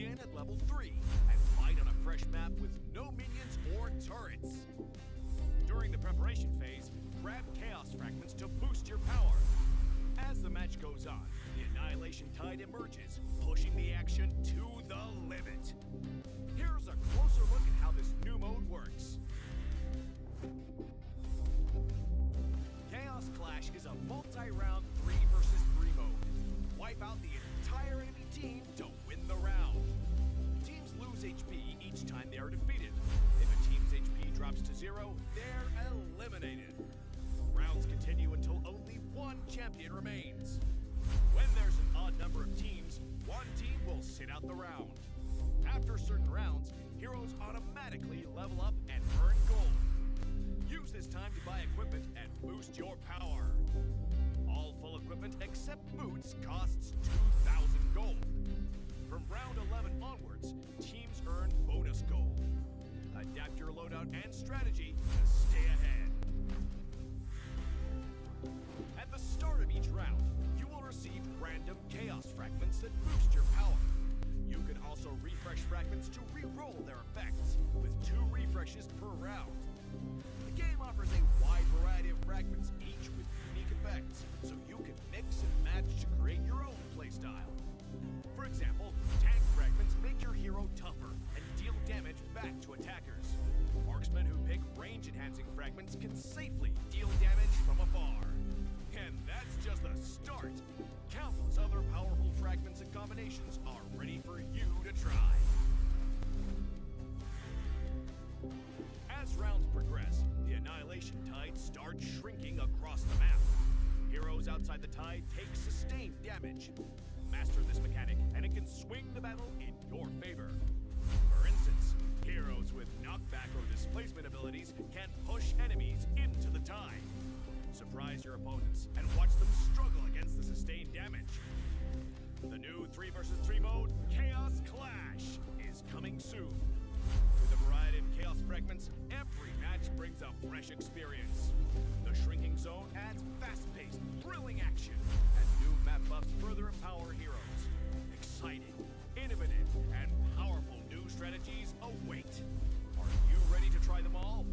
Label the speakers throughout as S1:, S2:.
S1: begin at level 3 and fight on a fresh map with no minions or turrets. During the preparation phase, grab Chaos Fragments to boost your power. As the match goes on, the Annihilation Tide emerges, pushing the action to the limit. Here's a closer look at how this new mode works. Chaos Clash is a multi-round 3 versus 3 mode. Wipe out the entire enemy team to win the round. Teams lose HP each time they are defeated. If a team's HP drops to 0, they're eliminated. Rounds continue until only one champion remains. When there's an odd number of teams, one team will sit out the round. After certain rounds, heroes automatically level up and earn gold. Use this time to buy equipment and boost your power. All full equipment except boots costs 2,000 gold. From round 11 onwards, teams earn bonus gold. Adapt your loadout and strategy to stay ahead. At the start of each round, you will receive random Chaos Fragments that boost your power. You can also refresh fragments to re-roll their effects, with 2 refreshes per round. The game offers a wide variety of fragments, each with unique effects, so you can mix and match to create your own playstyle. For example, tank fragments make your hero tougher and deal damage back to attackers. Marksmen who pick range-enhancing fragments can safely deal damage from afar. And that's just the start. Countless other powerful fragments and combinations are ready for you to try. As rounds progress, the Annihilation Tide starts shrinking across the map. Heroes outside the tide take sustained damage. Master this mechanic, and it can swing the battle in your favor. For instance, heroes with knockback or displacement abilities can push enemies into the tide. Surprise your opponents and watch them struggle against the sustained damage. The new 3 versus 3 mode, Chaos Clash, is coming soon. With a variety of Chaos Fragments, every match brings a fresh experience. The Shrinking Zone adds fast-paced, thrilling action, and new map buffs further empower heroes. Exciting, innovative, and powerful new strategies await. Are you ready to try them all?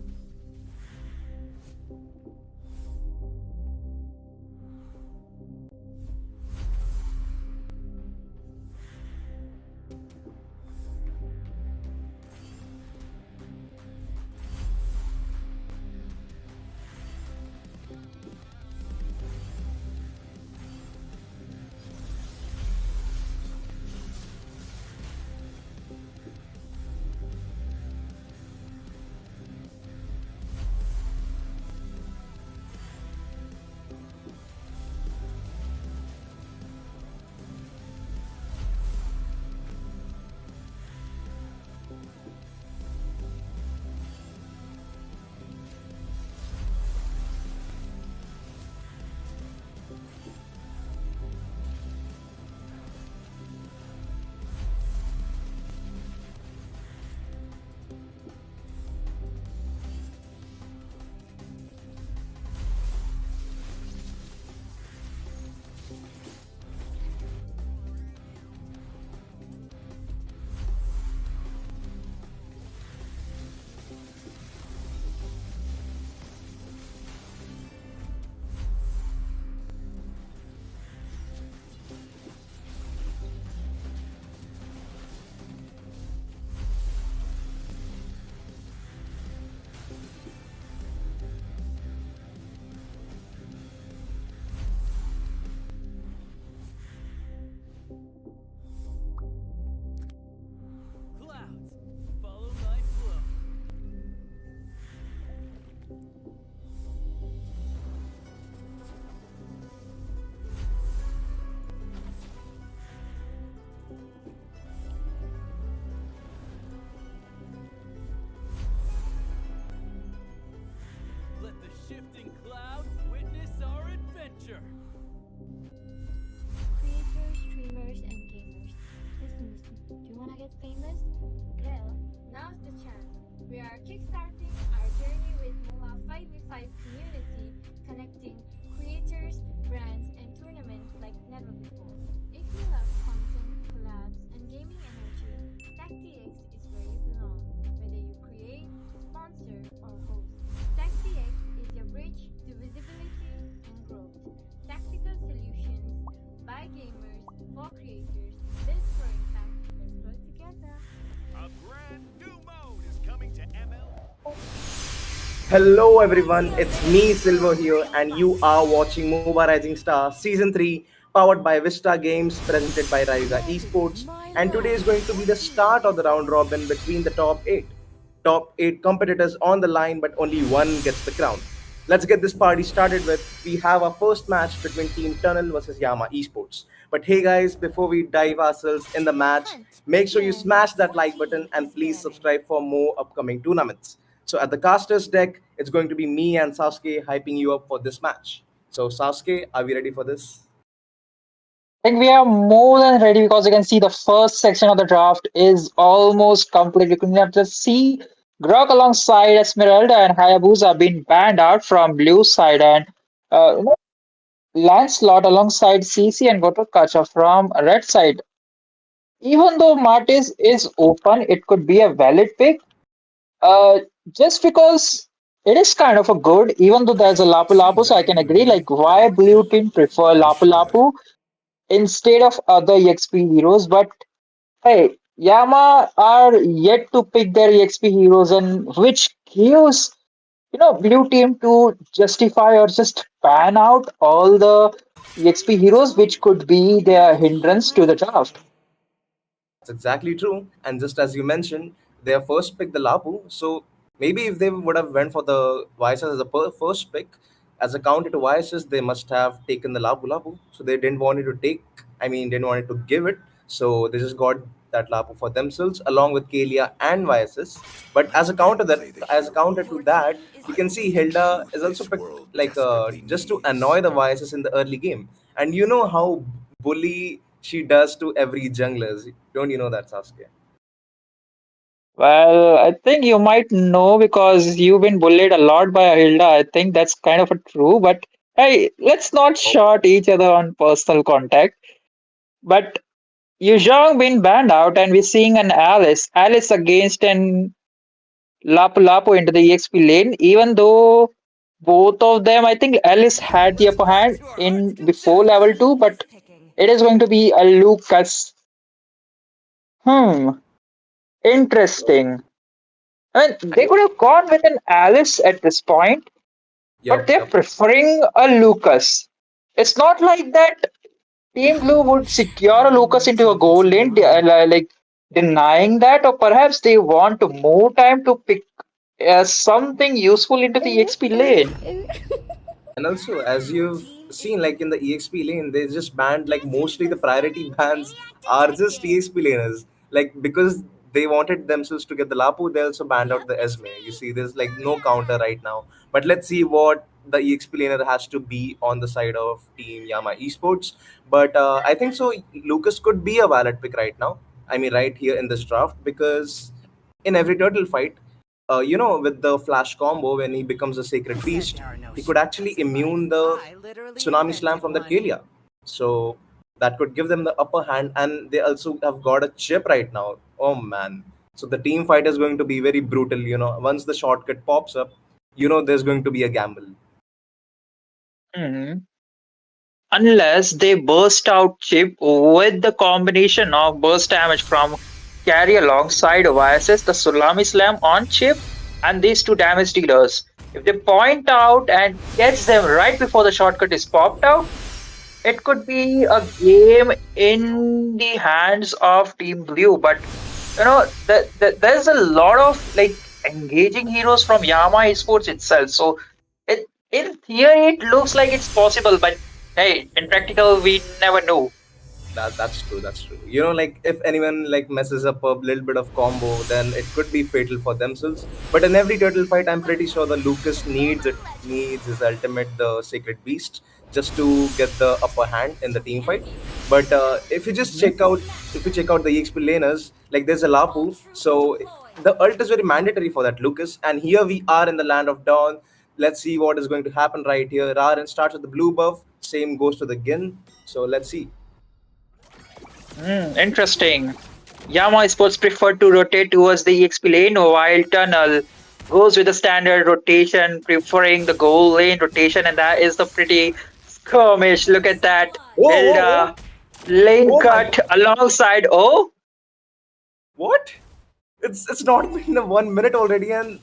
S2: Creators, streamers, and gamers. Listen. Do you wanna get famous?
S3: Well, now's the chance. We are kickstarting our journey with Moba 5v5 community, connecting creators, brands, and tournaments like never before. If you love content, collabs, and gaming energy,
S4: Hello everyone, it's me Silver here, and you are watching Moba Rising Star Season 3, powered by Vista Games, presented by Rayuga Esports. And today is going to be the start of the round robin between the top 8. Top 8 competitors on the line, but only one gets the crown. Let's get this party started with. We have our first match between Team Tunnel versus Yama Esports. But hey guys, before we dive ourselves in the match, make sure you smash that like button and please subscribe for more upcoming tournaments. So at the casters deck, it's going to be me and Sasuke hyping you up for this match. So Sasuke, are we ready for this?
S5: I think we are more than ready because you can see the first section of the draft is almost complete. You can have just see Grok alongside Esmeralda and Hayabusa being banned out from blue side and you know, Lancelot alongside CC and Gotokacha from red side. Even though Martis is open, it could be a valid pick. Uh, just because it is kind of a good, even though there's a Lapu Lapu, so I can agree. Like, why blue team prefer Lapu Lapu instead of other EXP heroes? But hey, Yama are yet to pick their EXP heroes, and which gives blue team to justify or just ban out all the EXP heroes, which could be their hindrance to the draft.
S4: That's exactly true. And just as you mentioned, they have first picked the Lapu. So maybe if they would have went for the Vices as a first pick, as a counter to Vices, they must have taken the Lapu Lapu. So they didn't want it to take. I mean, didn't want it to give it. So they just got that Lapu for themselves along with Kalia and Vices. But as a counter to that, we can see Hilda is also picked like just to annoy the Vices in the early game. And you know how bully she does to every junglers. Don't you know that, Sasuke?
S5: Well, I think you might know because you've been bullied a lot by Hilda. I think that's kind of a true, but hey, let's not
S4: Oh,
S5: short each other on personal contact. But Yuzhong been banned out, and we're seeing an Alice against an Lapu Lapu into the EXP lane, even though both of them, I think Alice had the upper hand in before level 2, but it is going to be a Lucas. Hmm, interesting. I mean, they
S4: I,
S5: could have gone with an Alice at this point, but
S4: yup,
S5: they're
S4: yup.
S5: preferring a Lucas. It's not like that Team Blue would secure a Lucas into a goal lane, like denying that, or perhaps they want to more time to pick something useful into the EXP lane.
S4: And also, as you've seen, like in the EXP lane, they just banned like mostly the priority bans are just EXP laners. Like because they wanted themselves to get the Lapu, they also banned out the Esme. You see, there's like no counter right now. But let's see what the EXP laner has to be on the side of Team Yama Esports. But I think so. Lucas could be a valid pick right now. I mean, right here in this draft because in every turtle fight, with the flash combo when he becomes a sacred beast, he could actually immune the tsunami slam from that Kalia. So that could give them the upper hand, and they also have got a chip right now. Oh man! So the team fight is going to be very brutal. Once the shortcut pops up, there's going to be a gamble.
S5: Mhm. Unless they burst out chip with the combination of burst damage from carry alongside Oasis, the Sulami Slam on chip, and these two damage dealers. If they point out and catch them right before the shortcut is popped out, it could be a game in the hands of Team Blue. But there's a lot of like engaging heroes from Yama Esports itself. So in theory it looks like it's possible, but hey, in practical we never know.
S4: That's true. That's true. Like if anyone like messes up a little bit of combo, then it could be fatal for themselves. But in every turtle fight, I'm pretty sure the Lucas needs his ultimate, the Sacred Beast, just to get the upper hand in the team fight. But
S5: Mhm.
S4: if you check out the EXP laners, like there's a Lapu, so the ult is very mandatory for that Lucas. And here we are in the land of Dawn. Let's see what is going to happen right here. Raren starts with the blue buff. Same goes to the Gin. So let's see.
S5: Interesting. Yama Sports prefer to rotate towards the EXP lane while Tunnel goes with the standard rotation, preferring the goal lane rotation, and that is the pretty skirmish. Look at that.
S4: Oh, oh,
S5: Hilda
S4: oh,
S5: lane
S4: oh my
S5: cut
S4: god.
S5: alongside. Oh,
S4: What? It's not been a 1 minute already, and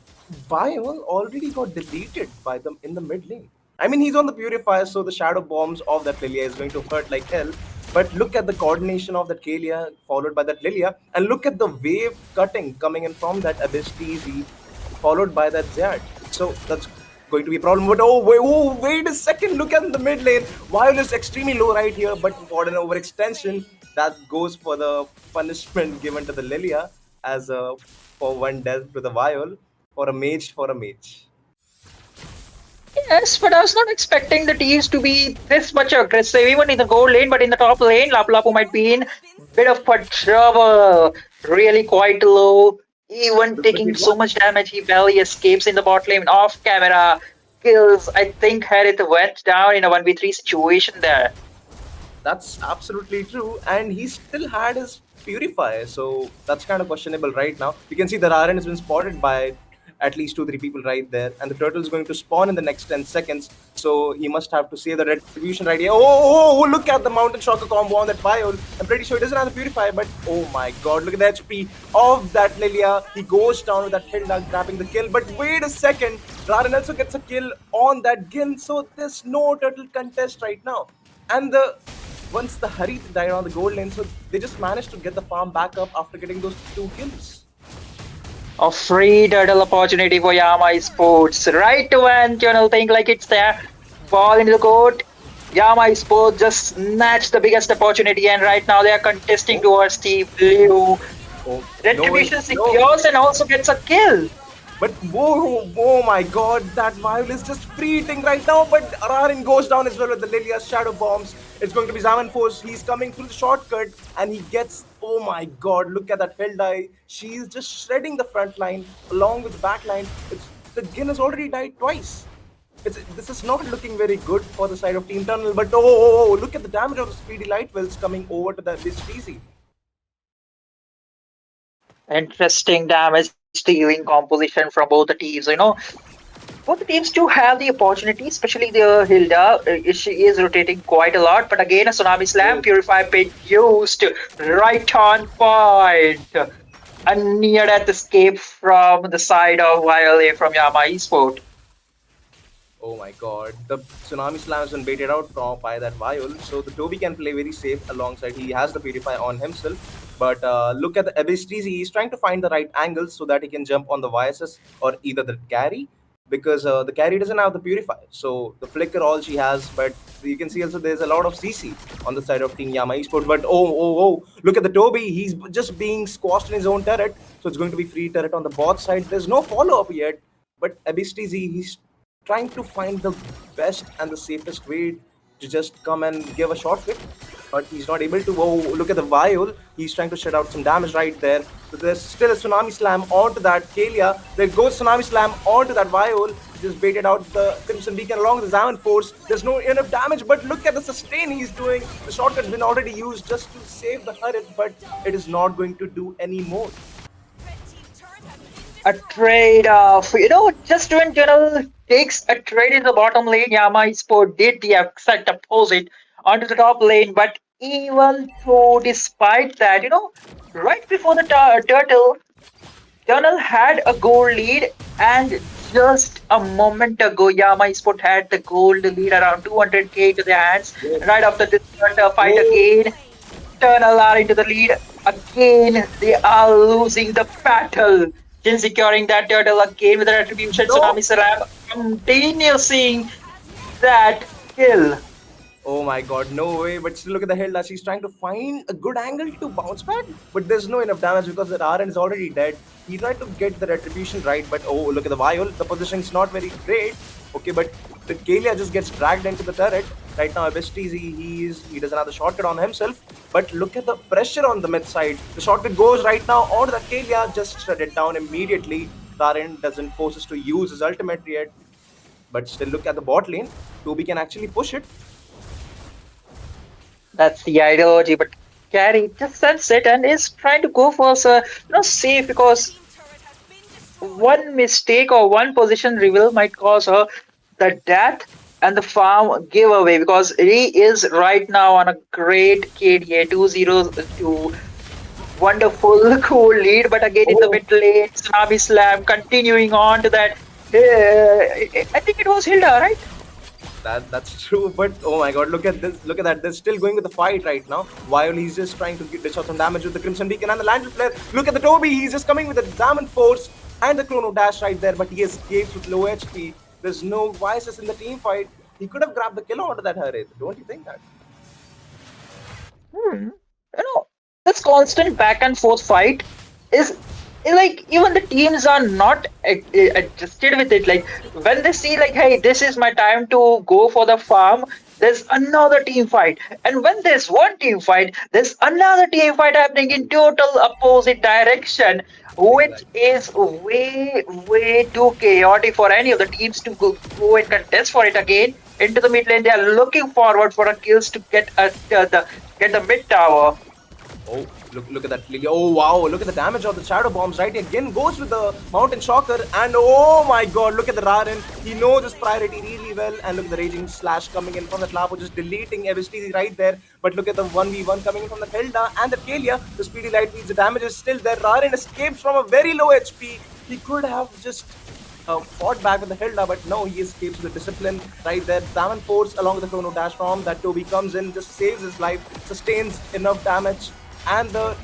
S4: Viol already got deleted by them in the mid lane. I mean, he's on the purifier, so the shadow bombs of that Lilia is going to hurt like hell. But look at the coordination of that Kalia followed by that Lilia, and look at the wave cutting coming in from that Abyss TZ followed by that Zed. So that's going to be a problem. But wait a second, look at the mid lane. Viol is extremely low right here, but for an overextension, that goes for the punishment given to the Lilia as a for one death to the Viol for a mage.
S5: Yes, but I was not expecting the teams to be this much aggressive, even in the gold lane, but in the top lane, Lapu Lapu might be in bit of a trouble. Really quite low, even
S4: Look what
S5: taking
S4: he
S5: so
S4: got.
S5: much damage. He barely escapes in the bot lane off camera. Kills, I think, Harith went down in a 1v3 situation there.
S4: That's absolutely true, and he still had his purifier, so that's kind of questionable right now. You can see the Raren has been spotted by at least 2 3 people right there, and the turtle is going to spawn in the next 10 seconds, so he must have to save the retribution right here. Look at the mountain shocker combo on that Viol. I'm pretty sure he doesn't have the purifier, but oh my god, look at the HP of that Lilia. He goes down with that Hilda grabbing the kill, but wait a second, Raren also gets a kill on that Gin, so there's no turtle contest right now. And the once the Harit died on the gold lane, so they just managed to get the farm back up after getting those 2 kills.
S5: A free turtle opportunity for Yama Esports. Right when Journal think like it's there, ball into the court. Yama Esports just snatched the biggest opportunity, and right now they are contesting towards the blue.
S4: Oh, no way,
S5: Retribution
S4: no.
S5: secures and also gets a kill.
S4: But whoa, oh my god, that Viol is just free eating right now. But Ararin goes down as well with the Lilia's shadow bombs. It's going to be Zaman Force. He's coming through the shortcut and he gets. Oh my god, look at that Hildai. She's just shredding the front line along with the back line. The Gin has already died twice. This is not looking very good for the side of Team Tunnel. But look at the damage of the Speedy Light Wells coming over to this TC.
S5: Interesting damage dealing composition from both the teams. Both the teams do have the opportunity, especially the Hilda. She is rotating quite a lot, but again, a Tsunami Slam Purify Pit used right on point. A near death escape from the side of Violet from Yama Esport.
S4: Oh my god, the Tsunami Slam has been baited out from by that Viol, so the Toby can play very safe alongside. He has the Purify on himself, but look at the Abyss TZ. He's trying to find the right angles so that he can jump on the YSS or either the carry, because the carry doesn't have the Purify. So the Flicker all she has, but you can see also there's a lot of CC on the side of Team Yama Esports. But look at the Toby. He's just being squashed in his own turret, so it's going to be free turret on the bot side. There's no follow up yet, but Abyss TZ, he's trying to find the best and the safest way to just come and give a short pick, but he's not able to. Oh, look at the Viol. He's trying to shed out some damage right there. But there's still a Tsunami Slam onto that Kalia. There goes Tsunami Slam onto that Viol. Just baited out the Crimson Beacon along with the Zaman Force. There's no enough damage, but look at the sustain he's doing. The shortcut's been already used just to save the Harit, but it is not going to do any more.
S5: A trade off. Just when General takes a trade in the bottom lane, Yama Esport did the exact opposite onto the top lane. But even though, despite that, right before the turtle, General had a gold lead, and just a moment ago, Yama Esport had the gold lead around 200k to their hands. Right after this turtle fight again, Eternal are into the lead. Again, they are losing the battle. Jin securing that turtle again with the retribution.
S4: No.
S5: Tsunami Saram continuing that kill.
S4: Oh my god, no way. But still look at the Hilda. She's trying to find a good angle to bounce back. But there's no enough damage because the Rn is already dead. He tried to get the retribution right, but oh, look at the Viol. The position's not very great. Okay, but the Kalia just gets dragged into the turret. Right now, Abyss TZ, he doesn't have the shortcut on himself. But look at the pressure on the mid side. The shortcut goes right now onto the Kalia, just shut it down immediately. Rn doesn't force us to use his ultimate yet. But still look at the bot lane. Toby can actually push it.
S5: That's the ideology, but Carry just sense it and is trying to go for safe, because one mistake or one position reveal might cause her the death and the farm giveaway, because he is right now on a great KDA 2-0 to Wonderful, cool lead, but again in the
S4: Oh,
S5: mid lane, Tsunami Slam continuing on to that. I think it was Hilda, right?
S4: that's true. But oh my god, look at this! Look at that! They're still going with the fight right now. While he's just trying to dish out some damage with the Crimson Beacon and the Lantern Flare. Look at the Toby! He's just coming with the Diamond Force and the Chrono Dash right there, but he escapes with low HP. There's no vices in the team fight. He could have grabbed the kill onto that Harith. Don't you think that?
S5: Hmm. You know, this constant back and forth fight is like even the teams are not adjusted with it. Like when they see like, hey, this is my time to go for the farm. There's another team fight, and when there's one team fight, there's another team fight happening in total opposite direction, which
S4: Exactly.
S5: is way too chaotic for any of the teams to go and contest for it again into the mid lane. They are looking forward for a kills to get the mid tower.
S4: Oh, look at that Lily. Oh wow, look at the damage of the shadow bombs, right? He again goes with the mountain shocker, and oh my god, look at the Rarin. He knows his priority really well, and look at the raging slash coming in from the Lapo, just deleting everything right there. But look at the 1v1 coming in from the Hilda and the Kalia. The speedy light feeds, the damage is still there. Rarin escapes from a very low HP. He could have just fought back with the Hilda, but no, he escapes with the discipline right there. Salmon Force along with the Chrono Dash from that Toby comes in, just saves his life, sustains enough damage, and the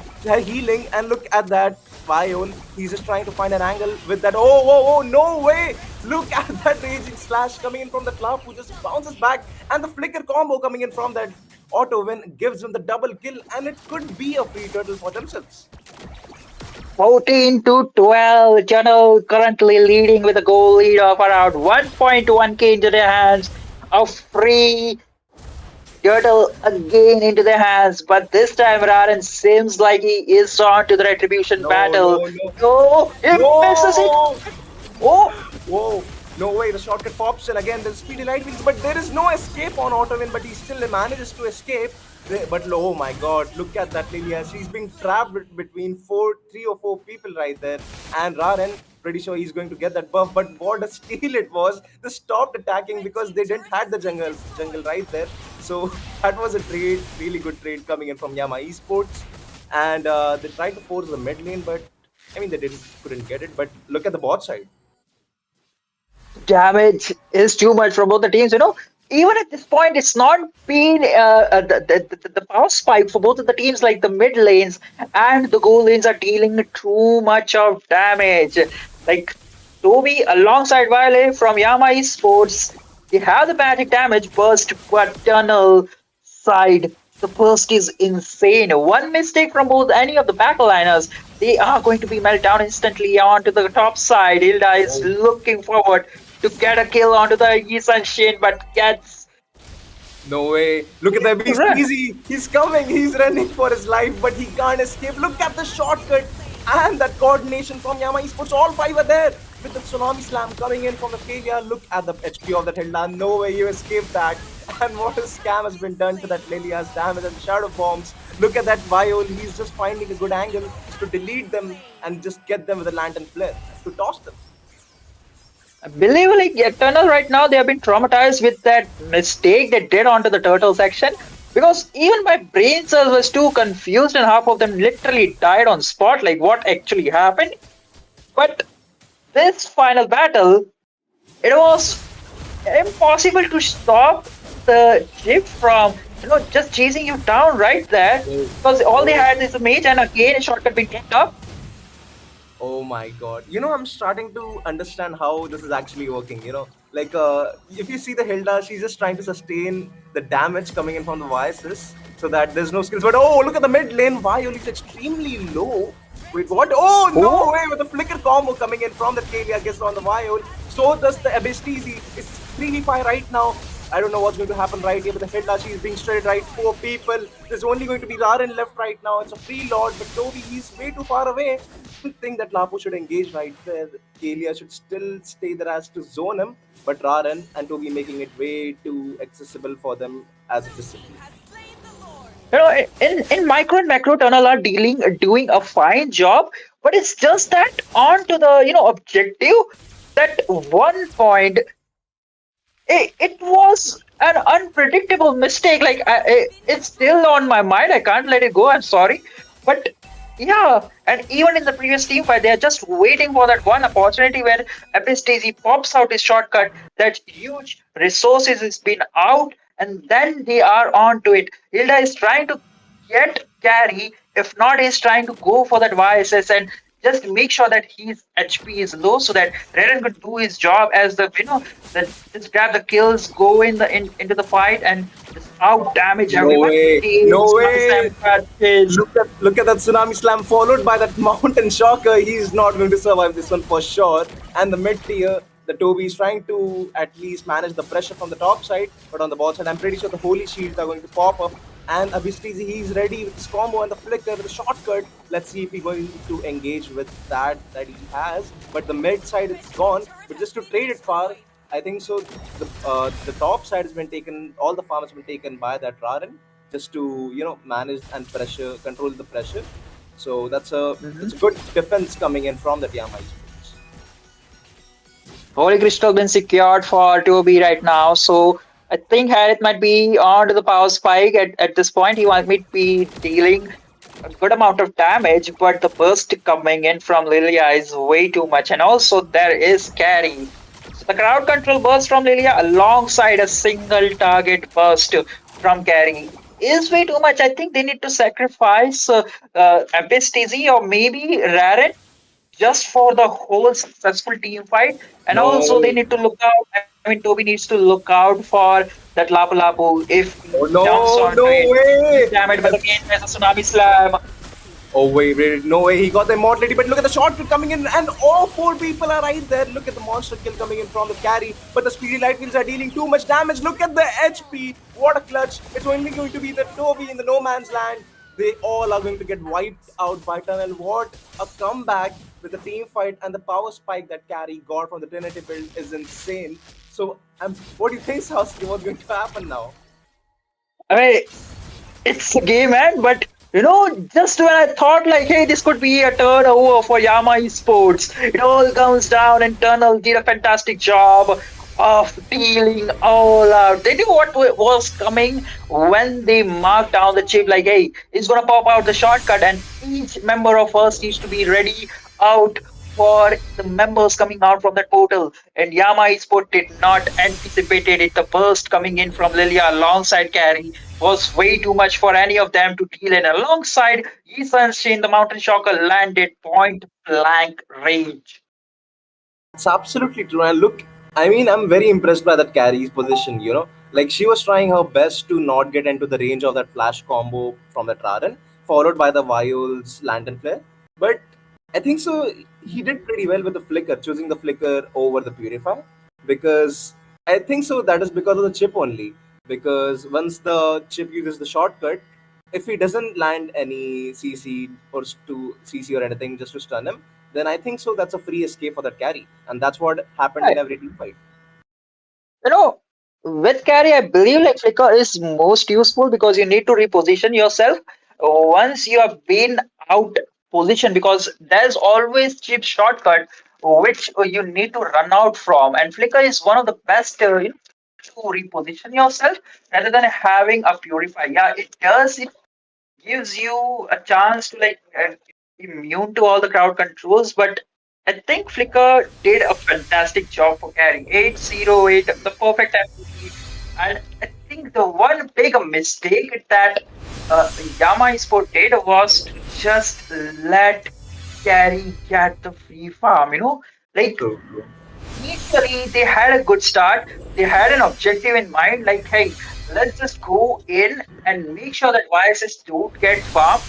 S4: healing. And look at that Viol. He's just trying to find an angle with that. Oh, no way! Look at that raging slash coming in from the club who just bounces back, and the flicker combo coming in from that auto win gives him the double kill, and it could be a free turtle for themselves.
S5: 14 to 12. Channel currently leading with a goal lead of around 1.1k into their hands. A free turtle again into their hands, but this time Raren seems like he is on to the retribution
S4: No,
S5: battle.
S4: no, no.
S5: Oh, he misses it.
S4: No!
S5: Oh,
S4: Whoa! No way, the shortcut pops in again. There's speedy light wheels, but there is no escape on Autowin, but he still manages to escape. But oh my god, look at that Lilia. She's being trapped between three or four people right there. And Raren, pretty sure he's going to get that buff. But what a steal it was. They stopped attacking because they didn't had the jungle right there. So that was a trade, really good trade coming in from Yama Esports. And they tried to force the mid lane, but I mean they couldn't get it. But look at the bot side.
S5: damage is too much from both the teams. You know, even at this point, it's not been the power spike for both of the teams. Like the mid lanes and the goal lanes are dealing too much of damage. Like Toby alongside Violet from Yama Esports, they have the magic damage burst, but tunnel side. The burst is insane. One mistake from both any of the backliners, they are going to be melted down instantly onto the top side. Hilda is looking forward to get a kill onto the Yisan Shin, but gets
S4: No way. Look at the beast.
S5: run.
S4: Easy. He's coming. He's running for his life, but he can't escape. Look at the shortcut and that coordination from Yama Esports. All five are there with the tsunami slam coming in from the failure. Look at the HP of that Hilda. No way you escaped that. And what a scam has been done to that Lilia's damage and shadow bombs. Look at that Viol. He's just finding a good angle to delete them and just get them with a lantern flare to toss them.
S5: I believe like Eternal right now they have been traumatized with that mistake they did onto the turtle section because even my brain cells was too confused and half of them literally died on spot. Like what actually happened? But this final battle, it was impossible to stop the Jeep from just chasing you down right there because all they had is a mage and again a shortcut being picked up.
S4: Oh my god. I'm starting to understand how this is actually working. Like, if you see the Hilda, she's just trying to sustain the damage coming in from the Vices so that there's no skills. But oh, look at the mid lane. Viol is extremely low. Wait, what? Oh, no
S5: Oh,
S4: way. With the flicker combo coming in from the Kalia gets on the Viol. So does the Abyss TZ. It's 3v5 right now. I don't know what's going to happen right here, but the Hilda, she's being shredded right. Four people. There's only going to be Raren left right now. It's a free lord, but Toby, he's way too far away. I think that Lapo should engage right there. Kalia should still stay there as to zone him, but Raren and Toby making it way too accessible for them as a discipline.
S5: in micro and macro tunnel are doing a fine job, but it's just that onto the objective that one point it was an unpredictable mistake. Like it's still on my mind. I can't let it go. I'm sorry, but Yeah, and even in the previous team fight, they are just waiting for that one opportunity where Epistazy pops out his shortcut, that huge resources is been out, and then they are on to it. Hilda is trying to get carry, if not, he's trying to go for that YSS and just make sure that his HP is low so that Reden could do his job as the that just grab the kills, go into the fight and just out damage
S4: No
S5: everyone.
S4: way.
S5: Team
S4: No
S5: Slam
S4: way.
S5: Slam catches.
S4: Look at that tsunami slam followed by that mountain shocker. He's not going to survive this one for sure. And the mid tier, the Toby is trying to at least manage the pressure from the top side, but on the bottom side, I'm pretty sure the holy shields are going to pop up. And Abistizi, he's ready with his combo and the flicker, the shortcut. Let's see if he's going to engage with that he has. But the mid side is gone. But just to trade it far, I think so. The top side has been taken. All the farm has been taken by that Raran just to manage and pressure control the pressure. So it's a good defense coming in from the Yama Esports.
S5: Holy Crystal been secured for 2B right now, so I think Harith might be on to the power spike at this point. He might be dealing a good amount of damage, but the burst coming in from Lilia is way too much. And also there is carry. So the crowd control burst from Lilia alongside a single target burst from carry is way too much. I think they need to sacrifice Abyss TZ or maybe Raren just for the whole successful team fight. And also, they
S4: No,
S5: need to look out. I mean, Toby needs to look out for that Lapu Lapu. If he
S4: oh
S5: jumps
S4: no,
S5: onto it,
S4: no
S5: he's
S4: way!
S5: damaged. But again, there's a tsunami slam.
S4: Oh wait, no way, he got the immortality, but look at the shortcut coming in, and all four people are right there. Look at the monster kill coming in from the carry, but the speedy light wheels are dealing too much damage. Look at the HP, what a clutch. It's only going to be the Toby in the no man's land. They all are going to get wiped out by Tunnel. What a comeback with the team fight, and the power spike that carry got from the Trinity build is insane. So, what do you think, Sasuke? What's going to happen now?
S5: I mean, it's a game, man. But just when I thought like, hey, this could be a turnover for Yama Esports, it all comes down and Tunnel did a fantastic job of dealing all out. They knew what was coming when they marked down the chip. Like, hey, it's gonna pop out the shortcut, and each member of us needs to be ready out for the members coming out from that portal. And Yama Esport did not anticipate it. The burst coming in from Lilia alongside Carry was way too much for any of them to deal in. Alongside Ethan Shane, the Mountain Shocker landed point blank range.
S4: That's absolutely true. And look, I mean, I'm very impressed by that carry's position. Like she was trying her best to not get into the range of that flash combo from the Traran, followed by the Viol's Lantern Flare. But I think so. He did pretty well with the flicker, choosing the flicker over the purify, because I think so. That is because of the chip only. Because once the chip uses the shortcut, if he doesn't land any CC or to CC or anything just to stun him, then I think so that's a free escape for that carry, and that's what happened in
S5: Right.
S4: every team fight.
S5: You know, with carry, I believe like flicker is most useful because you need to reposition yourself once you have been out position because there's always cheap shortcut which you need to run out from, and flicker is one of the best to reposition yourself rather than having a purify. Yeah, it does. It gives you a chance to immune to all the crowd controls, but I think Flickr did a fantastic job for carrying 808, the perfect MVP. And I think the one big mistake that Yama Sport did was to just let carry get the free farm, like
S4: True.
S5: initially they had a good start. They had an objective in mind, like, hey, let's just go in and make sure that viruses don't get farmed.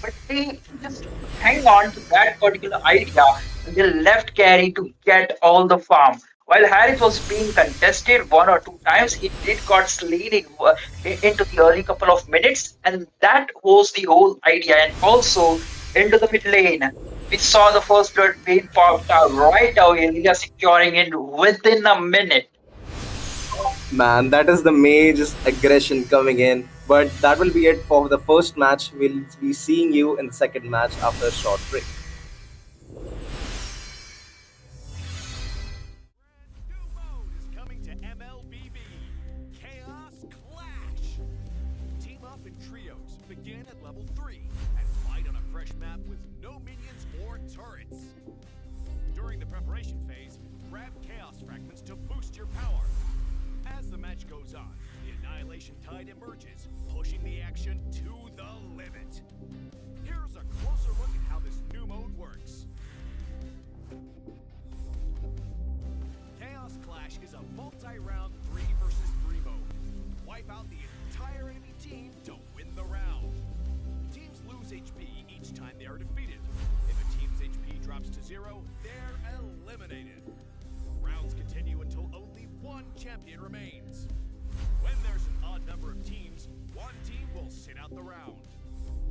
S5: But they just hang on to that particular idea and they left Carey to get all the farm. While Harris was being contested one or two times, he did got slain into the early couple of minutes, and that was the whole idea. And also into the mid lane. We saw the first blood being popped out right away, India securing it within a minute.
S4: Man, that is the mage's aggression coming in. But that will be it for the first match. We'll be seeing you in the second match after a short break.
S1: New mode is coming to MLBB. Chaos Clash. Team up in trios, begin at level 3, and fight on a fresh map with acceleration phase, grab Chaos Fragments to boost your power. As the match goes on, the Annihilation Tide emerges, pushing the action to the limit. Here's a closer look at how this new mode works. Chaos Clash is a multi-round 3 versus 3 mode. Wipe out the entire enemy team to win the round. Teams lose HP each time they are defeated. If a team's HP drops to 0, they're eliminated. Rounds continue until only one champion remains. When there's an odd number of teams, one team will sit out the round.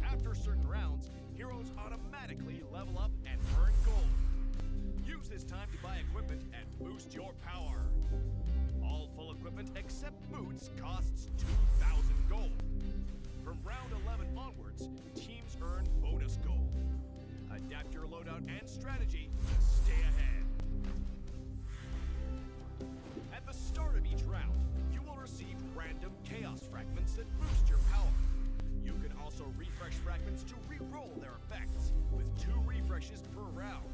S1: After certain rounds, heroes automatically level up and earn gold. Use this time to buy equipment and boost your power. All full equipment except boots costs 2,000 gold. From round 11 onwards, teams earn bonus gold. Adapt your loadout and strategy to stay ahead. At the start of each round, you will receive random chaos fragments that boost your power. You can also refresh fragments to re-roll their effects, with 2 refreshes per round.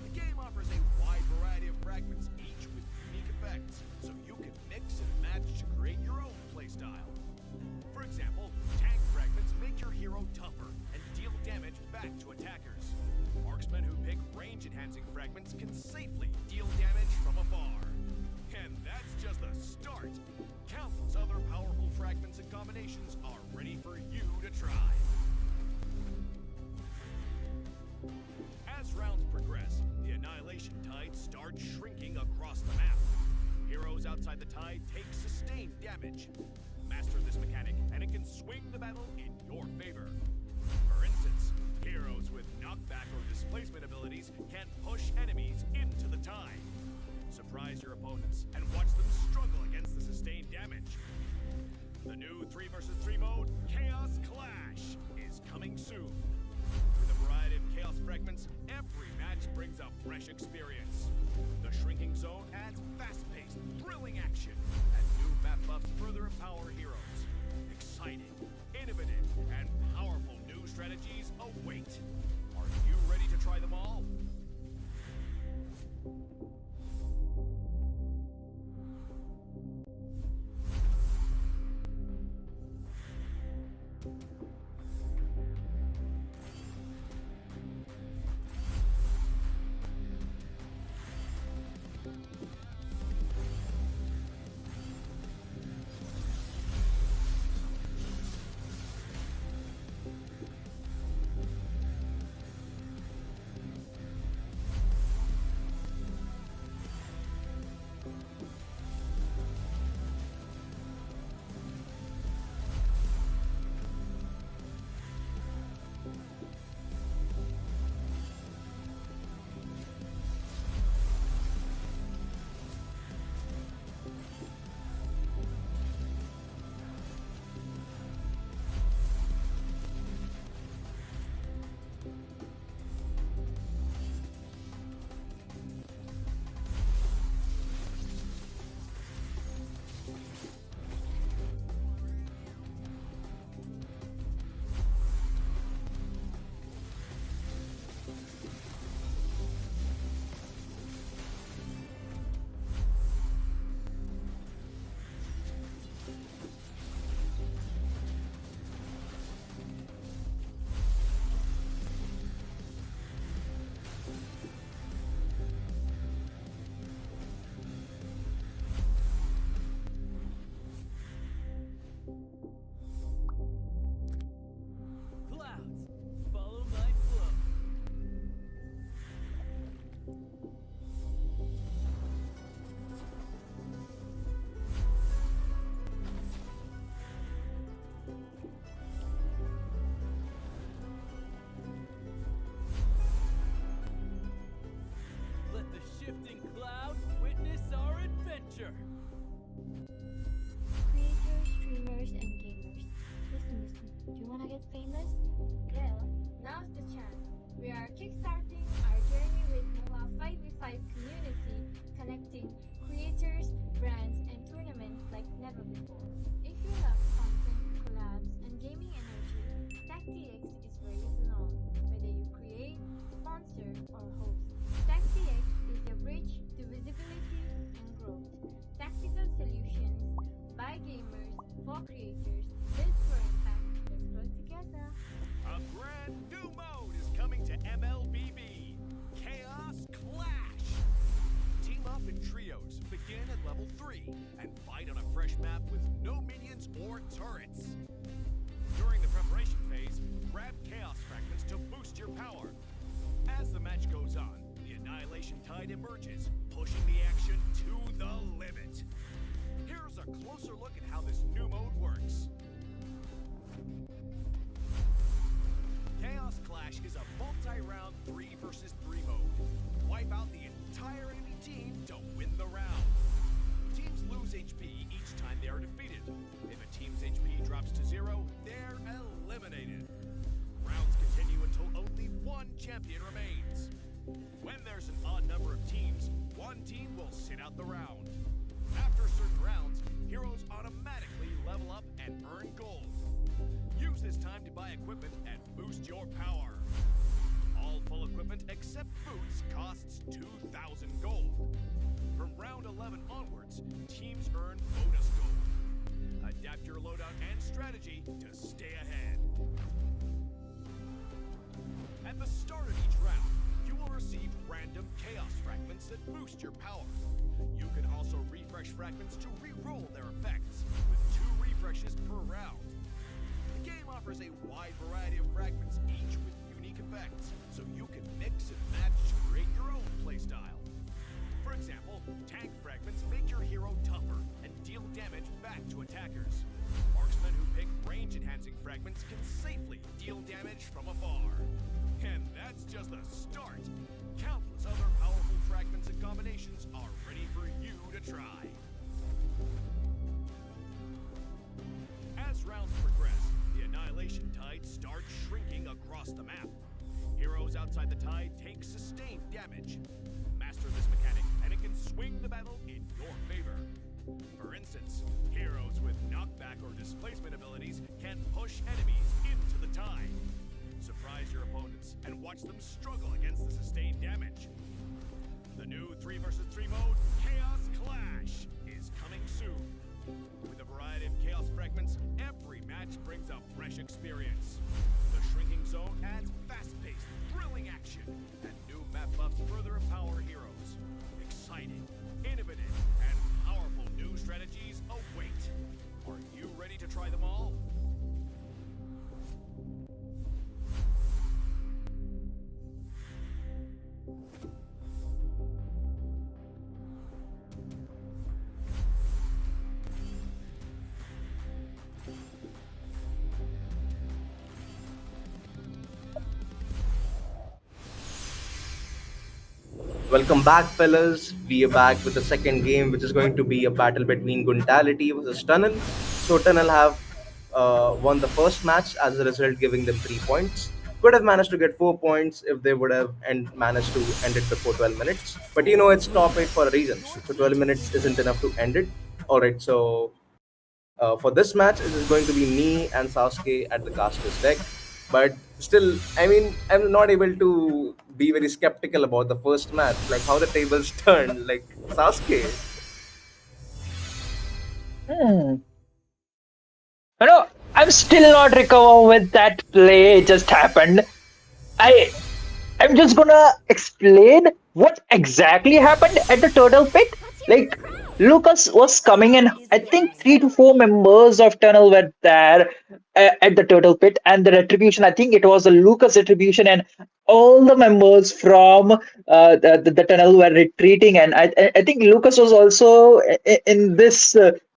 S1: The game offers a wide variety of fragments, each with unique effects, so you can mix and match to create your own playstyle. For example, tank fragments make your hero tougher and deal damage back to attackers. Marksmen who pick range-enhancing fragments can safely deal damage from afar. And that's just the start. Countless other powerful fragments and combinations are ready for you to try. As rounds progress, the Annihilation Tide starts shrinking across the map. Heroes outside the tide take sustained damage. Master this mechanic, and it can swing the battle in your favor. For instance, heroes with knockback or displacement abilities can push enemies into the tide. Surprise your opponents and watch them struggle against the sustained damage. The new 3 versus 3 mode, Chaos Clash, is coming soon. With a variety of chaos fragments, every match brings a fresh experience. The shrinking zone adds fast-paced, thrilling action, and new map buffs further empower heroes. Exciting, innovative, and powerful new strategies await. Are you ready to try them all?
S3: MOBA creators built for impact. Let's grow together.
S1: A brand new mode is coming to MLBB. Chaos Clash. Team up in trios, begin at level 3, and fight on a fresh map with no minions or turrets. During the preparation phase, grab chaos fragments to boost your power. As the match goes on, the Annihilation Tide emerges, pushing the action to the limit. Here's a closer look at how this new mode works. Chaos Clash is a multi-round 3 versus 3 mode. Wipe out the entire enemy team to win the round. Teams lose HP each time they are defeated. If a team's HP drops to 0, they're eliminated. Rounds continue until only one champion remains. When there's an odd number of teams, one team will sit out the round. After certain rounds, heroes automatically level up and earn gold. Use this time to buy equipment and boost your power. All full equipment except boots costs 2,000 gold. From round 11 onwards, teams earn bonus gold. Adapt your loadout and strategy to stay ahead. At the start of each round, you will receive random chaos fragments that boost your power. You can also refresh fragments to re-roll their effects, with 2 refreshes per round. The game offers a wide variety of fragments, each with unique effects, so you can mix and match to create your own playstyle. For example, tank fragments make your hero tougher and deal damage back to attackers. Marksmen who pick range-enhancing fragments can safely deal damage from afar. And that's just the start. Countless other powerful fragments and combinations are ready for you to try. As rounds progress, the Annihilation Tide starts shrinking across the map. Heroes outside the tide take sustained damage. Master this mechanic, and it can swing the battle in your favor. For instance, heroes with knockback or displacement abilities can push enemies into the tide. Surprise your opponents and watch them struggle against the sustained damage. The new 3 versus 3 mode, Chaos Clash, is coming soon. With a variety of chaos fragments, every match brings a fresh experience. The shrinking zone adds fast-paced, thrilling action, and new map buffs further empower heroes. Exciting, innovative, and powerful new strategies await. Are you ready to try them all?
S4: Welcome back, fellas. We are back with the second game, which is going to be a battle between Guntality versus Tunnel. So Tunnel have won the first match, as a result, giving them 3 points. Could have managed to get 4 points if they would have managed to end it before 12 minutes. But it's top 8 for a reason. So 12 minutes isn't enough to end it. Alright, so for this match, it is going to be me and Sasuke at the caster's deck. But still, I'm not able to be very skeptical about the first match, like how the tables turned. Like, Sasuke.
S5: Hmm. You know, I'm still not recover with that play. It just happened. I I'm just gonna explain what exactly happened at the turtle pit. Like, Lucas was coming in. I think 3 to 4 members of Tunnel were there at the turtle pit, and the retribution. I think it was a Lucas retribution, and all the members from the Tunnel were retreating. And I think Lucas was also in this.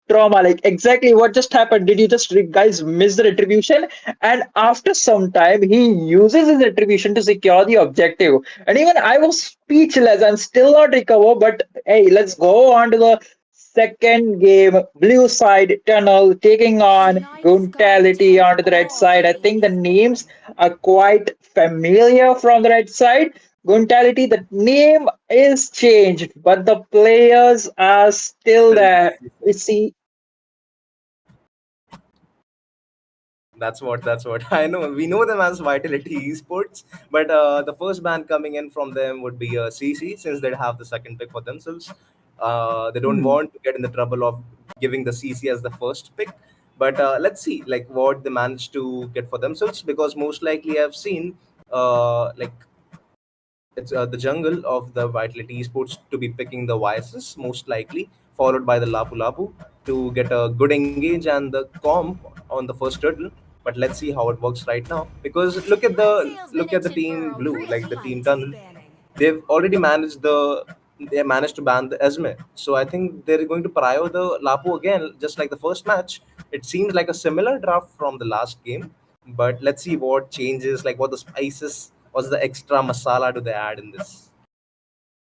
S5: Trauma, like exactly what just happened. Did you just guys miss the retribution? And after some time, he uses his retribution to secure the objective. And even I was speechless. I'm still not recover. But hey, let's go on to the second game. Blue side Tunnel taking on Guntality onto the red side. I think the names are quite familiar from the red side. Guntality, the name is changed, but the players are still there. We see.
S4: That's what I know. We know them as Vitality Esports, but the first ban coming in from them would be CC, since they have the second pick for themselves. They don't
S5: Hmm.
S4: want to get in the trouble of giving the CC as the first pick. But let's see like what they manage to get for themselves, because most likely I've seen like it's the jungle of the Vitality Esports to be picking the Vices most likely, followed by the Lapu Lapu to get a good engage and the comp on the first turtle. But let's see how it works right now, because look at the team blue, like the team tunnel. They've already managed they managed to ban the Esme. So I think they're going to prio the Lapu again, just like the first match. It seems like a similar draft from the last game, but let's see what changes, like what the spices, what's the extra masala do they add in this.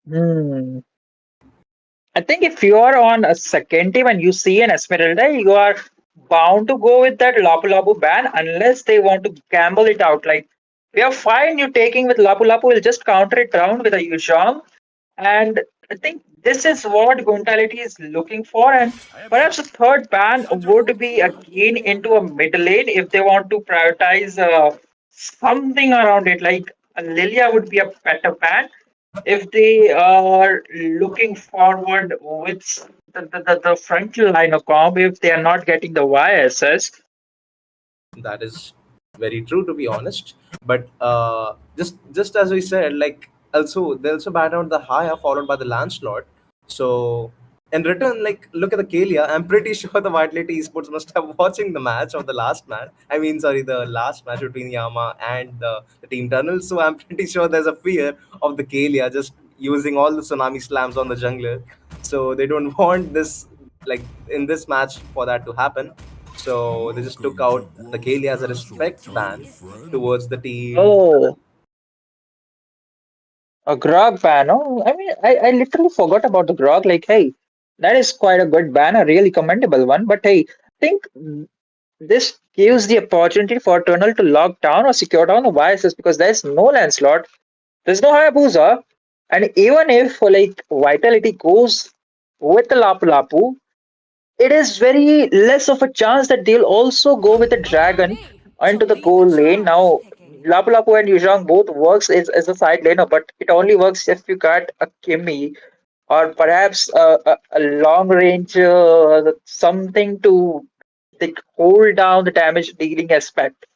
S5: Hmm. I think if you are on a second team and you see an Esmeralda, you are bound to go with that Lapu Lapu ban unless they want to gamble it out. Like, we are fine you taking with Lapu Lapu, we'll just counter it down with a Yuzhong. And I think this is what Guntality is looking for. And perhaps a third ban would be again into a mid lane if they want to prioritize something around it. Like a Lilia would be a better ban if they are looking forward with the front line of comp, if they are not getting the YSS.
S4: That is very true, to be honest. But just as we said, like also they also bat out the Haya followed by the Lancelot. So in return, like look at the Kalia. I'm pretty sure the Vitality Esports must have watching the match of the last match. I mean, sorry, the last match between Yama and the Team Tunnel. So I'm pretty sure there's a fear of the Kalia just using all the tsunami slams on the jungler. So they don't want this, like in this match, for that to happen. So they just took out the Kaylee as a respect ban towards the team.
S5: Oh, a Grog ban. Oh, I mean, I literally forgot about the Grog. Like, hey, that is quite a good ban, a really commendable one. But hey, I think this gives the opportunity for Eternal to lock down or secure down the YSS because there's no Lancelot, there's no Hayabusa, and even if like Vitality goes with the Lapu Lapu, it is very less of a chance that they'll also go with the dragon into the goal lane. Now, Lapu Lapu and Yuzhong both works as a side laner, but it only works if you got a Kimmy or perhaps a long range something to like hold down the damage dealing aspect.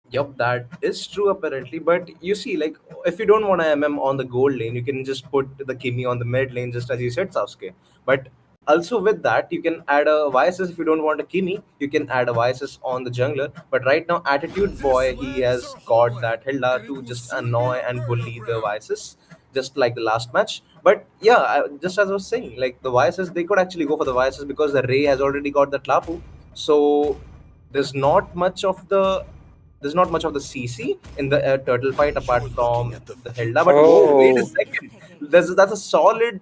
S4: Yup, that is true apparently. But you see, like if you don't want a MM on the gold lane, you can just put the Kimi on the mid lane, just as you said, Sasuke. But also with that, you can add a YSS. If you don't want a Kimi, you can add a YSS on the jungler. But right now, Attitude Boy, he has got that Hilda to just annoy and bully the YSS, just like the last match. But yeah, just as I was saying, like the YSS, they could actually go for the YSS because the Ray has already got that Lapu. So there's not much of the there's not much of the CC in the turtle fight apart from the Hilda. But whoa, wait a
S5: Oh,
S4: second. That's a solid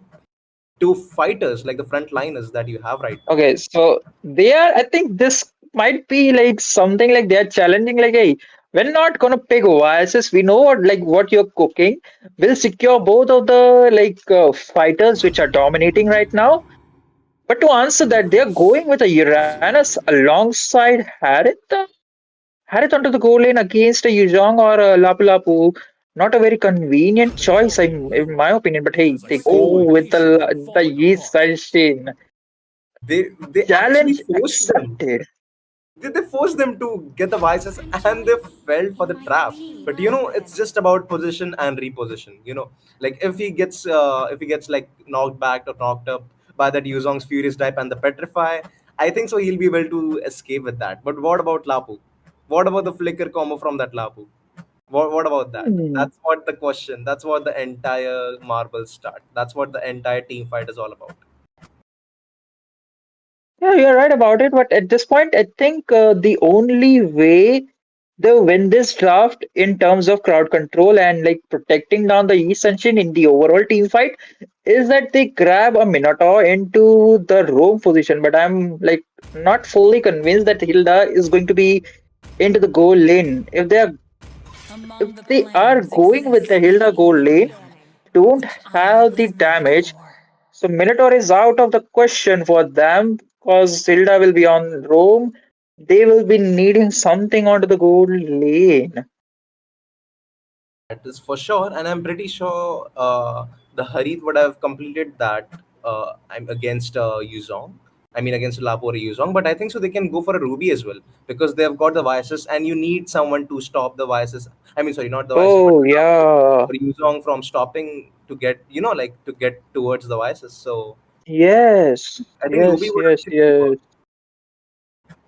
S4: two fighters, like the front liners that you have right now.
S5: okay. So they are. I think this might be like something like they are challenging. Like, hey, we're not gonna pick YSS. We know what you're cooking. We'll secure both of the fighters which are dominating right now. But to answer that, they're going with a Uranus alongside Harith. Harith onto the goal lane against a Yuzhong or a Lapu Lapu. Not a very convenient choice, in my opinion. But hey, they
S4: Oh,
S5: go with the Yi Sunshine.
S4: they actually
S5: Challenge
S4: forced them.
S5: accepted.
S4: They forced them to get the vices and they fell for the trap. But it's just about position and reposition. Like if he gets like knocked back or knocked up by that Yuzong's Furious type and the Petrify, I think so he'll be able to escape with that. But what about Lapu? What about the flicker combo from that Lapu? What about that?
S5: Hmm.
S4: That's what the question. That's what the entire marble start. That's what the entire team fight is all about.
S5: Yeah, you're right about it. But at this point, I think the only way they win this draft in terms of crowd control and like protecting down the East Sunshine in the overall team fight is that they grab a Minotaur into the roam position. But I'm like not fully convinced that Hilda is going to be into the goal lane. If they are going with the Hilda goal lane, don't have the damage. So Minotaur is out of the question for them because Hilda will be on Rome. They will be needing something onto the gold lane.
S4: That is for sure, and I'm pretty sure the Harit would have completed that. I'm against Yuzong. I mean, against Lapo or Yuzong, but I think so they can go for a Ruby as well because they have got the Vices, and you need someone to stop the Vices. I mean, sorry, not the Vices, but
S5: Oh
S4: Lapo
S5: yeah.
S4: or Yuzong from stopping to get, like to get towards the Vices. So
S5: Yes.
S4: I think Ruby
S5: Yes.
S4: would
S5: Yes.
S4: actually work.
S5: Yes.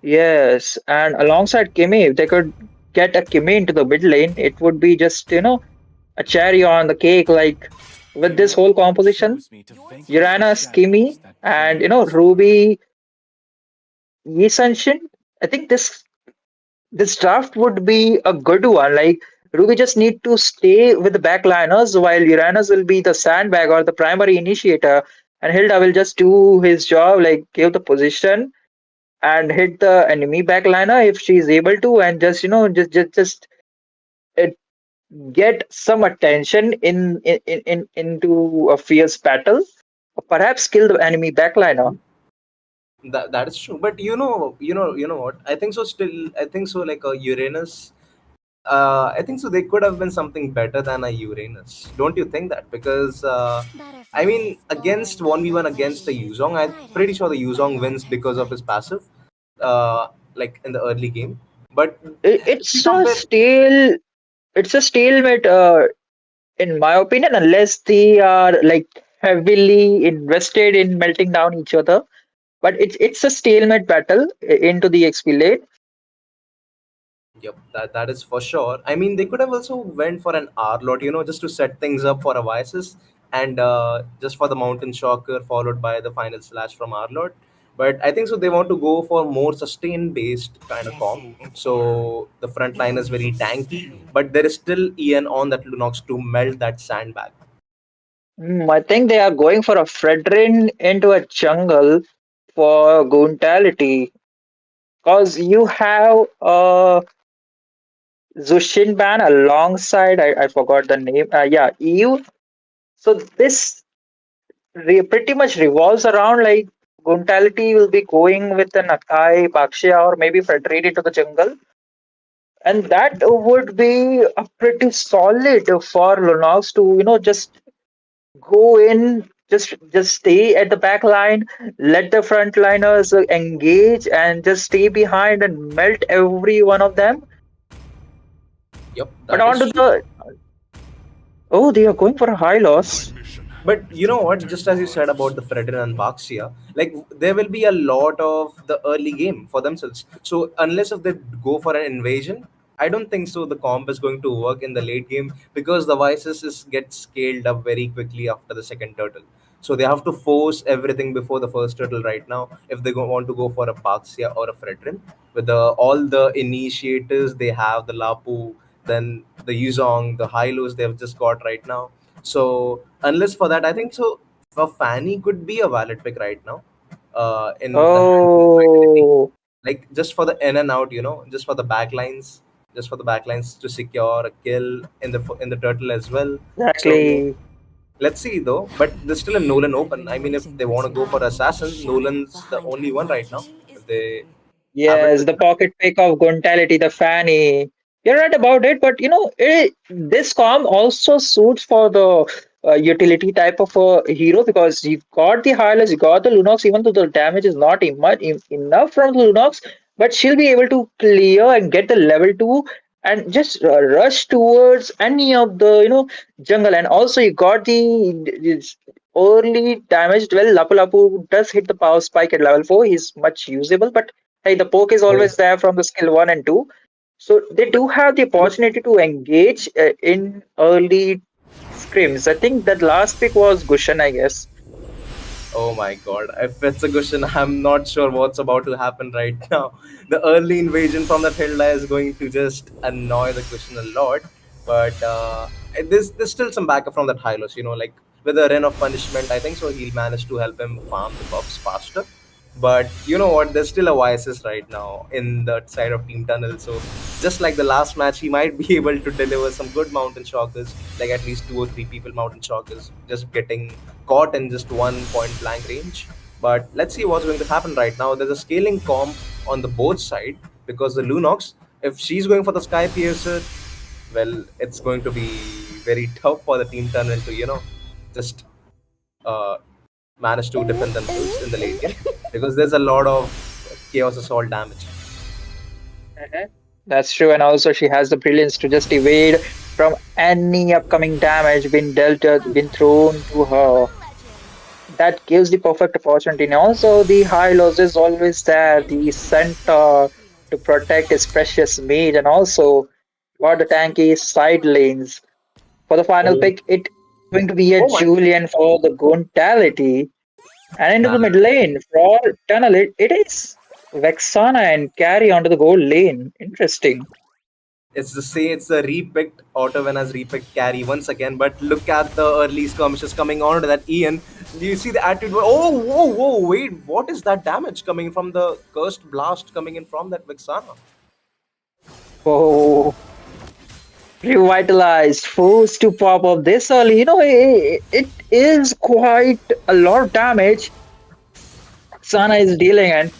S5: Yes. And alongside Kimi, if they could get a Kimi into the mid lane, it would be just, a cherry on the cake. Like with this whole composition, Uranus, Kimi, and Ruby, Yisanshin. I think this draft would be a good one. Like Ruby just need to stay with the backliners while Uranus will be the sandbag or the primary initiator, and Hilda will just do his job, like give the position and hit the enemy backliner if she is able to, and just just uh, get some attention into a fierce battle, or perhaps kill the enemy backliner.
S4: That is true, but what? I think so. Still, I think so. Like a Uranus, I think so. They could have been something better than a Uranus. Don't you think that? Because I mean, against 1v1 against the Yuzong, I'm pretty sure the Yuzong wins because of his passive, like in the early game. But
S5: I-
S4: if we
S5: It's a
S4: compare,
S5: stale, it's a stalemate, in my opinion, unless they are like heavily invested in melting down each other. But it's a stalemate battle into the XP lane.
S4: yep, that is for sure. I mean, they could have also went for an R lot, just to set things up for a Vices and just for the Mountain Shocker, followed by the final slash from R lot. But I think so. They want to go for more sustain based kind of comp. So the front line is very tanky, but there is still Ian on that Lunox to melt that sandbag.
S5: I think they are going for a Fredrin into a jungle for Goontality. Because you have Zushinban alongside, I forgot the name. Yeah, EU. So this pretty much revolves around like Goontality will be going with an Akai, Bakshia, or maybe Fredrin into the jungle. And that would be a pretty solid for Lunox to, just go in, just stay at the back line, let the frontliners engage, and just stay behind and melt every one of them.
S4: Yep,
S5: But
S4: that is
S5: onto
S4: true.
S5: the oh, they are going for a high loss.
S4: But you know what? Just as you said about the Fredrin and Baxia, like there will be a lot of the early game for themselves. So unless if they go for an invasion, I don't think so. The comp is going to work in the late game because the vices get scaled up very quickly after the second turtle. So they have to force everything before the first turtle right now if they want to go for a Baxia or a Fredrin. With all the initiators they have, the Lapu, then the Yuzong, the Hylos they've just got right now. So unless for that, I think so. A Fanny could be a valid pick right now. In the hands of Vitality,
S5: Oh,
S4: like just for the in and out, just for the backlines, to secure a kill in the turtle as well. So
S5: exactly.
S4: let's see though. But there's still a Nolan open. I mean, if they want to go for assassin, Nolan's the only one right now. If they have it
S5: Yes,
S4: with
S5: the
S4: them.
S5: pocket pick of Guntality, the Fanny. You're right about it, but this com also suits for the utility type of a hero because you've got the Hylas, you got the Lunox, even though the damage is not enough from the Lunox, but she'll be able to clear and get the level 2 and just rush towards any of the jungle. And also you got the early damage. Well, Lapu Lapu does hit the power spike at level 4. He's much usable, but hey, the poke is
S4: Oh,
S5: always there from the skill 1 and 2. So they
S4: but
S5: do have the opportunity to engage in early scrims. I think that last pick was Gushan, I guess.
S4: oh my god, if it's a question, I'm not sure what's about to happen right now. The early invasion from that Hilda is going to just annoy the question a lot. But there's still some backup from that Hylos, like with a Ren of Punishment, I think so he'll manage to help him farm the buffs faster. But you know what? There's still a Oasis right now in that side of Team Tunnel. So just like the last match, he might be able to deliver some good mountain shockers, like at least two or three people mountain shockers, just getting caught in just one point blank range. But let's see what's going to happen right now. There's a scaling comp on the both side because the Lunox, if she's going for the Sky Piercer, well, it's going to be very tough for the Team Tunnel to just uh, manage to defend themselves in the late game. because there's a lot of chaos assault damage.
S5: Mhm. That's true, and also she has the brilliance to just evade from any upcoming damage being thrown to her. That gives the perfect opportunity. And also, the high loss is always there, the center to protect his precious mate, and also got the tanky side lanes. For the final
S4: Oh,
S5: pick, it going to be a
S4: oh my
S5: Julian for the Gontality. And into
S4: man.
S5: the mid lane for Tunnel, it is Vexana and carry onto the gold lane. Interesting.
S4: It's a repicked Otto has repicked carry once again. But look at the early skirmishes coming on to that Ian. Do you see the attitude? Oh, whoa, whoa, wait! What is that damage coming from the cursed blast coming in from that Vixana?
S5: Oh, revitalized, forced to pop up this early. It is quite a lot of damage Sana is dealing, and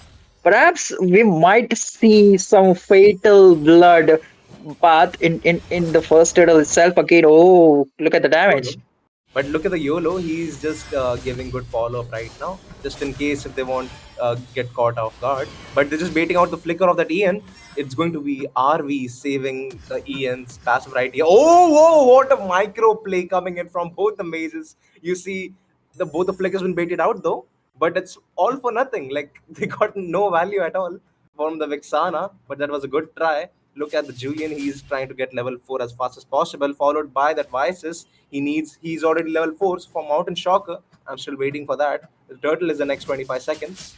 S5: perhaps we might see some fatal blood path in the first turtle itself again. Oh, look at the
S4: YOLO.
S5: damage.
S4: But look at the YOLO. He's just giving good follow up right now, just in case if they won't get caught off guard. But they're just baiting out the flicker of that Ian. It's going to be RV saving the Ian's passive right here. Oh, whoa, what a micro play coming in from both the mages. You see, both the flickers been baited out though, but it's all for nothing. Like they got no value at all from the Vixana, but that was a good try. Look at the Julian. He's trying to get level 4 as fast as possible, followed by that Vices. He's already level 4 for Mountain Shocker. I'm still waiting for that. The turtle is the next 25 seconds.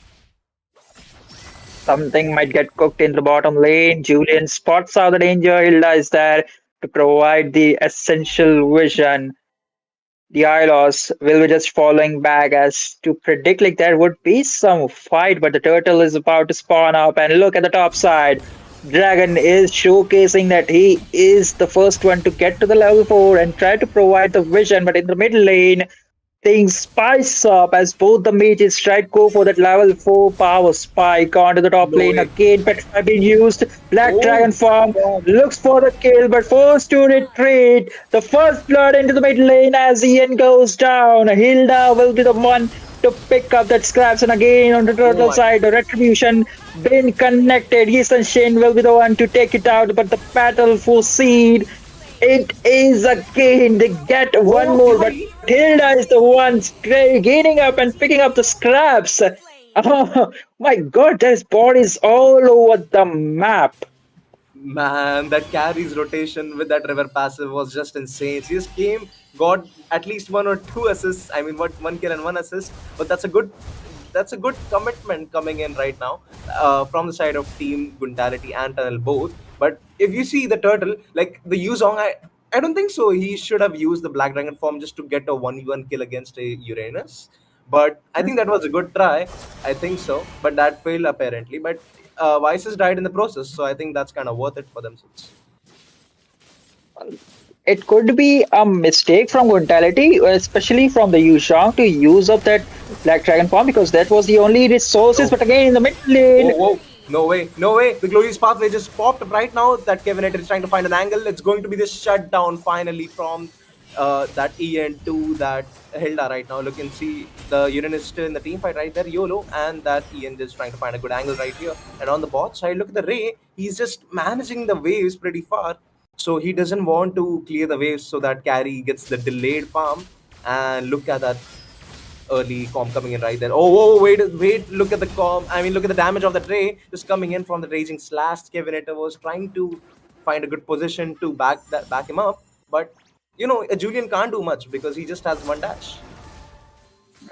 S5: Something might get cooked in the bottom lane. Julian spots out the danger. Hilda is there to provide the essential vision. The Ilos will be just following back as to predict like there would be some fight, but the turtle is about to spawn up and look at the top side. Dragon is showcasing that he is the first one to get to the level 4 and try to provide the vision, but in the mid lane, things spice up as both the mages try to go for that level 4 power spike onto the top
S4: No
S5: lane.
S4: way.
S5: Again, Petrify being used. Black
S4: Oh,
S5: Dragon form
S4: God.
S5: looks for the kill, but forced to retreat. The first blood into the mid lane as Ian goes down. Hilda will be the one to pick up that scraps, and again on the
S4: Oh
S5: turtle
S4: my
S5: side, the retribution been connected. Ethan Shane will be the one to take it out, but the battle for seed it is again. They get one
S4: Oh,
S5: more, but
S4: Glory.
S5: Hilda is the one gaining up and picking up the scraps. Oh my god, there's bodies all over the map.
S4: Man, that carries rotation with that river passive was just insane. She just came, got at least one or two assists. I mean, what one kill and one assist. But that's a good commitment coming in right now from the side of Team Guntality and Tunnel both. But if you see the turtle, like the Yuzong, I don't think so. He should have used the Black Dragon form just to get a 1v1 kill against a Uranus. But I think that was a good try. I think so. But that failed apparently. But Vices died in the process, so I think that's kind of worth it for themselves.
S5: It could be a mistake from Guntality, especially from the Yushang to use up that Black Dragon form because that was the only resources.
S4: No.
S5: But again, in the mid lane,
S4: Whoa, whoa. No way, no way. The Glorious Pathway just popped up right now. That Kevin Etter is trying to find an angle. It's going to be this shutdown finally from that Ian to that Hilda right now. Look and see the Uranus still in the team fight right there, YOLO, and that Ian just trying to find a good angle right here. And on the bot side, look at the Ray. He's just managing the waves pretty far. So he doesn't want to clear the waves so that carry gets the delayed farm. And look at that early comp coming in right there. Oh, whoa, wait, wait, look at the comp. I mean, look at the damage of the Ray just coming in from the Raging Slash. Kevin Etter was trying to find a good position to back him up. But, a Julian can't do much because he just has one dash.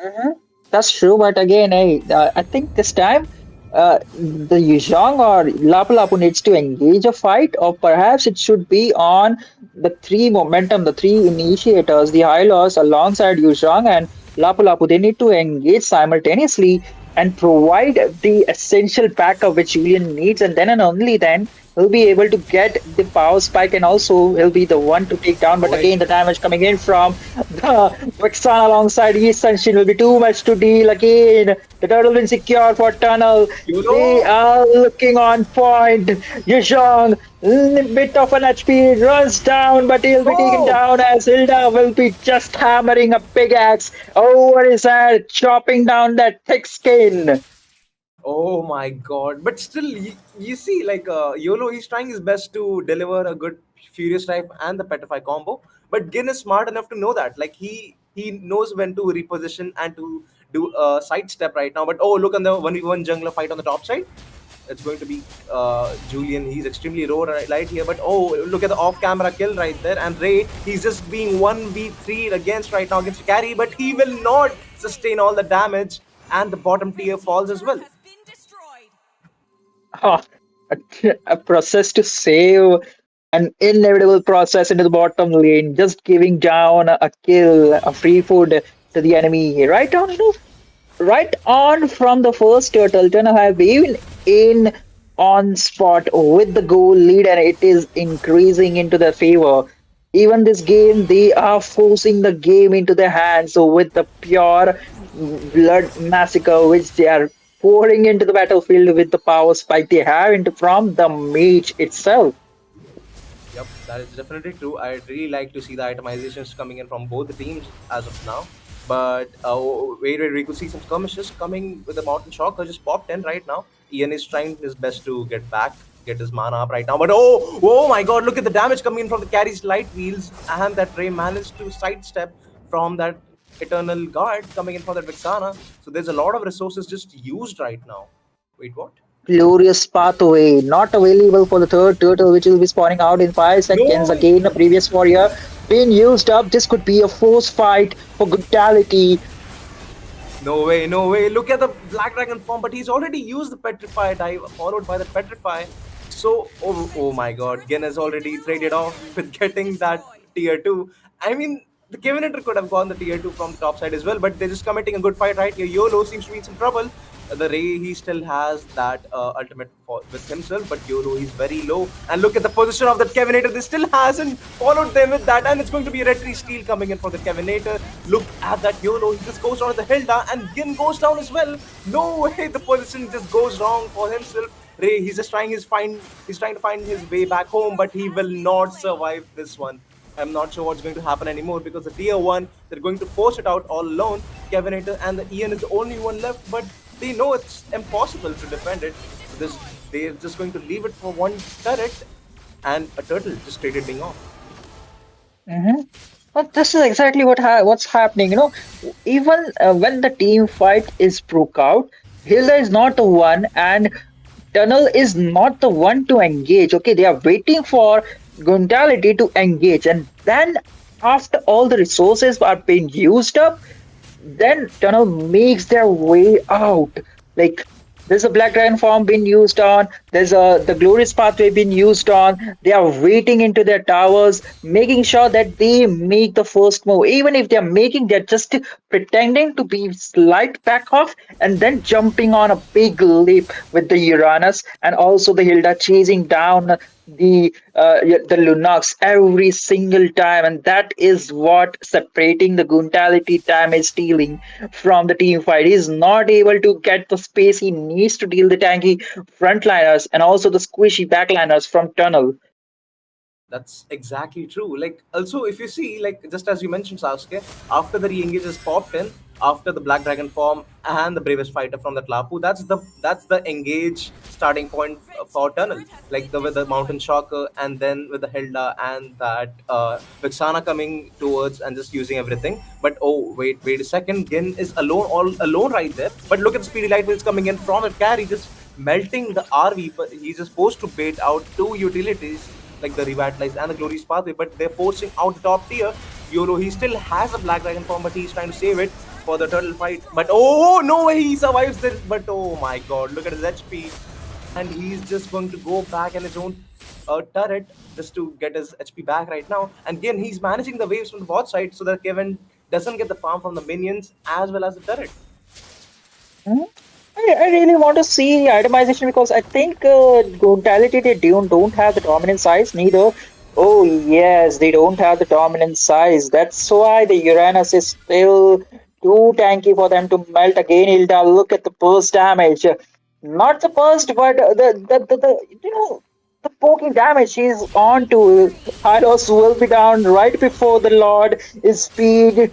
S5: mhm, that's true. But again, I think this time the Yuzhong or Lapu Lapu needs to engage a fight, or perhaps it should be on the three momentum, the three initiators, the Hylos alongside Yuzhong and Lapu Lapu. They need to engage simultaneously and provide the essential backup which Julian needs, and only then he'll be able to get the power spike, and also he'll be the one to take down. But
S4: Wait,
S5: again, the damage coming in from the Vexan alongside East Sunshine will be too much to deal. Again, the turtle been secure for tunnel. They
S4: YOLO!
S5: are looking on point. Yuzhong, bit of an HP, runs down, but he'll be taken
S4: Oh!
S5: down as Hilda will be just hammering a big axe over his head, chopping down that thick skin.
S4: Oh my god. But still, you see, like, YOLO, he's trying his best to deliver a good Furious type and the Petrify combo. But Gin is smart enough to know that. Like, he knows when to reposition and to do a sidestep right now. But oh, look on the 1v1 jungler fight on the top side. It's going to be Julian. He's extremely low right here. But oh, look at the off camera kill right there. And Ray, he's just being 1v3 against right now against carry. But he will not sustain all the damage. And the bottom tier falls as well.
S5: Ah, a process to save, an inevitable process into the bottom lane, just giving down a kill, a free food to the enemy. Right on, right on from the first turtle turn, I have been in on spot with the goal lead, and it is increasing into their favor. Even this game, they are forcing the game into their hands. So with the pure blood massacre, which they are pouring into the battlefield with the power spike they have into from the mage itself.
S4: Yep, that is definitely true. I'd really like to see the itemizations coming in from both the teams as of now. But wait, we could see some skirmishes coming with the Mountain Shocker just popped in right now. Ian is trying his best to get back, get his mana up right now. But oh my god, look at the damage coming in from the carry's light wheels. And that Ray managed to sidestep from that Eternal Guard coming in from that Vixana. So there's a lot of resources just used right now. Wait, what?
S5: Glorious pathway, not available for the third turtle, which will be spawning out in 5 seconds.
S4: No,
S5: Again, the previous warrior being used up. This could be a force fight for Gality.
S4: no way, no way. Look at the Black Dragon form, but he's already used the Petrify dive, followed by the Petrify. So, oh my god, Gen has already traded off with getting that tier 2. I mean, the Kevinator could have gone the tier 2 from the top side as well, but they're just committing a good fight right here. YOLO seems to be in some trouble. The Ray, he still has that ultimate with himself, but YOLO, he's very low. And look at the position of that Kevinator. They still hasn't followed them with that, and it's going to be a retry steal coming in for the Kevinator. Look at that YOLO. He just goes down to the Hilda, and Gin goes down as well. No way, the position just goes wrong for himself. Ray, he's trying to find his way back home, but he will not survive this one. I'm not sure what's going to happen anymore because the tier 1, they're going to force it out all alone. Kevinator and the Ian is the only one left, but they know it's impossible to defend it. So they're just going to leave it for one turret and a turtle just traded being off.
S5: Mm-hmm. But this is exactly what's happening. Even when the team fight is broke out, Hilda is not the one, and Tunnel is not the one to engage. Okay, they are waiting for Guntality to engage, and then after all the resources are being used up, then Tunnel makes their way out. Like there's a Black Dragon form being used on, there's the Glorious Pathway being used on. They are waiting into their towers, making sure that they make the first move. Even if they're just pretending to be slight back off and then jumping on a big leap with the Uranus and also the Hilda chasing down the Lunox every single time, and that is what separating the Guntality damage dealing from the team fight. He's not able to get the space he needs to deal the tanky frontliners and also the squishy backliners from Tunnel.
S4: That's exactly true. Like, also, if you see, like, just as you mentioned, Sasuke, after the re-engage is popped in, after the Black Dragon form and the bravest fighter from that Lapu, that's the engage starting point for Tunnel. Like the with the Mountain Shocker and then with the Hilda and that Vixana coming towards and just using everything. But oh wait a second, Gin is all alone right there. But look at the speedy light wheels coming in from the carry, just melting the RV. But he's just forced to bait out two utilities like the Revitalize and the Glorious Pathway, but they're forcing out the top tier. YOLO, he still has a Black Dragon form, but he's trying to save it for the turtle fight. But oh, no way he survives this. But oh my god, look at his HP. And he's just going to go back in his own turret just to get his HP back right now. And again, he's managing the waves from the bot side so that Kevin doesn't get the farm from the minions as well as the turret.
S5: Hmm? I really want to see itemization because I think Brutality they don't have the dominant size neither. Oh yes, they don't have the dominant size. That's why the Uranus is still too tanky for them to melt again. Hilda, look at the burst damage. Not the burst, but the poking damage she's on to. Hylos will be down right before the Lord is being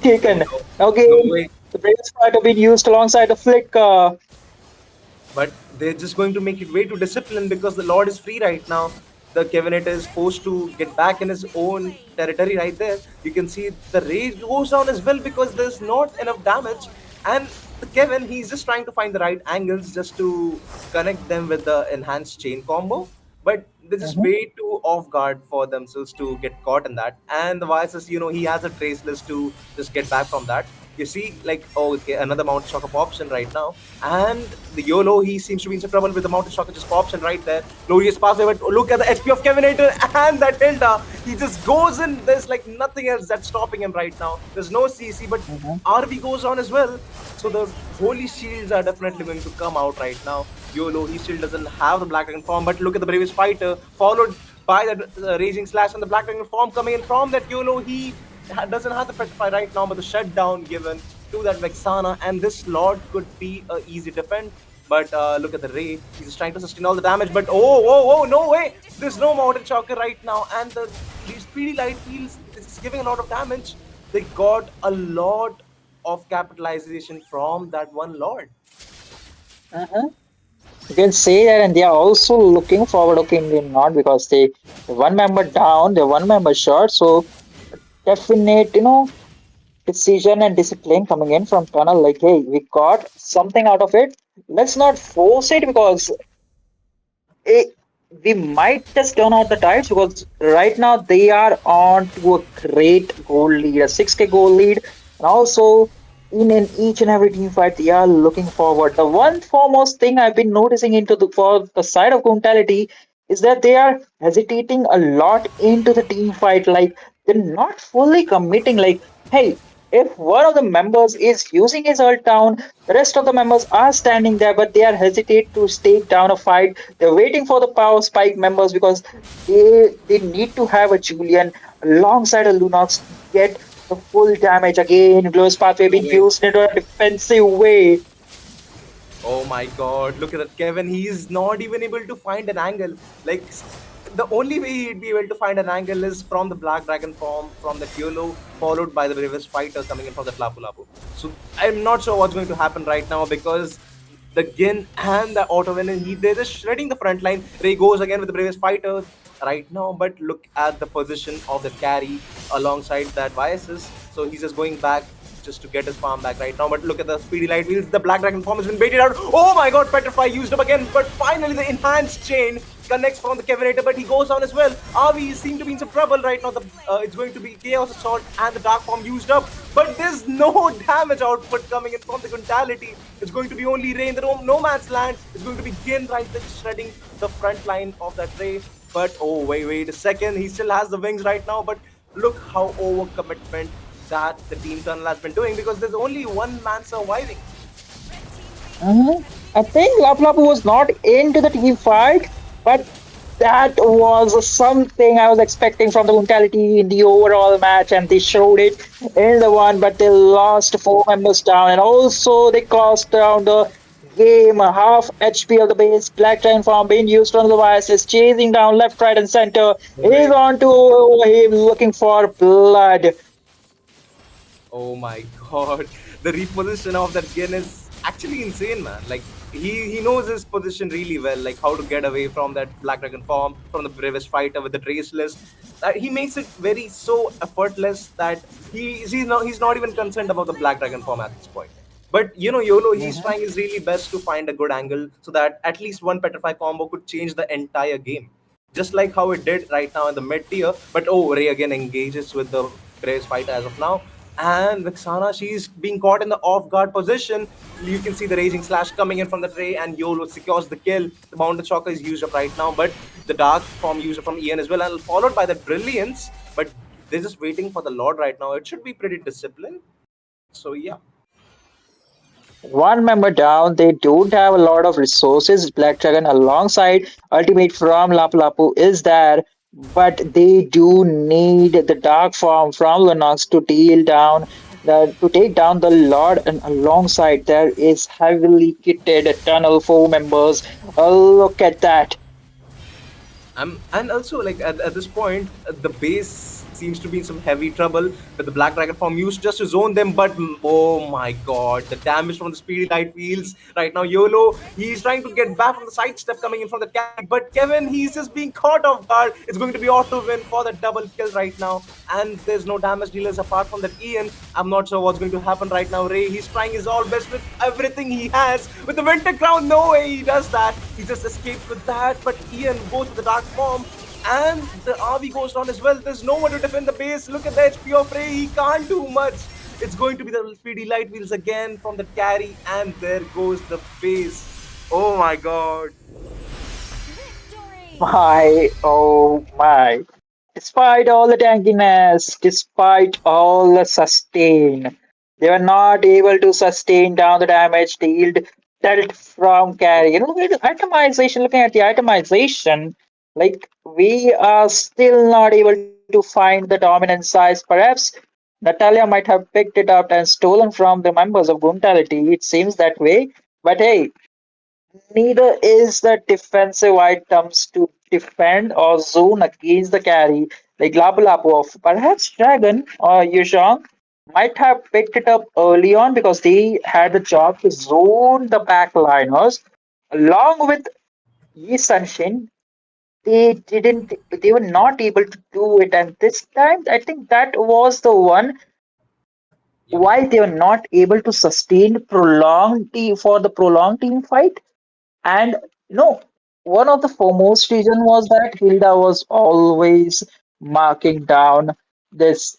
S5: taken. Okay,
S4: No way.
S5: The Bravest Fighter being used alongside the Flick.
S4: But they're just going to make it way too disciplined because the Lord is free right now. The Kevinate is forced to get back in his own territory right there. You can see the rage goes down as well because there's not enough damage. And the Kevin, he's just trying to find the right angles just to connect them with the enhanced chain combo. But they're just
S5: Mhm.
S4: way too off guard for themselves to get caught in that. And the Vices, he has a trace list to just get back from that. You see, like, oh, okay, another Mount Shock up option right now. And the YOLO, he seems to be in some trouble with the Mountain Shocker just pops in right there. Glorious pass, but look at the HP of Kevinator and that Hilda. He just goes in. There's like nothing else that's stopping him right now. There's no CC, but
S5: Mhm.
S4: RB goes on as well. So the holy shields are definitely going to come out right now. YOLO, he still doesn't have the Black Dragon form, but look at the bravest fighter, followed by that Raging Slash and the Black Dragon form coming in from that YOLO. He doesn't have the Petrify right now, but the shutdown given to that Vexana, and this Lord could be a easy defend. But look at the Ray. He's just trying to sustain all the damage. But no way! There's no Mountain Shocker right now, and the Speedy Light feels it's giving a lot of damage. They got a lot of capitalization from that one Lord.
S5: Mhm. You can say that, and they are also looking forward. Okay, maybe not because they one member down, they're one member short. So definite, decision and discipline coming in from tunnel. Like, hey, we got something out of it. Let's not force it because it, we might just turn out the tides because right now they are on to a great goal lead, a 6K goal lead, and also in each and every team fight they are looking forward. The one foremost thing I've been noticing into the for the side of Guntality is that they are hesitating a lot into the team fight. Like they're not fully committing. Like, hey, if one of the members is using his ult down, the rest of the members are standing there, but they are hesitate to stake down a fight. They're waiting for the power spike members because they need to have a Julian alongside a Lunox to get the full damage again. Glow's pathway
S4: No
S5: being
S4: way.
S5: used in a defensive way.
S4: Oh my god, look at that Kevin. He is not even able to find an angle. Like, the only way he'd be able to find an angle is from the Black Dragon form, from the Kyolo, followed by the bravest fighter coming in from the Lapu Lapu. So, I'm not sure what's going to happen right now because the Gin and the Auto Venom, they're just shredding the front line. Ray goes again with the bravest fighter right now, but look at the position of the carry alongside that Viasis. So he's just going back just to get his farm back right now. But look at the speedy light wheels. The Black Dragon form has been baited out. Oh my god, Petrify used up again. But finally, the enhanced chain connects from the Kevinator, but he goes down as well. RV seem to be in some trouble right now. It's going to be Chaos Assault and the Dark Form used up. But there's no damage output coming in from the Guntality. It's going to be only Ray in the no man's land. It's going to be Gin right there shredding the front line of that Ray. But oh, wait a second. He still has the wings right now. But look how overcommitment that the team tunnel has been doing because there's only one man surviving.
S5: Mhm. I think Lapu Lapu was not into the team fight, but that was something I was expecting from the Brutality in the overall match, and they showed it in the one, but they lost four members down, and also they cost down the game. Half HP of the base, Black Giant farm being used on the Vices, chasing down left, right, and center. He's on to him looking for blood.
S4: Oh my god, the reposition of that Gin is actually insane, man. Like he knows his position really well, like how to get away from that Black Dragon form, from the bravest fighter with the traceless. He makes it very so effortless that he's not even concerned about the Black Dragon form at this point. But YOLO, he's
S5: Mhm.
S4: trying his really best to find a good angle so that at least one Petrify combo could change the entire game. Just like how it did right now in the mid tier. But oh, Ray again engages with the Graves fighter as of now. And Vixana, she's being caught in the off guard position. You can see the Raging Slash coming in from the tray, and YOLO secures the kill. The Mountain Shocker is used up right now, but the Dark form used up from Ian as well, and followed by the Brilliance. But they're just waiting for the Lord right now. It should be pretty disciplined. So, yeah.
S5: One member down, they don't have a lot of resources. Black Dragon alongside Ultimate from Lapu Lapu is there, but they do need the Dark Form from Lunox to deal down to take down the Lord, and alongside there is heavily kitted Tunnel 4 members. Look at that.
S4: And also like at this point, the base seems to be in some heavy trouble with the Black Dragon form used just to zone them. But oh my god, the damage from the Speedy Light Wheels right now. YOLO, he's trying to get back from the side step coming in from the carry, but Kevin, he's just being caught off guard. It's going to be auto win for the double kill right now, and there's no damage dealers apart from that Ian. I'm not sure what's going to happen right now. Ray, he's trying his all best with everything he has. With the Winter Crown, no way he does that. He just escapes with that, but Ian goes with the Dark Form. And the RV goes down as well. There's no one to defend the base. Look at the HP of Ray. He can't do much. It's going to be the speedy light wheels again from the carry. And there goes the base. Oh my god.
S5: My, oh my. Despite all the tankiness, despite all the sustain, they were not able to sustain down the damage dealt from carry. You know, look at the itemization, looking at the itemization, like we are still not able to find the dominant size. Perhaps Natalia might have picked it up and stolen from the members of Guntality. It seems that way. But hey, neither is the defensive items to defend or zone against the carry like Lapu Lapu of perhaps Dragon or Yuzhong might have picked it up early on because they had the job to zone the backliners along with Yi Sunshin. They were not able to do it, and this time I think that was the one
S4: Yep.
S5: why they were not able to sustain prolonged for the prolonged team fight. And you know, one of the foremost reason was that Hilda was always marking down this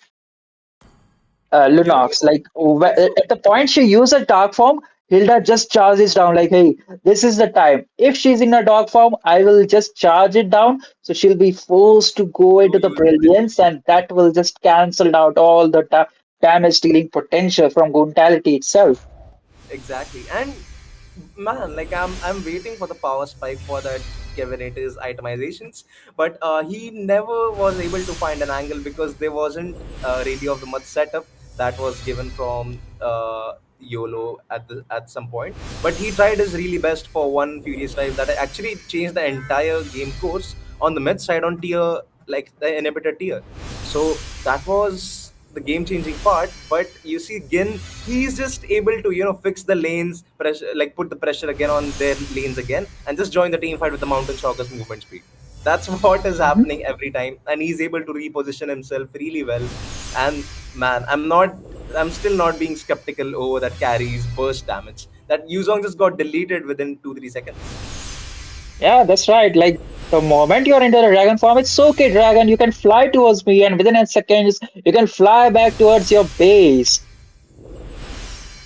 S4: You know,
S5: Lunox. Like
S4: before.
S5: at the point she used a dark form, Hilda just charges down. Like, hey, this is the time. If she's in a dark form, I will just charge it down. So she'll be forced to go
S4: So
S5: into the
S4: use the brilliant.
S5: brilliance, and that will just cancel out all the damage dealing potential from Guntality itself.
S4: Exactly. And man, like I'm waiting for the power spike for that Kevinator's itemizations, but he never was able to find an angle because there wasn't really of the much setup that was given from YOLO at some point. But he tried his really best for one Furious Dive that actually changed the entire game course on the mid side on tier, like the inhibitor tier. So that was the game changing part. But you see Gin, he's just able to fix the lanes pressure, like put the pressure again on their lanes again, and just join the team fight with the mountain shockers movement speed. That's what is happening every time, and he's able to reposition himself really well. And man, I'm still not being skeptical over that carries burst damage. That Yuzong just got deleted within 2-3 seconds.
S5: Yeah, that's right. Like the moment you're into the dragon form, it's okay, dragon. You can fly towards me, and within a seconds, you can fly back towards your base.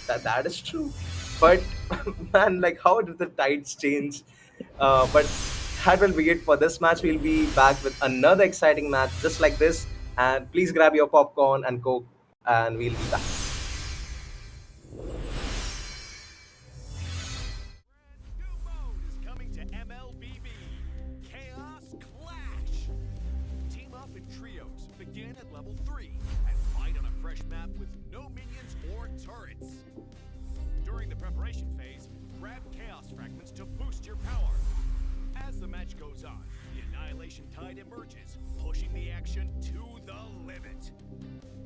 S4: That is true, but man, like how did the tides change? But that will be it for this match. We'll be back with another exciting match just like this, and please grab your popcorn and coke, and we'll be back.
S1: New mode is coming to MLBB. Chaos Clash. Team up in trios, begin at level 3, and fight on a fresh map with no minions or turrets. During the preparation phase, grab chaos fragments to boost your power. As the match goes on, the annihilation tide emerges, pushing the action to the limit.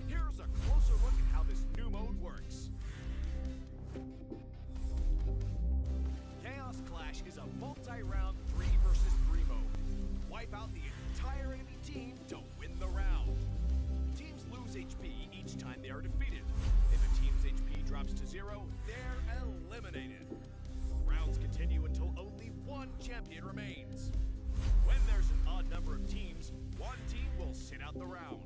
S1: Here's a closer look at how this new mode works. Chaos Clash is a multi-round 3 versus 3 mode. Wipe out the entire enemy team to win the round. Teams lose HP each time they are defeated. If a team's HP drops to 0, they're eliminated. Rounds continue until only one champion remains. When there's an odd number of teams, one team will sit out the round.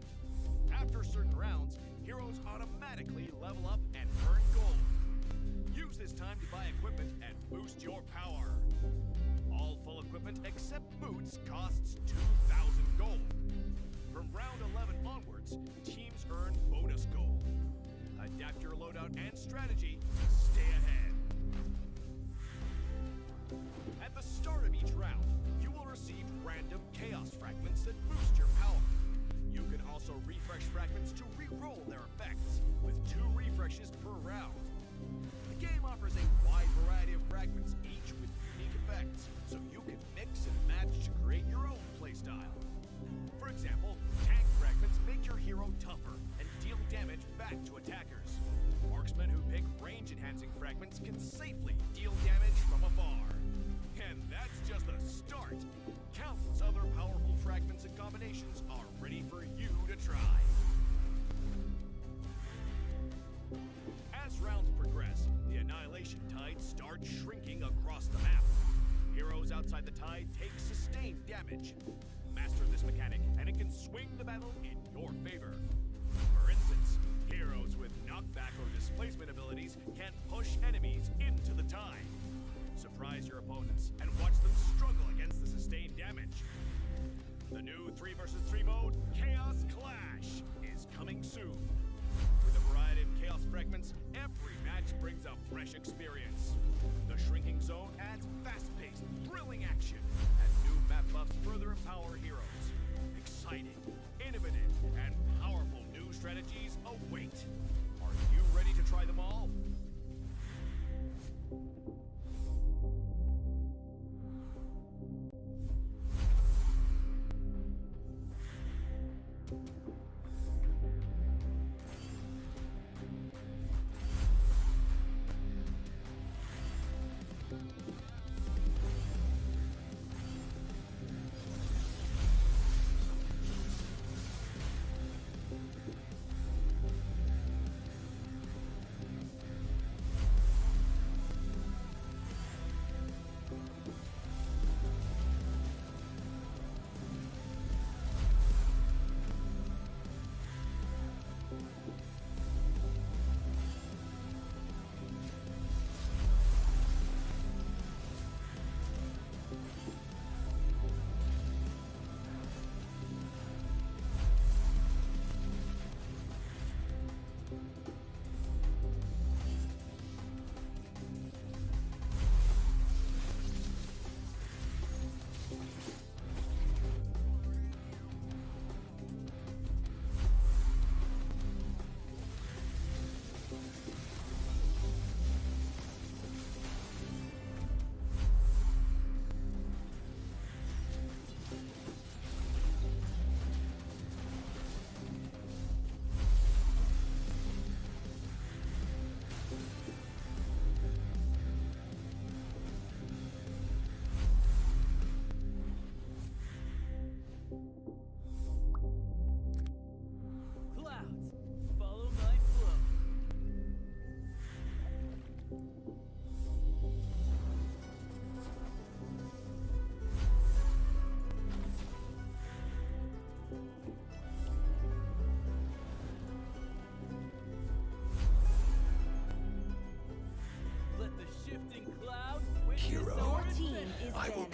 S1: After certain rounds, heroes automatically level up and earn gold. Use this time to buy equipment and boost your power. All full equipment except boots costs 2,000 gold. From round 11 onwards, teams earn bonus gold. Adapt your loadout and strategy to stay ahead. At the start of each round, you will receive random chaos fragments that boost your power. You can also refresh fragments to re-roll their effects, with 2 refreshes per round. The game offers a wide variety of fragments, each with unique effects, so you can mix and match to create your own playstyle. For example, tank fragments make your hero tougher and deal damage back to attackers. Marksmen who pick range-enhancing fragments can safely deal damage from afar. And that's just the start. Countless other powerful fragments and combinations are ready for you to try. As rounds progress, the Annihilation Tide starts shrinking across the map. Heroes outside the tide take sustained damage. Master this mechanic, and it can swing the battle in your favor. For instance, heroes with knockback or displacement abilities can push enemies into the tide. Surprise your opponents and watch them struggle against the sustained damage. The new 3 vs 3 mode, Chaos Clash, is coming soon. With a variety of chaos fragments, every match brings a fresh experience. The shrinking zone adds fast-paced, thrilling action, and new map buffs further empower heroes. Exciting, innovative, and powerful new strategies await. Are you ready to try them all?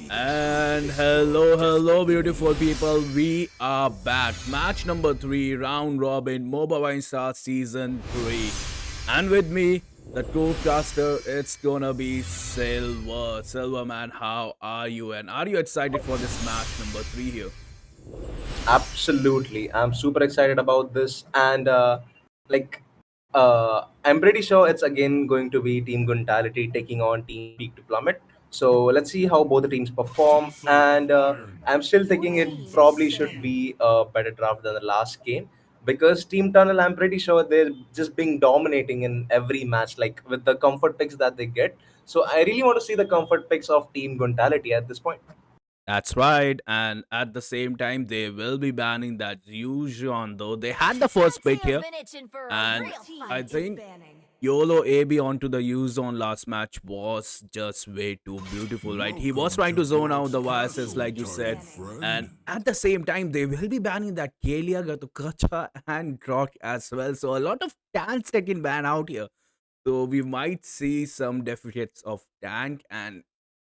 S6: And hello, beautiful people. We are back. Match number 3, round robin, Moba Points Starlight season 3. And with me, the co-caster, it's gonna be Silver. Silver man, how are you? And are you excited for this match number 3 here?
S4: Absolutely, I'm super excited about this, and like, I'm pretty sure it's again going to be Team Guntality taking on Team Peak to Plummet. So let's see how both the teams perform, and I'm still thinking it probably should be a better draft than the last game because Team Tunnel, I'm pretty sure they're just being dominating in every match, like with the comfort picks that they get. So I really want to see the comfort picks of Team Guntality at this point.
S6: That's right. And at the same time, they will be banning that Yujon, though. They had the first pick here. And I think YOLO AB onto the U zone last match was just way too beautiful, right? He was trying to zone out the viruses, like you said. And at the same time, they will be banning that Kalia, Gatukacha, and Grok as well. So a lot of tanks taking ban out here. So we might see some deficits of tank, and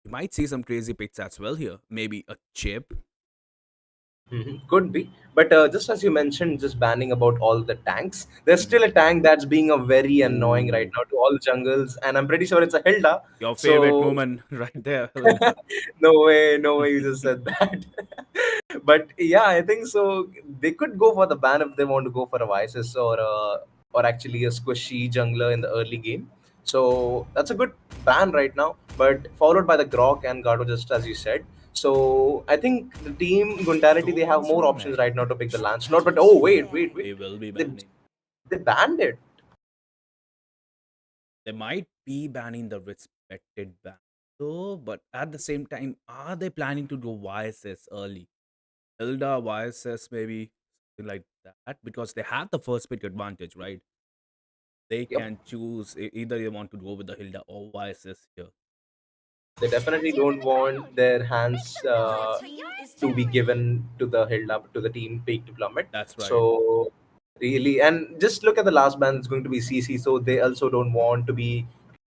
S6: you might see some crazy picks as well here. Maybe a chip.
S4: Could be, but just as you mentioned, just banning about all the tanks, there's still a tank that's being a very annoying right now to all jungles, and I'm pretty sure it's a Hilda.
S6: Your favorite
S4: So
S6: woman right there, Hilda.
S4: no way, you just said that. But yeah, I think so. They could go for the ban if they want to go for a Vices or actually a squishy jungler in the early game. So that's a good ban right now, but followed by the Grok and Gardo, just as you said. So I think the team Guntality, they have more options right now to pick the lance. Not, but
S6: They will be
S4: they
S6: banning.
S4: they banned it.
S6: They might be banning the respected ban. So, but at the same time, are they planning to do YSS early? Hilda, YSS, maybe something like that, because they have the first pick advantage, right? They
S4: Yep.
S6: can choose either they want to go with the Hilda or YSS here.
S4: They definitely don't want their hands to be given to the Hilda, to the team Peak Diplomat.
S6: That's right.
S4: So really, and just look at the last band. It's going to be CC. So they also don't want to be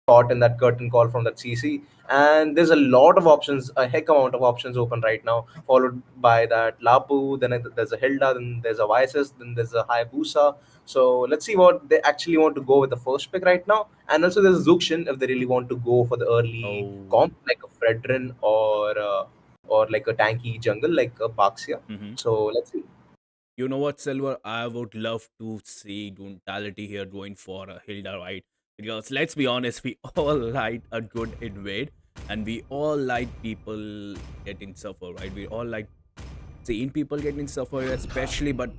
S4: caught in that curtain call from that CC. And there's a lot of options, a heck amount of options open right now, followed by that Lapu, then there's a Hilda, then there's a Vices, then there's a Hayabusa. So let's see what they actually want to go with the first pick right now. And also there's Zuxin if they really want to go for the early
S6: Oh,
S4: comp, like a Fredrin or like a tanky jungle like a Baxia.
S6: hmm.
S4: So let's see.
S6: You know what, Silver? I would love to see Duntality here going for a Hilda, right? Because let's be honest, we all like a good invade, and we all like people getting suffer, right? We all like seeing people getting suffer, especially, but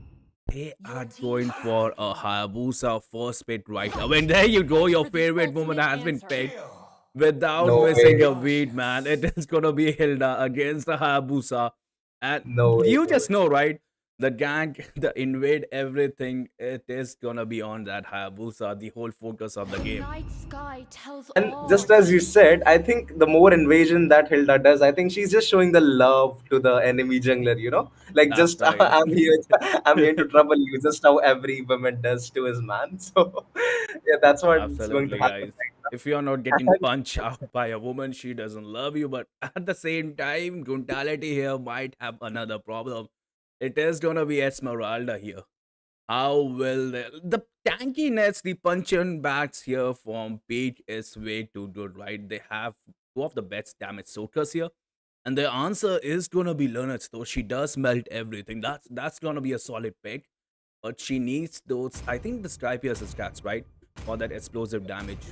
S6: they are going for a Hayabusa first pick right now. When there you go, your favorite moment has been picked without
S4: No
S6: missing
S4: way.
S6: a beat, man. It is gonna be Hilda against the Hayabusa, and
S4: No way.
S6: you
S4: No way.
S6: just know, right? The gang, the invade, everything. It is gonna be on that Hayabusa, the whole focus of the game.
S2: Night sky tells
S4: And
S2: all.
S4: just as you said, I think the more invasion that Hilda does, I think she's just showing the love to the enemy jungler, Like
S6: That's
S4: just
S6: right.
S4: I'm here to trouble you, just how every woman does to his man. So yeah, that's what's going to
S6: Absolutely,
S4: happen
S6: guys.
S4: right
S6: If you're not
S4: now.
S6: getting punched out by a woman, she doesn't love you. But at the same time, Guntality here might have another problem. It is gonna be Esmeralda here. How will the tankiness, the punch and bats here from Pete is way too good, right? They have two of the best damage soakers here. And the answer is gonna be Leonard's, though she does melt everything. That's gonna be a solid pick. But she needs those, I think the Stripius stats, right? For that explosive damage.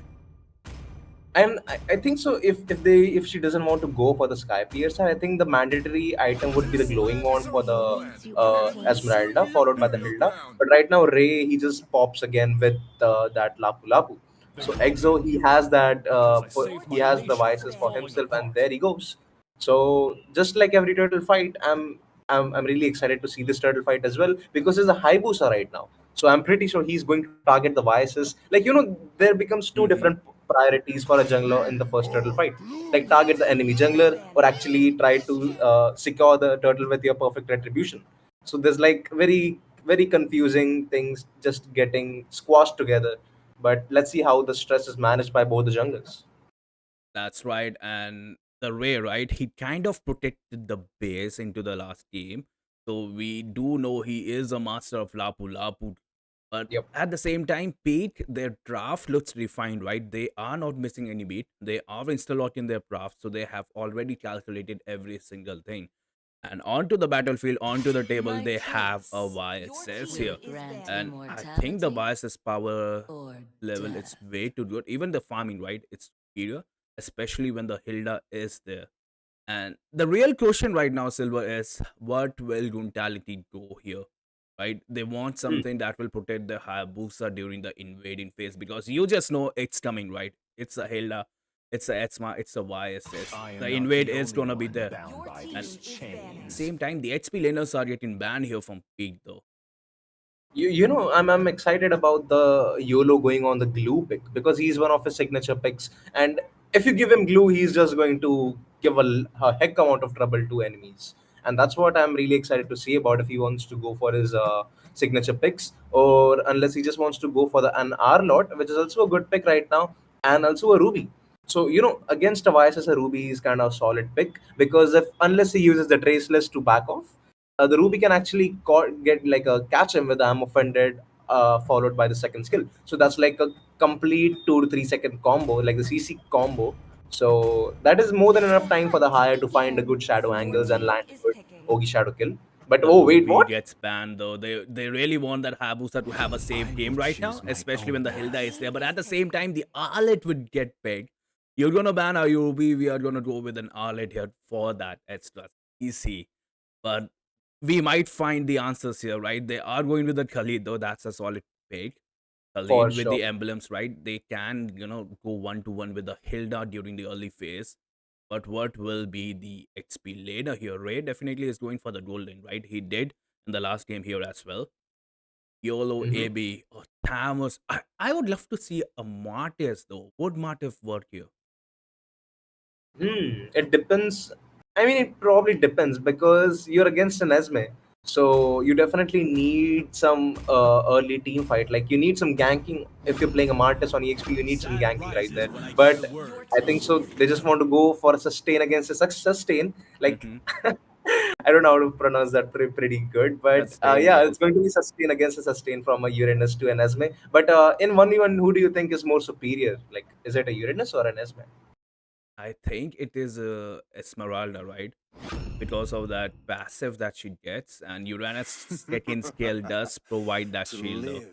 S4: And I think so. If she doesn't want to go for the Sky Piercer, I think the mandatory item would be the glowing wand for the Esmeralda, followed by the Hilda. But right now, Ray he just pops again with that Lapu Lapu. So Exo he has that he has the vices for himself, and there he goes. So just like every turtle fight, I'm really excited to see this turtle fight as well because there's a Hayabusa right now. So I'm pretty sure he's going to target the vices. Like there becomes two
S6: Hmm.
S4: different priorities for a jungler in the first turtle fight. Like target the enemy jungler or actually try to secure the turtle with your perfect retribution. So there's like very confusing things just getting squashed together. But let's see how the stress is managed by both the junglers.
S6: That's right. And the Ray, right? He kind of protected the base into the last game. So we do know he is a master of Lapu Lapu. But
S4: Yep.
S6: at the same time, Peak, their draft looks refined, right? They are not missing any beat. They are installed in their draft. So they have already calculated every single thing. And onto the battlefield, onto the table, they have a YSS here. And I think the YSS power level it's way too good. Even the farming, right? It's superior, especially when the Hilda is there. And the real question right now, Silver, is what will Guntality do here? Right? They want
S4: Hmm.
S6: something that will protect the Hayabusa during the invading phase because you just know it's coming, right? It's a Hilda, it's a Etzma, it's a YSS. The invade is gonna be there. And same time, the HP laners are getting banned here from Peak though.
S4: I'm excited about the YOLO going on the glue pick because he's one of his signature picks. And if you give him glue, he's just going to give a heck amount of trouble to enemies. And that's what I'm really excited to see about if he wants to go for his signature picks or unless he just wants to go for the an R lot, which is also a good pick right now, and also a Ruby. So against a Vice as a Ruby is kind of a solid pick because if unless he uses the traceless to back off, the Ruby can actually get like a catch him with I'm offended, followed by the second skill. So that's like a complete 2 to 3 second combo, like the CC combo. So that is more than enough time for the hire to find a good shadow angles and land a good Ogi shadow kill. But
S6: The
S4: oh wait,
S6: Ruby
S4: what?
S6: gets banned though. They really want that Hayabusa to have a safe game right now, especially when the Hilda is there. But at the same time, the Arlet would get pegged. You're gonna ban our UB, we are gonna go with an Arlet here for that extra easy. But we might find the answers here, right? They are going with the Khalid, though that's a solid pick.
S4: For
S6: Khalid with
S4: sure.
S6: the emblems, right? They can, go 1-1 with the Hilda during the early phase. But what will be the XP later here? Ray definitely is going for the golden, right? He did in the last game here as well. YOLO,
S4: Mhm.
S6: AB, Thamus. I would love to see a Martis though. Would Martis work here?
S4: It depends. I mean, it probably depends because you're against an Esme. So you definitely need some early team fight. Like you need some ganking. If you're playing a Martis on EXP, you need some
S1: Sun
S4: ganking right
S1: rises
S4: there.
S1: when I get
S4: But
S1: the word.
S4: I think so. They just want to go for a sustain against a sustain. Like
S6: Mm-hmm.
S4: I don't know how to pronounce that pretty good. But
S6: Sustain,
S4: yeah,
S6: yes.
S4: it's going to be sustain against a sustain from a Uranus to an Esme. But in 1v1, who do you think is more superior? Like, is it a Uranus or an Esme?
S6: I think it is Esmeralda, right? Because of that passive that she gets, and Uranus' second skill does provide that
S1: To
S6: shield, though.
S1: live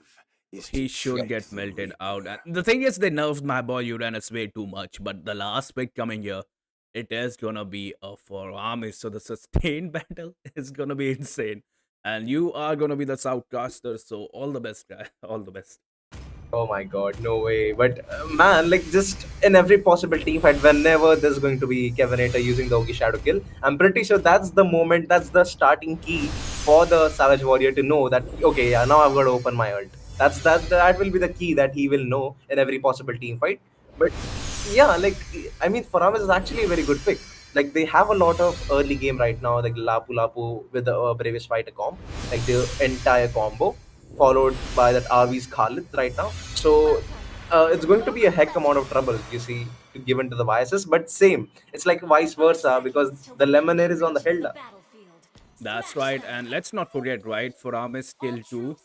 S6: So
S1: is to
S6: he should
S1: check
S6: get
S1: the
S6: melted out.
S1: replay.
S6: And the thing is, they nerfed my boy Uranus way too much. But the last pick coming here, it is gonna be a for armies. So the sustained battle is gonna be insane. And you are gonna be the Southcaster. So all the best, guy. All the best.
S4: Oh my god, no way. But man, like just in every possible team fight, whenever there's going to be Kevinator using the Ogi Shadow Kill, I'm pretty sure that's the moment, that's the starting key for the Savage Warrior to know that okay, yeah, now I've got to open my ult. That will be the key that he will know in every possible team fight. But yeah, like I mean Faramis is actually a very good pick. Like they have a lot of early game right now, like Lapu Lapu with the Bravest Fighter comp, like the entire combo followed by that RV's Khalid right now. So it's going to be a heck amount of trouble, you see, to give in to the biases. But same, it's like vice versa because the Lemonade is on the Hilda.
S6: That's right. And let's not forget, right? Faramis skill 2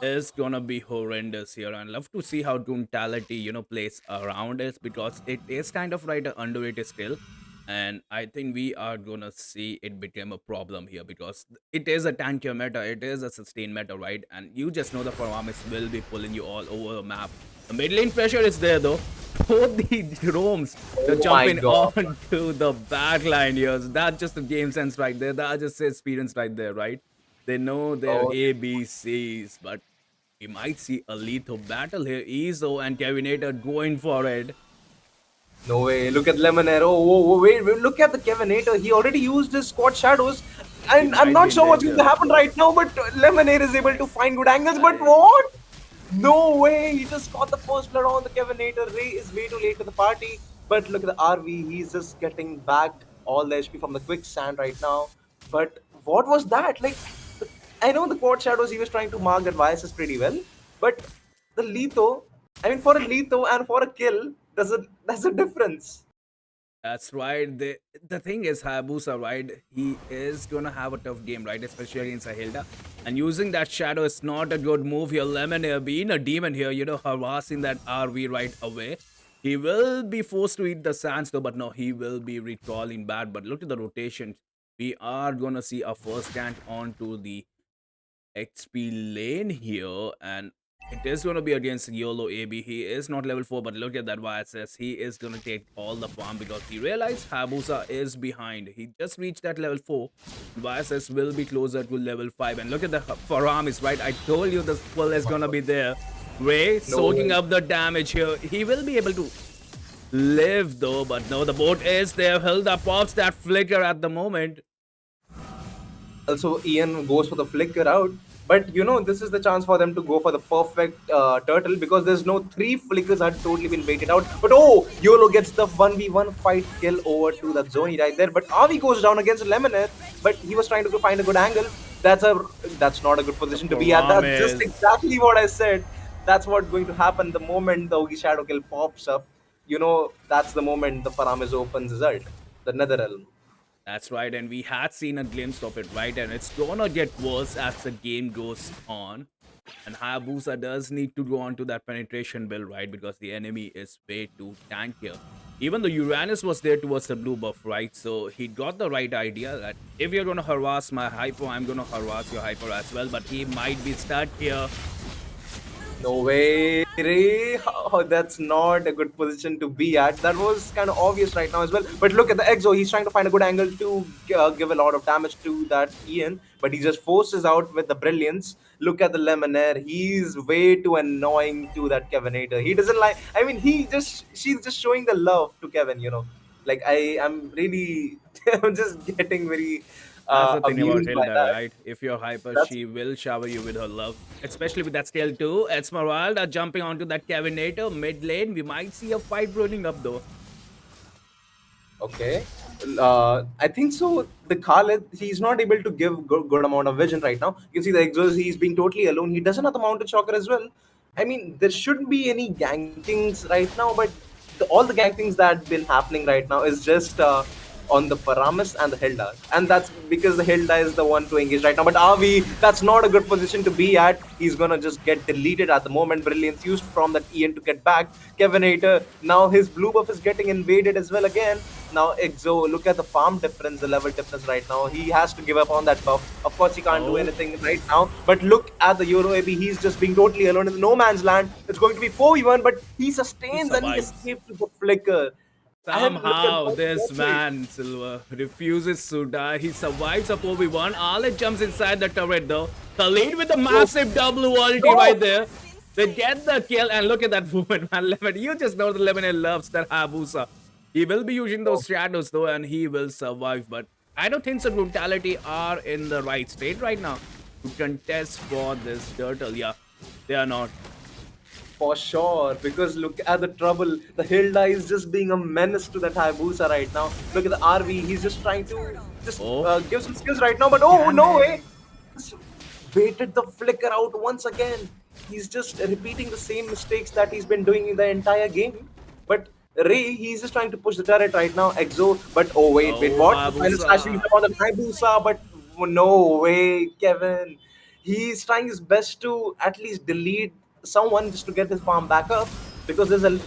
S6: is gonna be horrendous here. And love to see how Toontality, plays around it because it is kind of right an underrated skill. And I think we are gonna see it become a problem here because it is a tankier meta, it is a sustained meta, right? And you just know the Faramis will be pulling you all over the map. The mid lane pressure is there though. Both the Roams they're
S4: Oh my
S6: jumping
S4: god.
S6: onto the back line here. So that's just the game sense right there. That's just the experience right there, right? They know their
S4: Oh,
S6: ABCs, but we might see a lethal battle here. Ezo and Kevinator going for it.
S4: no way. Look at Lemonade. Oh, whoa, whoa, wait. Look at the Kevinator. He already used his squad shadows.
S6: He
S4: And I'm
S6: might be
S4: not
S6: in
S4: sure what's going to
S6: danger.
S4: happen right now, but Lemonade is able to find good angles. But
S6: I,
S4: what? No way! He just got the first blood on the Kevinator. Ray is way too late to the party. But look at the RV. He's just getting back all the HP from the quicksand right now. But what was that? Like, I know the quad shadows he was trying to mark that biases pretty well. But the Letho, I mean, for a Letho and for a kill, there's a difference.
S6: That's right. The thing is, Hayabusa, right? He is gonna have a tough game, right? Especially against Hilda. And using that shadow is not a good move here. Lemon here, being a demon here, harassing that RV right away. He will be forced to eat the sands though, but no, he will be recalling bad. But look at the rotation. We are gonna see a first gank onto the XP lane here, and it is going to be against YOLO AB. He is not level 4, but look at that YSS. He is going to take all the farm because he realized Hayabusa is behind. He just reached that level 4. YSS will be closer to level 5. And look at the Faramis, right? I told you the pull is going to be there. Ray
S4: No
S6: soaking
S4: way.
S6: up the damage here. He will be able to live though, but no, the boat is there. Hilda pops that flicker at the moment.
S4: Also, Ian goes for the flicker out. But this is the chance for them to go for the perfect turtle because there's no three flickers had totally been baited out. But oh, YOLO gets the 1v1 fight kill over to that Zoni right there. But Avi goes down against Lemonade, but he was trying to find a good angle. That's not a good
S6: The
S4: position to be at. That's just
S6: Faramis.
S4: exactly what I said. That's what's going to happen the moment the Ogi Shadow Kill pops up. That's the moment the Faramis opens his ult, the Nether Realm.
S6: That's right, and we had seen a glimpse of it, right? And it's gonna get worse as the game goes on. And Hayabusa does need to go on to that penetration build, right? Because the enemy is way too tankier. Even though Uranus was there towards the blue buff, right? So he got the right idea that if you're gonna harass my hyper, I'm gonna harass your hyper as well. But he might be stuck here.
S4: No way, Ray. That's not a good position to be at. That was kind of obvious right now as well. But look at the Exo. He's trying to find a good angle to give a lot of damage to that Ian. But he just forces out with the brilliance. Look at the Lemonaire. He's way too annoying to that Kevinator. He doesn't like. I mean, she's just showing the love to Kevin. Like I'm really, I'm just getting very
S6: That's the thing about
S4: amused by
S6: Hilda,
S4: that.
S6: right? If you're hyper,
S4: That's
S6: she will shower you with her love. Especially with that scale too. Esmeralda jumping onto that Kevinator mid lane. We might see a fight rolling up though.
S4: okay. I think so. The Khalid, he's not able to give good amount of vision right now. You can see the Exos, he's being totally alone. He doesn't have the mounted shocker as well. I mean, there shouldn't be any gankings right now, but all the gankings that been happening right now is just on the Paramis and the Hilda. And that's because the Hilda is the one to engage right now. But Avi, that's not a good position to be at. He's gonna just get deleted at the moment. Brilliance used from that Ian to get back. Kevinator, now his blue buff is getting invaded as well again. Now Exo, look at the farm difference, the level difference right now. He has to give up on that buff. Of course, he can't do
S6: Oh.
S4: anything right now. But look at the Euro AB. He's just being totally alone in the no man's land. It's going to be 4v1, but he sustains and he
S6: survives.
S4: escapes with the flicker. And look at
S6: Somehow,
S4: how
S6: this
S4: perfect.
S6: man, Silver, refuses to die. He survives a 4v1. Arlet jumps inside the turret though. Khalid with a massive double ulti right there. They get the kill, and look at that woman, man. Lemon, you just know the Lemon loves that Hayabusa. He will be using those shadows though, and he will survive. But I don't think so. Brutality are in the right state right now to contest for this turtle. Yeah, they are not.
S4: For sure, because look at the trouble. The Hilda is just being a menace to that Hayabusa right now. Look at the RV. He's just trying to just
S6: Oh.
S4: give some skills right now. But oh, no way. Just baited the flicker out once again. He's just repeating the same mistakes that he's been doing in the entire game. But Ray, he's just trying to push the turret right now. Exo. But oh, wait,
S6: Oh,
S4: what? The final slashing
S6: Hayabusa.
S4: on the Hayabusa. But no way, Kevin. He's trying his best to at least delete someone just to get his farm back up because there's a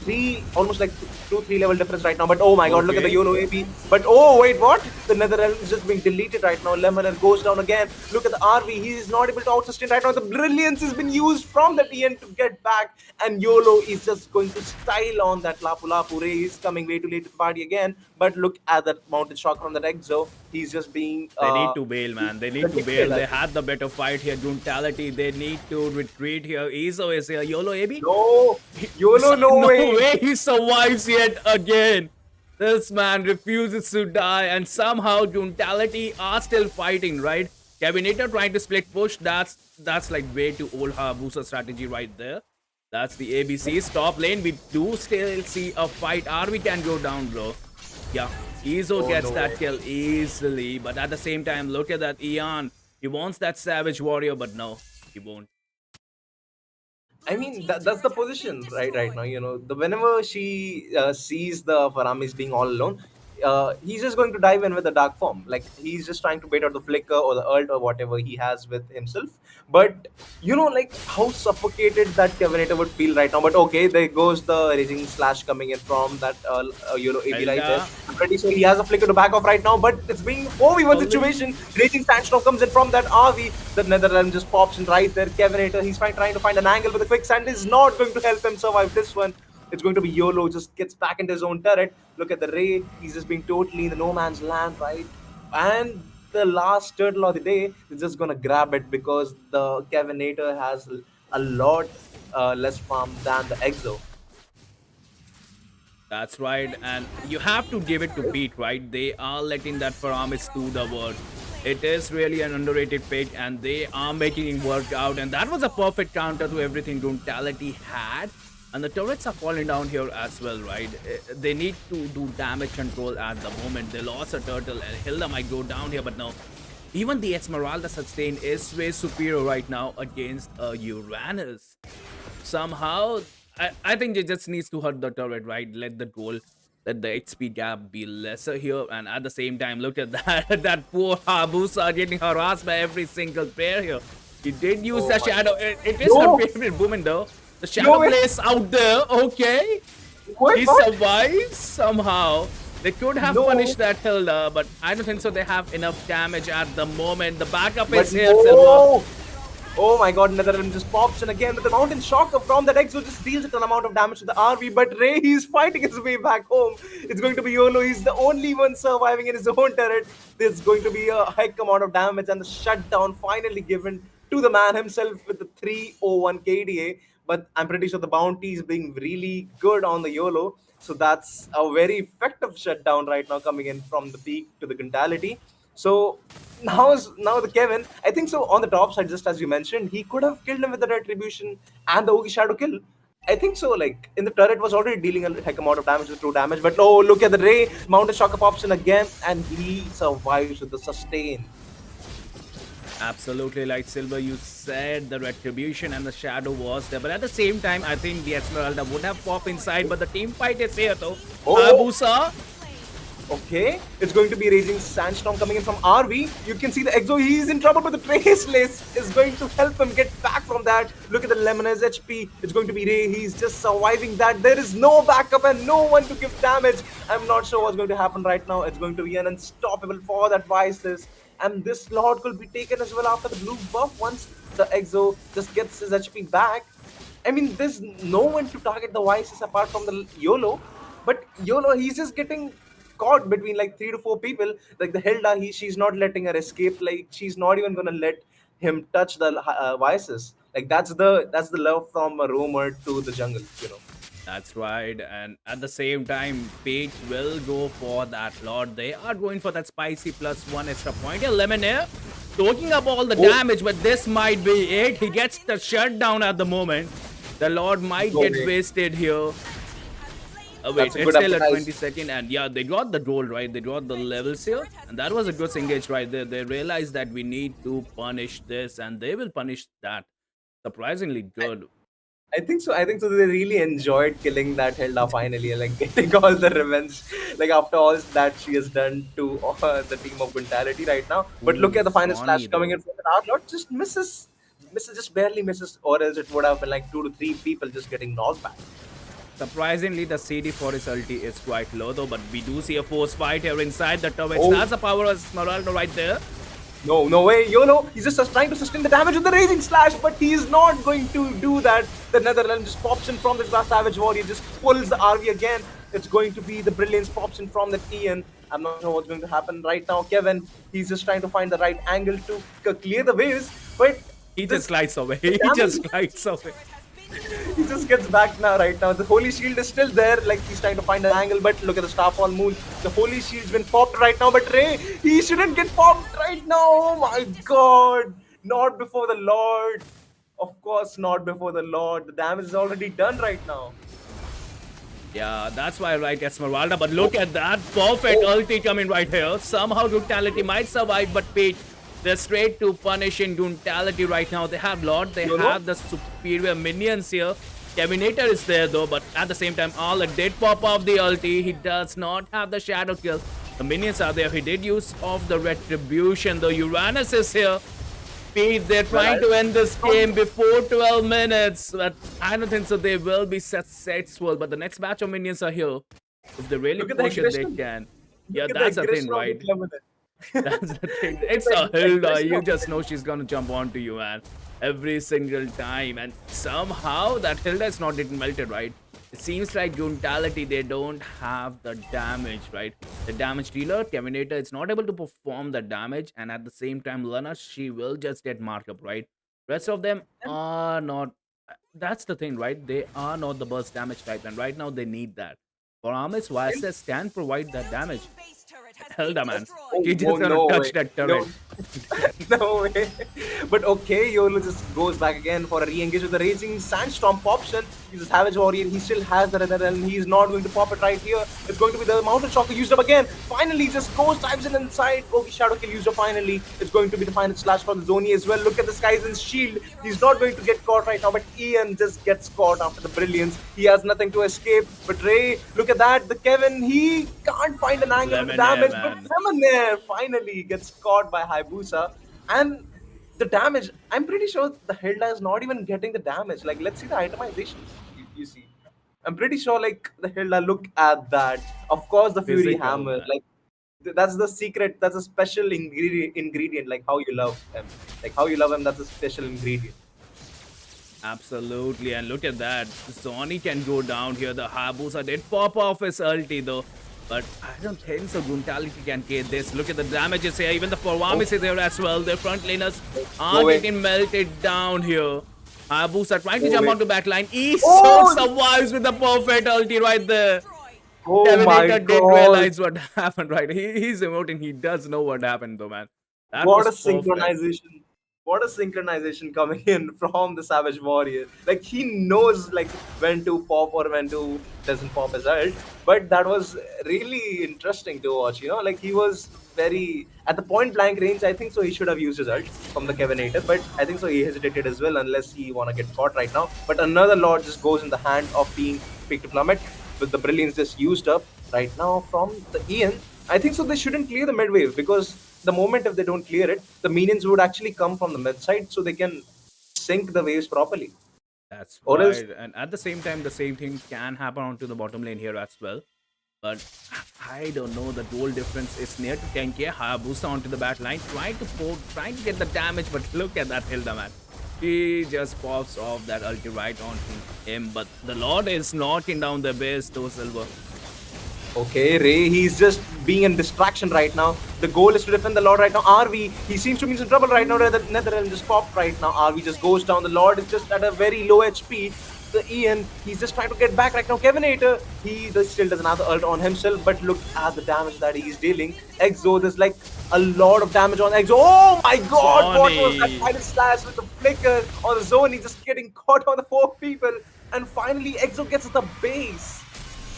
S4: almost like 2-3 level difference right now. But oh my god, look at the
S6: Okay.
S4: YOLO AB. But oh wait, what? The Nether Realm is just being deleted right now. Lemoner goes down again. Look at the RV. He is not able to outsustain right now. The brilliance has been used from the TN to get back, and YOLO is just going to style on that Lapu Lapu. Ray is coming way too late to the party again. But look at that mounted shock from that Exo. He's just being
S6: They need to bail, man. They need to bail. They
S4: ridiculous.
S6: had the better fight here. Brutality. They need to retreat here. Iso is here. YOLO AB.
S4: No, YOLO, no way.
S6: He survives yet again. This man refuses to die, and somehow Brutality are still fighting, right? Kevinator trying to split push. That's like way too old Hayabusa strategy right there. That's the ABC's top lane. We do still see a fight. RV can go down, bro. Yeah, Izo
S4: Oh,
S6: gets
S4: no.
S6: that kill easily, but at the same time, look at that Ian. He wants that Savage Warrior, but no, he won't.
S4: I mean, that's the position right now. The whenever she sees the Faramis being all alone, he's just going to dive in with the dark form. Like he's just trying to bait out the flicker or the ult or whatever he has with himself. But like how suffocated that Kevinator would feel right now. But okay, there goes the raging slash coming in from that AB right there.
S6: Elda.
S4: I'm pretty sure he has a flicker to back off right now, but it's being 4v1
S6: Only-
S4: situation. Raging Sandstorm comes in from that RV. The Netherrealm just pops in right there. Kevinator, he's trying to find an angle, but the quicksand is not going to help him survive this one. It's going to be YOLO, just gets back into his own turret. Look at the Ray. He's just being totally in the no man's land, right? And the last turtle of the day is just going to grab it because the Kevinator has a lot less farm than the Exo.
S6: That's right, and you have to give it to Pete, right? They are letting that Paramis do the work. It is really an underrated pick, and they are making it work out. And that was a perfect counter to everything Brutality had. And the turrets are falling down here as well, right? They need to do damage control at the moment. They lost a turtle, and Hilda might go down here, but no. Even the Esmeralda sustain is way superior right now against Uranus. Somehow, I think it just needs to hurt the turret, right? Let the goal, let the HP gap be lesser here. And at the same time, look at that. That poor Hayabusa getting harassed by every single player here. He did use
S4: Oh
S6: the
S4: my
S6: shadow. It is
S4: No.
S6: her favorite woman, though. The shadow
S4: way.
S6: plays out there. Okay.
S4: Wait,
S6: He
S4: what?
S6: survives somehow. They could have
S4: No.
S6: punished that Hilda, but I don't think so. They have enough damage at the moment. The backup
S4: But
S6: is here, Silva.
S4: no. Oh my god, Netherrealm just pops in again with the Mountain Shocker from that Exo, just deals a ton amount of damage to the RV, but Ray, he's fighting his way back home. It's going to be YOLO, he's the only one surviving in his own turret. There's going to be a heck amount of damage, and the shutdown finally given to the man himself with the 301 KDA. But I'm pretty sure the bounty is being really good on the YOLO. So that's a very effective shutdown right now coming in from the peak to the Guntality. So now the Kevin, I think so on the top side, just as you mentioned, he could have killed him with the retribution and the Oogie Shadow kill. I think so, like in the turret was already dealing a heck amount of damage with true damage, but oh look at the Ray, Mountain Shocker pops in again and he survives with the sustain.
S6: Absolutely, like Silver, you said the retribution and the shadow was there, but at the same time, I think the Esmeralda would have popped inside, but the team fight is here though.
S4: Oh.
S6: Hayabusa.
S4: Okay, it's going to be Raging Sandstorm coming in from RV. You can see the Exo, he's in trouble, but the Trace Lace is going to help him get back from that. Look at the Lemonade HP. It's going to be Ray. He's just surviving that. There is no backup and no one to give damage. I'm not sure what's going to happen right now. It's going to be an unstoppable for that Vices. And this Lord could be taken as well after the blue buff once the Exo just gets his HP back. I mean, there's no one to target the Vices apart from the YOLO. But YOLO, he's just getting caught between like 3 to 4 people. Like the Hilda, she's not letting her escape. Like she's not even gonna let him touch the Vices. Like that's the love from a roamer to the jungle, you know.
S6: That's right, and at the same time, Page will go for that Lord. They are going for that spicy +1 extra point. And Lemonade talking about all the damage, but this might be it. He gets the shutdown at the moment. The Lord might get wasted here. Wait, it's still at 22nd, and yeah, they got the goal, right? They got the levels here, and that was a good engage right there. They realized that we need to punish this, and they will punish that. Surprisingly good.
S4: I think so. I think so. They really enjoyed killing that Hilda finally, like getting all the revenge, like after all that she has done to the team of Mentality right now. But look at the final slash coming in from the Dark Lord, just misses, just barely misses, or else it would have been like 2 to 3 people just getting knocked back.
S6: Surprisingly, the CD for his ulti is quite low though, but we do see a force fight here inside the turrets. That's the power of Esmeralda right there.
S4: No way, YOLO, he's just trying to sustain the damage with the Raging Slash, but he's not going to do that. The Netherrealm just pops in from this last Savage Warrior, just pulls the RV again. It's going to be the Brilliance pops in from the Ian. I'm not sure what's going to happen right now. Kevin, he's just trying to find the right angle to clear the waves, but
S6: he just glides away. He just glides away.
S4: He just gets back now, right now. The Holy Shield is still there, like he's trying to find an angle, but look at the Starfall Moon. The Holy Shield's been popped right now, but Ray, he shouldn't get popped right now. Oh my god. Not before the Lord. Of course, not before the Lord. The damage is already done right now.
S6: Yeah, that's why I like Esmeralda, but look at that. Perfect ulti coming right here. Somehow Brutality might survive, but Page, they're straight to punish in Guntality right now. They have Lord, they have the superior minions here. Terminator is there though, but at the same time, all did pop off the ulti. He does not have the shadow kill. The minions are there. He did use of the retribution though. Uranus is here. Pete, they're trying to end this game before 12 minutes, but I don't think so. They will be successful. But the next batch of minions are here. If they really push it, they can. Yeah, that's the thing, right? That's the thing. It's a Hilda. You just know she's gonna jump onto you, man. Every single time. And somehow that Hilda is not getting melted, right? It seems like Guntality, they don't have the damage, right? The damage dealer, Terminator, is not able to perform the damage. And at the same time, Lana, she will just get marked up, right? Rest of them are not. That's the thing, right? They are not the burst damage type. And right now, they need that. For Armis, YSS can provide that damage. Hilda, man. She just gonna touch that turret.
S4: No way. But okay, YOLO just goes back again for a re-engage with the Raging Sandstorm option. He's a Savage Warrior. He still has the Netherrealm. He's not going to pop it right here. It's going to be the Mountain Shocker used up again. Finally, just goes, dives in inside. Okay, Shadow Kill used up finally. It's going to be the final slash for the Zoni as well. Look at this guy's shield. He's not going to get caught right now, but Ian just gets caught after the Brilliance. He has nothing to escape. But Ray, look at that. The Kevin, he can't find an angle of the damage. But Lemonade finally gets caught by Hayabusa. And the damage, I'm pretty sure the Hilda is not even getting the damage. Like, let's see the itemizations. You see, I'm pretty sure, like, the Hilda, look at that. Of course, the Fury Hammer. Like, That's the secret. That's a special ingredient. Like how you love him. Like how you love him. That's a special ingredient.
S6: Absolutely, and look at that. Zoni can go down here. The Hayabusa did pop off his ulti though. But I don't think so. Brutality can get this. Look at the damages here. Even the Forwamis is there as well. Their front laners are getting melted down here. Hayabusa trying to jump onto backline. Esports survives with the perfect ulti right there.
S4: Oh my
S6: Terminator
S4: god.
S6: didn't realize what happened, right? He's emoting. He does know what happened though, man. That
S4: What a
S6: was perfect.
S4: synchronization. What a synchronization coming in from the Savage Warrior. Like he knows like when to pop or when to doesn't pop his ult. But that was really interesting to watch, you know. Like he was very at the point blank range. I think so he should have used his ult from the Kevinator, but I think so he hesitated as well unless he wanna get caught right now. But another Lord just goes in the hand of being picked to plummet with the brilliance just used up right now from the Ian. I think so they shouldn't clear the mid wave because the moment if they don't clear it, the minions would actually come from the mid side so they can sync the waves properly.
S6: That's
S4: Or else,
S6: right. And at the same time, the same thing can happen onto the bottom lane here as well. But I don't know. The goal difference is near to 10k. Hayabusa onto the back line, trying to poke, trying to get the damage. But look at that Hilda, man. He just pops off that ulti right onto him. But the Lord is knocking down the base, though, Silver.
S4: okay, Ray, he's just being a distraction right now. The goal is to defend the Lord right now. RV, he seems to be in trouble right now. The Netherrealm just popped right now. RV just goes down. The Lord is just at a very low HP. The Ian, he's just trying to get back right now. Kevinator, he still doesn't have the ult on himself, but look at the damage that he's dealing. Exo, there's like a lot of damage on Exo. Oh my god, what was that final slash with the flicker on the zone? He's just getting caught on the 4 people. And finally, Exo gets the base.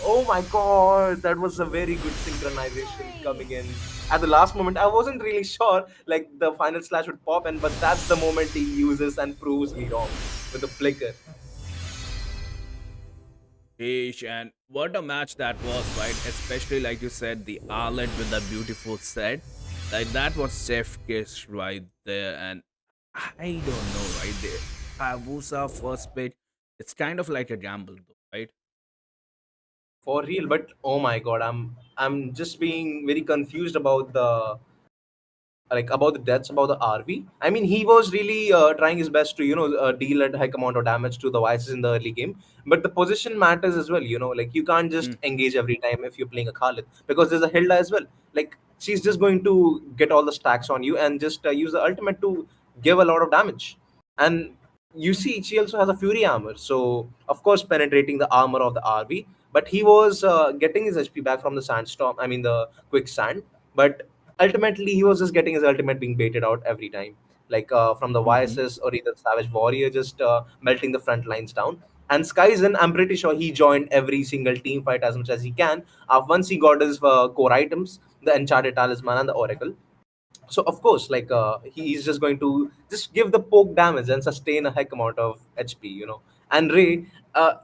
S4: Oh my god, that was a very good synchronization coming in. At the last moment, I wasn't really sure like the final slash would pop in, but that's the moment he uses and proves me wrong with the flicker.
S6: And what a match that was, right? Especially like you said, the Arlet with the beautiful set. Like that was chef kiss right there. And I don't know, right? The Hayabusa first pick, it's kind of like a gamble though, right?
S4: For real, but oh my god, I'm just being very confused about the like about the deaths about the RV. I mean, he was really trying his best to deal a heck amount of damage to the Vices in the early game, but the position matters as well. You know, like you can't just engage every time if you're playing a Khalid because there's a Hilda as well. Like she's just going to get all the stacks on you and just use the ultimate to give a lot of damage. And you see, she also has a Fury armor, so of course penetrating the armor of the RV. But he was getting his HP back from the sandstorm. I mean the quicksand, but ultimately he was just getting his ultimate being baited out every time, like from the YSS or either Savage Warrior just melting the front lines down. And Skyzen, I'm pretty sure he joined every single team fight as much as he can. Once he got his core items, the Enchanted Talisman and the Oracle, so of course like he's just going to just give the poke damage and sustain a heck amount of HP. And Ray,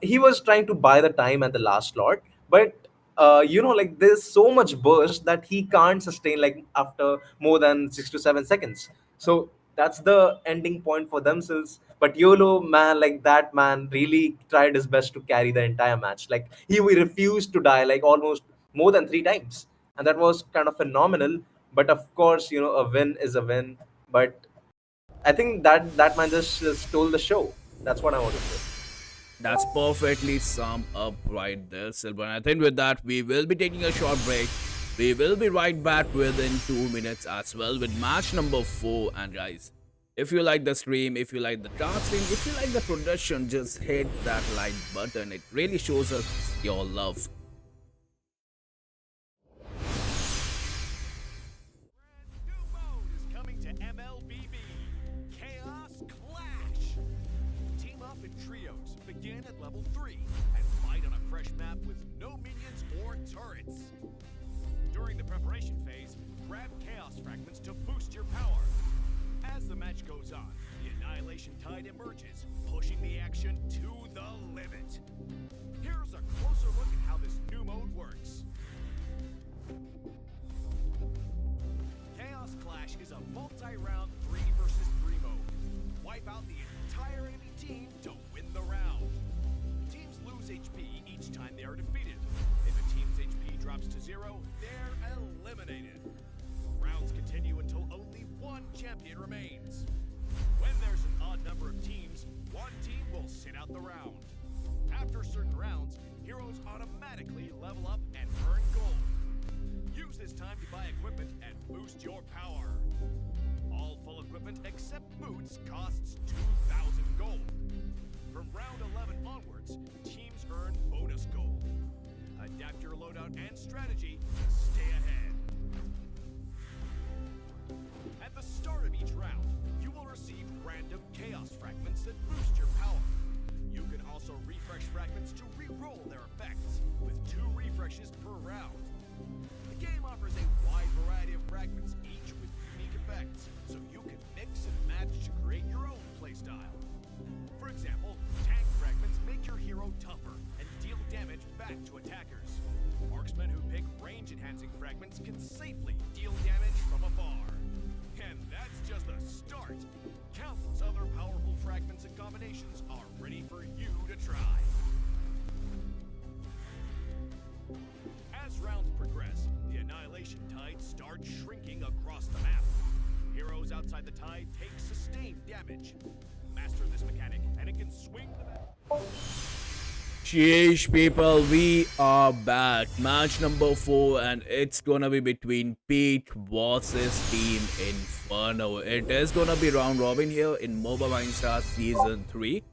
S4: he was trying to buy the time at the last slot, but like there's so much burst that he can't sustain like after more than 6 to 7 seconds. So that's the ending point for themselves. But YOLO, man, like that man really tried his best to carry the entire match. Like he refused to die like almost more than 3 times, and that was kind of phenomenal. But of course, a win is a win. But I think that man just stole the show. That's what I want to say.
S6: That's perfectly summed up right there, Silver. And I think with that, we will be taking a short break. We will be right back within 2 minutes as well with match number 4. And guys, if you like the stream, if you like the casting, if you like the production, just hit that like button. It really shows us your love.
S1: New mode is coming to MLBB. Chaos Clash. Team up in trios, begin at level 3, and fight on a fresh map with no minions or turrets. During the preparation phase, grab Chaos Fragments to boost your power. As the match goes on, the Annihilation Tide emerges, pushing the action to the limit. Here's a closer look at how this new mode works. Chaos Clash is a multi-round 3 versus 3 mode. Wipe out the entire enemy team to win the round. Teams lose HP each time they are defeated. If a team's HP drops to 0, they're eliminated. one champion remains. When there's an odd number of teams, one team will sit out the round. After certain rounds, heroes automatically level up and earn gold. Use this time to buy equipment and boost your power. All full equipment except boots costs 2,000 gold. From round 11 onwards, teams earn bonus gold. Adapt your loadout and strategy to stay ahead. At the start of each round, you will receive random chaos fragments that boost your power. You can also refresh fragments to re-roll their effects, with 2 refreshes per round. The game offers a wide variety of fragments, each with unique effects, so you can mix and match to create your own playstyle. For example, tank fragments make your hero tougher and deal damage back to attackers. Marksmen who pick range-enhancing fragments can safely deal damage from afar. And that's just the start. Countless other powerful fragments and combinations are ready for you to try. As rounds progress, the annihilation tide starts shrinking across the map. Heroes outside the tide take sustained damage. Master this mechanic, and it can swing the map.
S6: Sheesh, people, we are back. Match number 4, and it's gonna be between Pete versus Team Inferno. It is gonna be round robin here in Moba Season 3.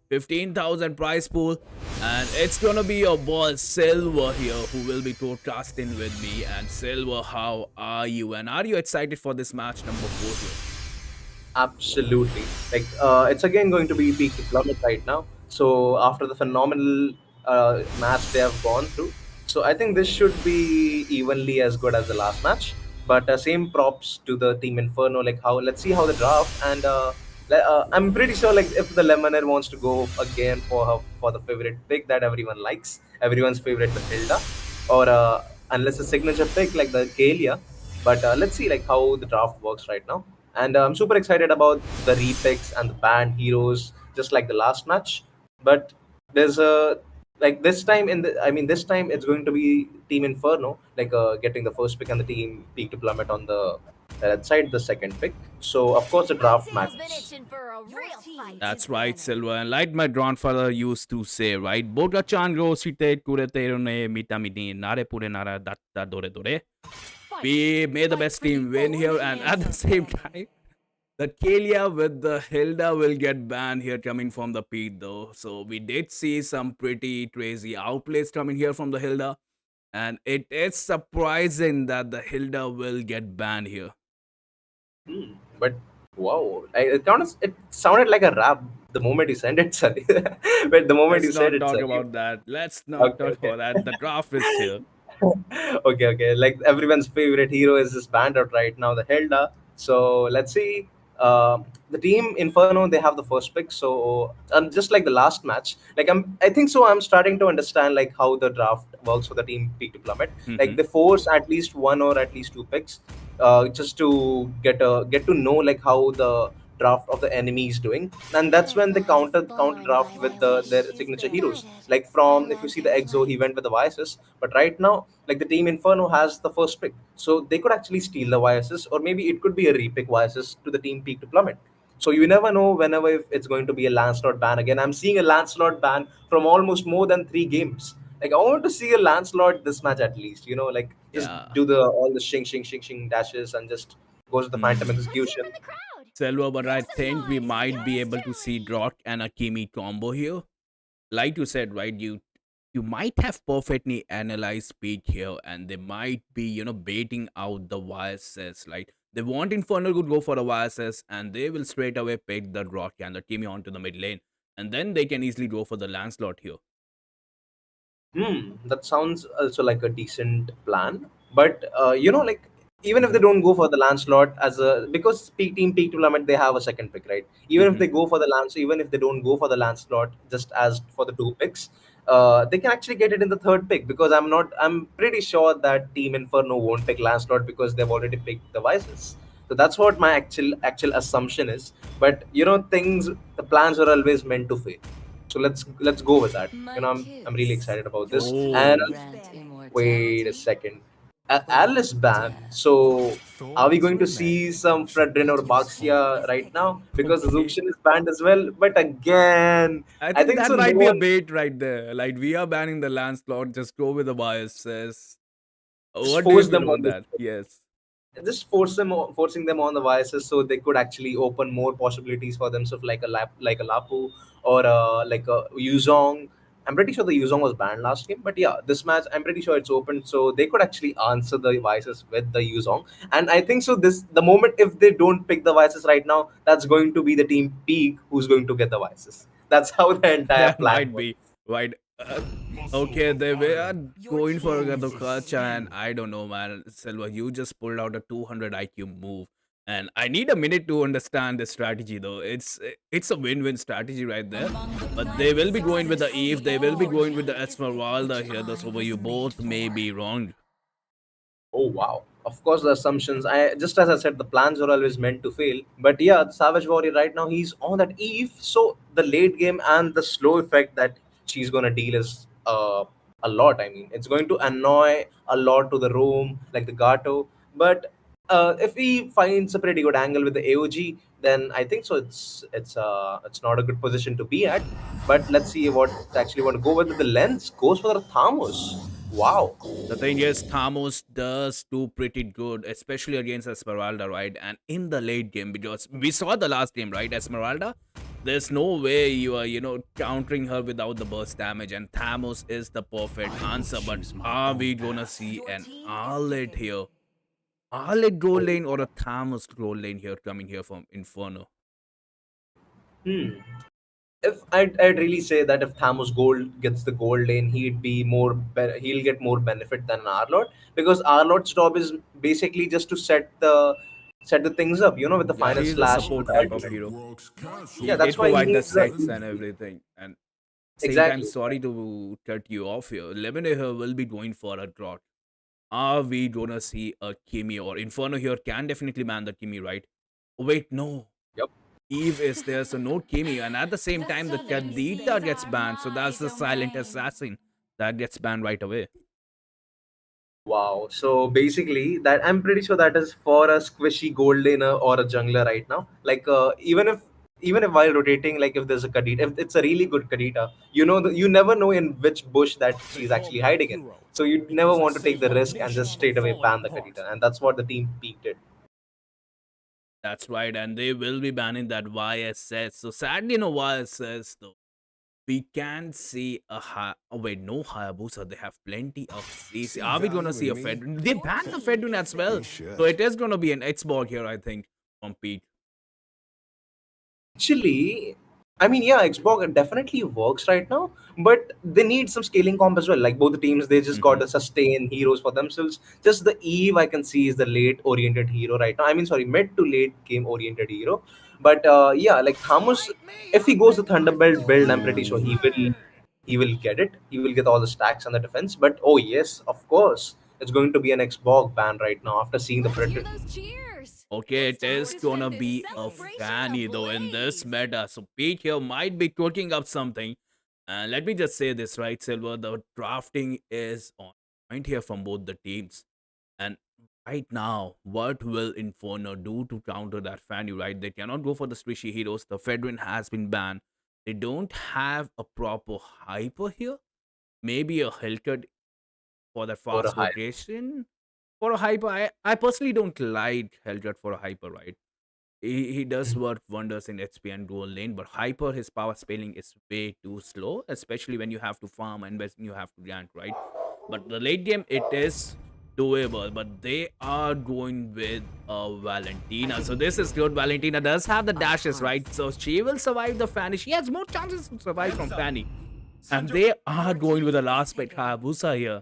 S6: 15,000 prize pool, and it's gonna be your boy Silver here who will be broadcasting with me. And Silver, how are you? And are you excited for this match number 4 here?
S4: Absolutely. It's again going to be peak diplomat right now. So after the phenomenal match they have gone through, so I think this should be evenly as good as the last match. But same props to the team Inferno. Like how let's see how the draft and I'm pretty sure like if the Lemoner wants to go again for the favorite pick that everyone likes, everyone's favorite the Hilda, or unless a signature pick like the Kalia. But let's see like how the draft works right now. And I'm super excited about the repicks and the banned heroes, just like the last match. But there's a like this time this time it's going to be Team Inferno, like getting the first pick and the team Peak Diplomat on the red side, the second pick. So of course the draft matters.
S6: That's right, Silver. And like my grandfather used to say, right? Boga chango site kureterone mitamini nare pure nara datta dore dore. We made the best team win here, and at the same time, the Kalia with the Hilda will get banned here coming from the Pete though. So we did see some pretty crazy outplays coming here from the Hilda. And it is surprising that the Hilda will get banned here.
S4: But wow, it sounded like a rap the moment you said it, sorry. But the moment you
S6: Let's
S4: said
S6: not
S4: it,
S6: talk
S4: sorry.
S6: about that. Let's not talk
S4: Okay.
S6: about that. The draft is here.
S4: Okay. Like everyone's favorite hero is this band out right now, the Hilda. So let's see. The team Inferno, they have the first pick. So just like the last match, like I think so. I'm starting to understand like how the draft works for the team Peak Diplomat. Like they force at least one or at least two picks, just to get to know like how the draft of the enemy is doing, and that's when they counter draft with their signature heroes. Like from if you see the Exo, he went with the Vices, but right now like the team Inferno has the first pick, so they could actually steal the Vices, or maybe it could be a repick Vices to the team Peak Diplomat. So you never know whenever if it's going to be a Lancelot ban again. I'm seeing a Lancelot ban from almost more than 3 games. Like I want to see a Lancelot this match at least. Like just
S6: Yeah.
S4: do the all the shing dashes and just goes to the Phantom Execution.
S6: Selva, but I think we might be able to see Grok and Akimi combo here. Like you said, right? You might have perfectly analyzed Pete here, and they might be, baiting out the YSS. Like they want Inferno to go for the YSS, and they will straight away pick the Grok and the Kimi onto the mid lane, and then they can easily go for the Lancelot here.
S4: That sounds also like a decent plan. But like even if they don't go for the Lancelot as a because Peak Tournament they have a second pick, right? Even if they go for the even if they don't go for the Lancelot just as for the 2 picks, they can actually get it in the third pick because I'm pretty sure that Team Inferno won't pick Lancelot because they've already picked the Vices. So that's what my actual assumption is. But the plans are always meant to fail. So let's go with that. I'm really excited about this.
S6: Oh.
S4: And wait a second. Alice ban. So are we going to see some Fredrin or Baxia right now? Because
S6: Okay.
S4: Zuxian is banned as well. But again,
S6: I
S4: I
S6: think
S4: think
S6: that
S4: so. No
S6: might be a
S4: one
S6: bait right there. Like we are banning the Lancelot, just go with the biases.
S4: just
S6: What do you
S4: force
S6: feel
S4: them
S6: about
S4: on
S6: that? Yes.
S4: just forcing them on the vices so they could actually open more possibilities for themselves like a Lapu or like a Yuzong. I'm pretty sure the Yuzong was banned last game, but yeah, this match I'm pretty sure it's open, so they could actually answer the vices with the Yuzong. And I think so. This the moment if they don't pick the vices right now, that's going to be the team peak who's going to get the vices. That's how the entire
S6: That
S4: plan
S6: might
S4: works.
S6: be right. Okay, they were going for the clutch, and I don't know, man. Silva, you just pulled out a 200 IQ move, and I need a minute to understand the strategy, though. It's a win-win strategy right there. But they will be going with the Eve. They will be going with the Esmeralda here. So you both may be wrong.
S4: Oh wow. Of course the assumptions I just as I said the plans are always meant to fail. But yeah, Savage Warrior right now he's on that Eve. So the late game and the slow effect that she's gonna deal is a lot. I mean it's going to annoy a lot to the room, like the Gato. But if he finds a pretty good angle with the AOG, then I think so it's not a good position to be at. But let's see what actually want to go with. The lens goes for the Thamos. Wow.
S6: The thing is, Thamos does do pretty good, especially against Esmeralda, right? And in the late game, because we saw the last game, right? Esmeralda, there's no way you are, countering her without the burst damage, and Thamos is the perfect answer. But are we gonna see an Arlet here? Arlet gold lane or a Thamos gold lane here coming here from Inferno?
S4: Hmm. If I'd really say that if Thamos Gold gets the gold lane, he'll get more benefit than Arlot because Arlot's job is basically just to set the things up, with the
S6: Yeah,
S4: final
S6: he's a
S4: slash.
S6: support type of hero.
S4: Yeah,
S6: They
S4: that's why he
S6: provide the
S4: needs the
S6: sets and everything. And same time,
S4: exactly.
S6: sorry to cut you off here. Lemonade here will be going for a draw. Are we gonna see a Kimi or Inferno here can definitely ban the Kimi, right? Oh, wait, no.
S4: Yep.
S6: Eve is there, so no Kimi. And at the same time, the Kadita gets banned. So that's the silent assassin that gets banned right away.
S4: Wow. So basically, that I'm pretty sure that is for a squishy gold laner or a jungler right now. Like even if while rotating, like if there's a Kadita, if it's a really good Kadita, you never know in which bush that she's actually hiding in. So you never want to take the risk and just straight away ban the Kadita, and that's what the team peaked it.
S6: That's right. And they will be banning that YSS. So sadly, no YSS though. We can see oh wait, no Hayabusa. They have plenty of CC. Are we gonna see a Fedrin? They banned the Fedrin as well. So it is gonna be an Xborg here, I think, from Pete.
S4: Actually, I mean, yeah, Xbox definitely works right now, but they need some scaling comp as well. Like both the teams, they just got
S6: Mhm.
S4: to sustain heroes for themselves. Just the Eve I can see is the late oriented hero right now. I mean, sorry, mid to late game oriented hero. But yeah, like Thamus, if he goes the Thunderbolt build, I'm pretty sure he will get it. He will get all the stacks on the defense. But oh yes, of course, it's going to be an Xbox ban right now after seeing the Frederick.
S6: Okay, it is gonna be a Fanny though in this meta. So Pete here might be cooking up something. And let me just say this, right, Silver? The drafting is on point here from both the teams. And right now, what will Inferno do to counter that Fanny, right? They cannot go for the squishy heroes. The Fedrin has been banned. They don't have a proper hyper here. Maybe a Hellcat for the
S4: Or a
S6: fast
S4: high.
S6: rotation. For a hyper, I personally don't like Hellcat for a hyper, right? He does work wonders in HP and dual lane, but hyper, his power scaling is way too slow, especially when you have to farm and when you have to gank, right? But the late game, it is doable, but they are going with Valentina. So this is good. Valentina does have the dashes, right? So she will survive the Fanny. She has more chances to survive from Fanny. And they are going with the last pick, Hayabusa here.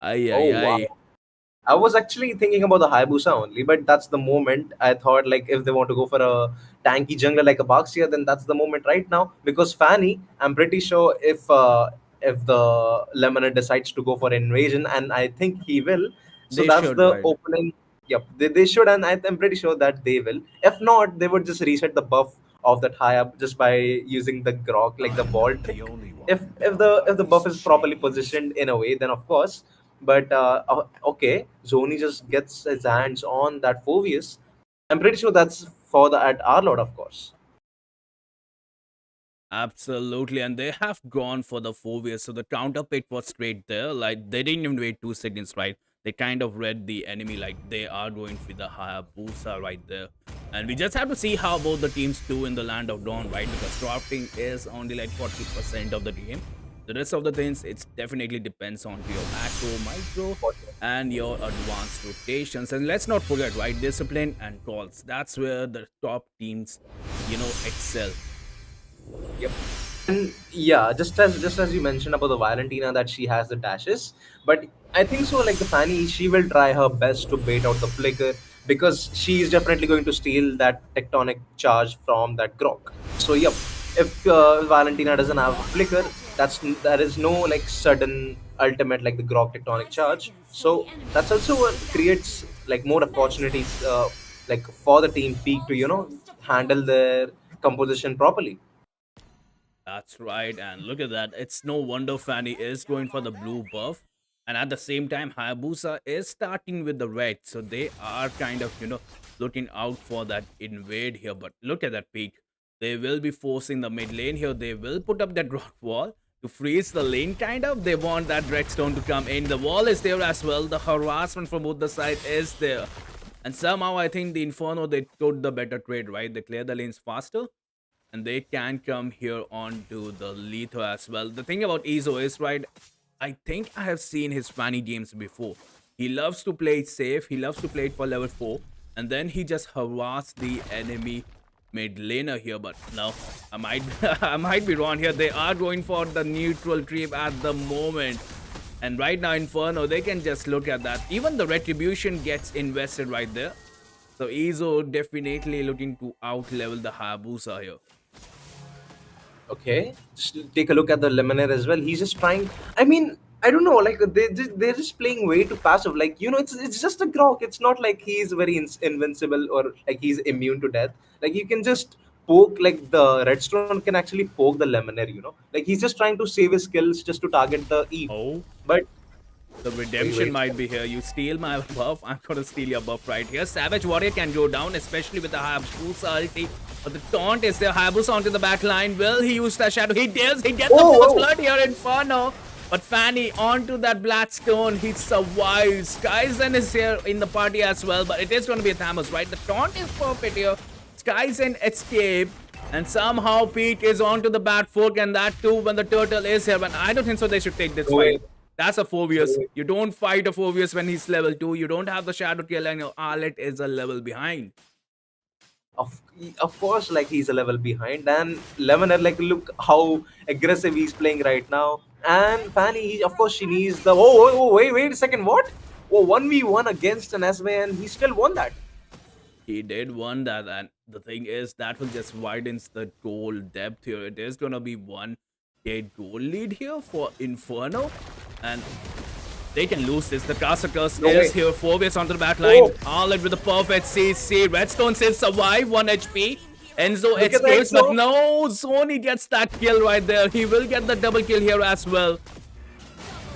S6: Ay,
S4: Oh
S6: ay,
S4: wow.
S6: ay.
S4: I was actually thinking about the Hayabusa only, but that's the moment I thought like if they want to go for a tanky jungler like a Baxia, then that's the moment right now. Because Fanny, I'm pretty sure if the Lemonade decides to go for invasion, and I think he will, so
S6: They
S4: that's
S6: should,
S4: the
S6: right?
S4: opening. Yep, they should, and I'm pretty sure that they will. If not, they would just reset the buff of that Hayab just by using the Grok like the wall trick. If the buff is properly positioned in a way, then of course. But okay, Zoni just gets his hands on that Phoveus. I'm pretty sure that's for the at our Lord, of course.
S6: Absolutely, and they have gone for the Phoveus. So the counter pick was straight there. Like they didn't even wait 2 seconds, right? They kind of read the enemy like they are going for the Hayabusa right there. And we just have to see how both the teams do in the Land of Dawn, right? Because drafting is only like 40% of the game. The rest of the things, it definitely depends on your macro, micro, and your advanced rotations. And let's not forget, right? Discipline and calls. That's where the top teams, excel.
S4: Yep. And yeah, just as you mentioned about the Valentina that she has the dashes, but I think so. Like the Fanny, she will try her best to bait out the flicker because she is definitely going to steal that tectonic charge from that Grok. So yep, if Valentina doesn't have a flicker, there is no like sudden ultimate like the Grok tectonic charge. So that's also what creates like more opportunities like for the team peak to handle their composition properly.
S6: That's right, and look at that. It's no wonder Fanny is going for the blue buff. And at the same time, Hayabusa is starting with the red. So they are kind of, looking out for that invade here. But look at that peak. They will be forcing the mid lane here. They will put up that rock wall to freeze the lane, kind of. They want that redstone to come in. The wall is there as well. The harassment from both the side is there. And somehow I think the Inferno, they took the better trade, right? They clear the lanes faster and they can come here onto the Letho as well. The thing about Izo is, right, I think I have seen his Fanny games before. He loves to play it safe, he loves to play it for level 4, and then he just harass the enemy mid laner here. But no, I might I might be wrong here. They are going for the neutral creep at the moment. And right now, Inferno, they can just look at that. Even the retribution gets invested right there. So Izo definitely looking to out-level the Hayabusa here.
S4: Okay, just take a look at the Lemonade as well. He's just trying. I mean, I don't know. Like they're just playing way too passive. Like it's just a Grok. It's not like he's very invincible or like he's immune to death. Like you can just poke. Like the Redstone can actually poke the Lemonade. Like he's just trying to save his skills just to target the Eve.
S6: Oh.
S4: But
S6: the redemption might be here. You steal my buff, I'm gonna steal your buff right here. Savage Warrior can go down, especially with the Hayabusa ulti. But the taunt is there. Hayabusa onto the back line. Will he use the shadow? He does. He gets the first blood here, Inferno. But Fanny onto that Blackstone. He survives. Skyzen is here in the party as well. But it is going to be a Thamus, right? The taunt is perfect here. Skyzen escape. And somehow Pete is onto the bad fork. And that too when the turtle is here. But I don't think so they should take this fight. That's a Phoveus. You don't fight a Phoveus when he's level 2. You don't have the Shadow Kill and your Arlet is a level behind.
S4: Of course, like he's a level behind, and Lemonade, like look how aggressive he's playing right now. And Fanny, of course, she needs the wait a second, what? Oh, 1v1 against an SMA, and he still won that.
S6: He did won that, and the thing is that will just widens the goal depth here. It is gonna be 1k goal lead here for Inferno, and they can lose this. The Caster Curse is here. Phoveus onto the back line. Arlet with the perfect CC. Redstone says survive. 1 HP. Enzo escapes, but no. Sony gets that kill right there. He will get the double kill here as well.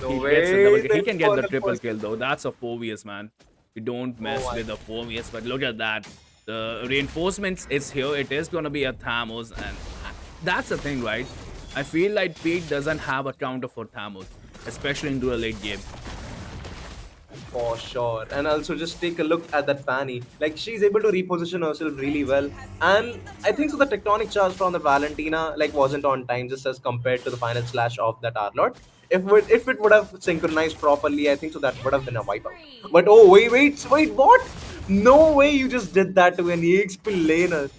S6: He can get the triple kill though. That's a Phoveus, man. You don't mess with the Phoveus, but look at that. The reinforcements is here. It is going to be a Thamus, and that's the thing, right? I feel like Pete doesn't have a counter for Thamus, especially into a late game.
S4: For sure. And also just take a look at that Fanny. Like she's able to reposition herself really well. And I think so the tectonic charge from the Valentina like wasn't on time just as compared to the final slash of that Arlot. If it would have synchronized properly, I think so that would have been a wipeout. But oh wait, what? No way you just did that to an EXP laner.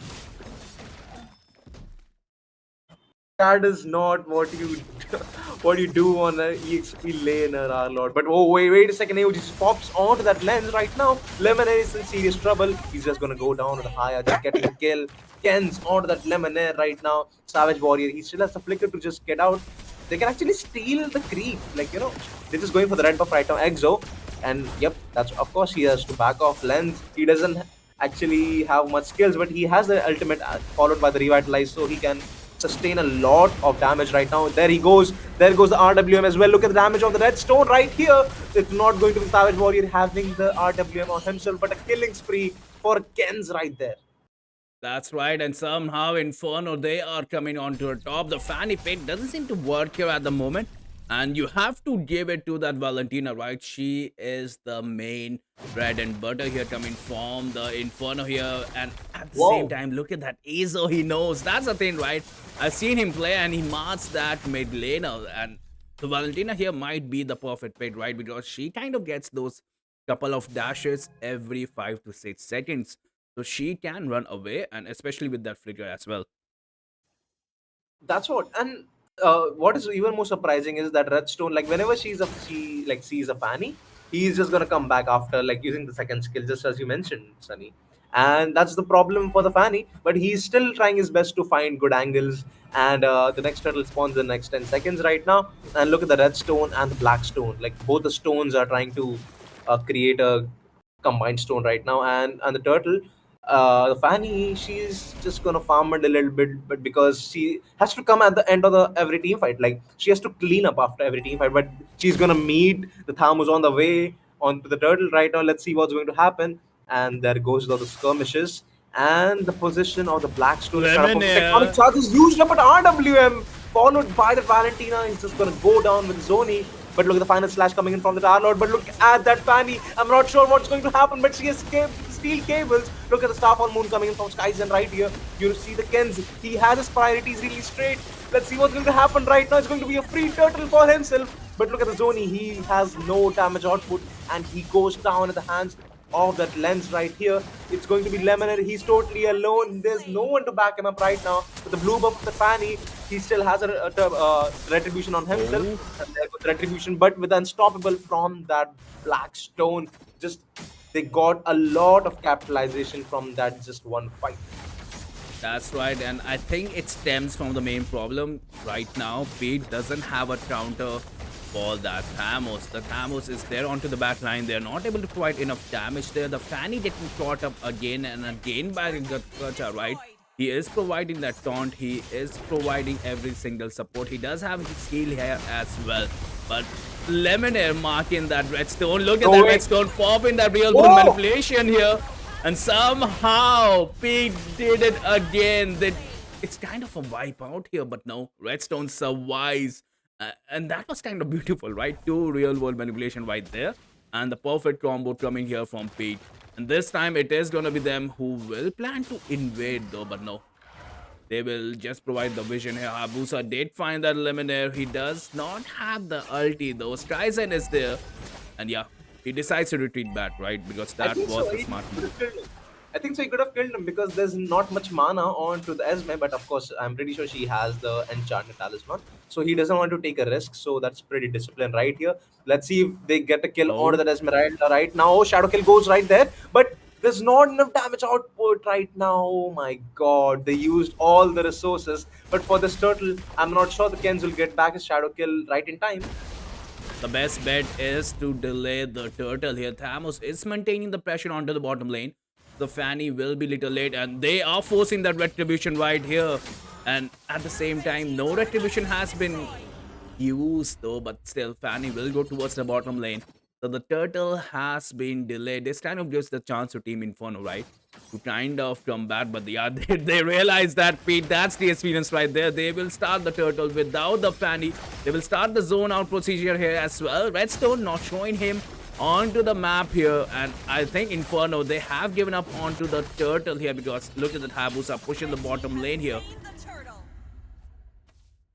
S4: That is not what you do on an EXP laner, our lord. But oh wait a second, he just pops onto that lens right now. Lemonade is in serious trouble. He's just gonna go down to the higher, just getting the kill. Ken's onto that Lemonade right now. Savage Warrior, he still has the flicker to just get out. They can actually steal the creep. Like, they're just going for the red buff right now. Exo. And yep, that's of course he has to back off lens. He doesn't actually have much skills, but he has the ultimate followed by the revitalize, so he can sustain a lot of damage right now. There he goes. There goes the RWM as well. Look at the damage of the redstone right here. It's not going to be Savage Warrior having the RWM on himself, but a killing spree for Ken's right there.
S6: That's right, and somehow Inferno, they are coming onto the top. The Fanny Pit doesn't seem to work here at the moment. And you have to give it to that Valentina, right? She is the main bread and butter here coming from the Inferno here. And at the same time, look at that Azo he knows. That's the thing, right? I've seen him play and he marks that mid laner. And the Valentina here might be the perfect pick, right? Because she kind of gets those couple of dashes every 5 to 6 seconds. So she can run away, and especially with that flicker as well.
S4: That's what. And what is even more surprising is that Redstone, like whenever she sees a Fanny, he's just gonna come back after like using the second skill, just as you mentioned, Sunny. And that's the problem for the Fanny. But he's still trying his best to find good angles. And the next turtle spawns in the next 10 seconds right now. And look at the Redstone and the Blackstone. Like both the stones are trying to create a combined stone right now. And the turtle, the Fanny, she's just gonna farm it a little bit, but because she has to come at the end of the every team fight, like she has to clean up after every team fight. But she's gonna meet the Thamus on the way onto the turtle right now. Let's see what's going to happen. And there goes the skirmishes. And the position of the Blackstone is kind of tectonic charges used up at RWM, followed by the Valentina. He's just gonna go down with Zoni. But look at the final slash coming in from the Darlord. But look at that Fanny. I'm not sure what's going to happen, but she escaped the steel cables. Look at the Starfall Moon coming in from Skyzen right here. You see the Kens. He has his priorities really straight. Let's see what's going to happen right now. It's going to be a free turtle for himself. But look at the Zoni. He has no damage output, and he goes down at the hands of that lens right here. It's going to be Lemonade. He's totally alone. There's no one to back him up right now. With the blue buff of the Fanny, he still has a retribution on himself. And there goes retribution, but with unstoppable from that Blackstone. Just they got a lot of capitalization from that just one fight.
S6: That's right, and I think it stems from the main problem right now. Pete doesn't have a counter for that Thamus. The Thamus is there onto the back line. They're not able to provide enough damage there. The Fanny getting caught up again and again by Gacha, right? He is providing that taunt. He is providing every single support. He does have his skill here as well. But Lemonade marking that redstone. Look at that redstone popping that real world manipulation here. And somehow Pete did it again. It's kind of a wipeout here, but no, redstone survives. And that was kind of beautiful, right? 2 real world manipulation right there. And the perfect combo coming here from Pete. And this time it is going to be them who will plan to invade though, but no. They will just provide the vision here. Hayabusa did find that Luminaire. He does not have the ulti though. Skyzen is there. And yeah, he decides to retreat back, right? Because that was the smart move.
S4: I think so. He could have killed him because there's not much mana on to the Esme, but of course, I'm pretty sure she has the Enchanted Talisman. So he doesn't want to take a risk. So that's pretty disciplined right here. Let's see if they get a kill on the Esmeralda right now. Oh, Shadow Kill goes right there. But there's not enough damage output right now. Oh my god. They used all the resources. But for this turtle, I'm not sure the Kens will get back his Shadow Kill right in time.
S6: The best bet is to delay the turtle here. Thamus is maintaining the pressure onto the bottom lane. The Fanny will be little late and they are forcing that retribution right here. And at the same time, no retribution has been used though, but still Fanny will go towards the bottom lane. So the turtle has been delayed. This kind of gives the chance to Team Inferno, right? To kind of come back, but yeah, they realize that, Pete, that's the experience right there. They will start the turtle without the Fanny. They will start the zone out procedure here as well. Redstone not showing him onto the map here, and I think Inferno, they have given up onto the turtle here because look at the Hayabusa pushing the bottom lane here.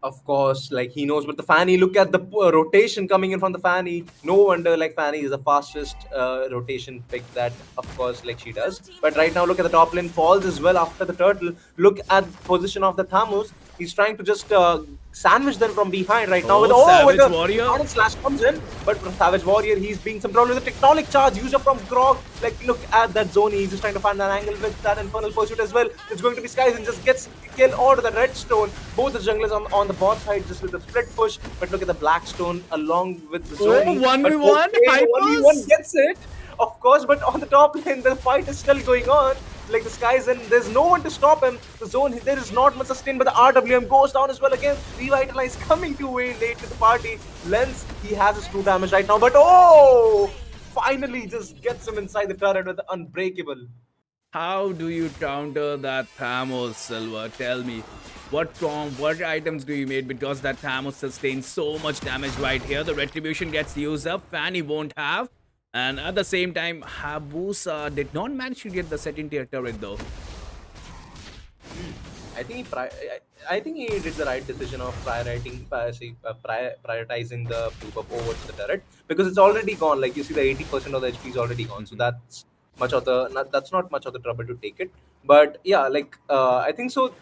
S4: Of course, like he knows, but the Fanny, look at the rotation coming in from the Fanny. No wonder, like Fanny is the fastest rotation pick that, of course, like she does. But right now, look at the top lane falls as well after the turtle. Look at the position of the Thamus. He's trying to just sandwich them from behind right now. With
S6: Savage Warrior.
S4: Slash comes in, but Savage Warrior, he's being some problem with the tectonic charge user from Grog. Like, look at that zone. He's just trying to find an angle with that Infernal Pursuit as well. It's going to be Skies and just gets kill onto the Redstone. Both the junglers on the bot side just with the split push. But look at the Blackstone along with the zone.
S6: 1v1.
S4: 1v1 gets it. Of course, but on the top lane, the fight is still going on. Like the skies and there's no one to stop him. The zone, there is not much sustain, but the RWM goes down as well again. Revitalize coming too way late to the party. Lens, he has his 2 damage right now, but oh! Finally just gets him inside the turret with the unbreakable.
S6: How do you counter that Thamos, Silver? Tell me. What items do you make? Because that Thamos sustains so much damage right here. The retribution gets used up. Fanny won't have. And at the same time, Hayabusa did not manage to get the second tier turret though.
S4: I think I think he did the right decision of prioritizing the blue buff over to the turret because it's already gone. Like you see, the 80% of the HP is already gone, so that's not much of the trouble to take it. But yeah, like I think so.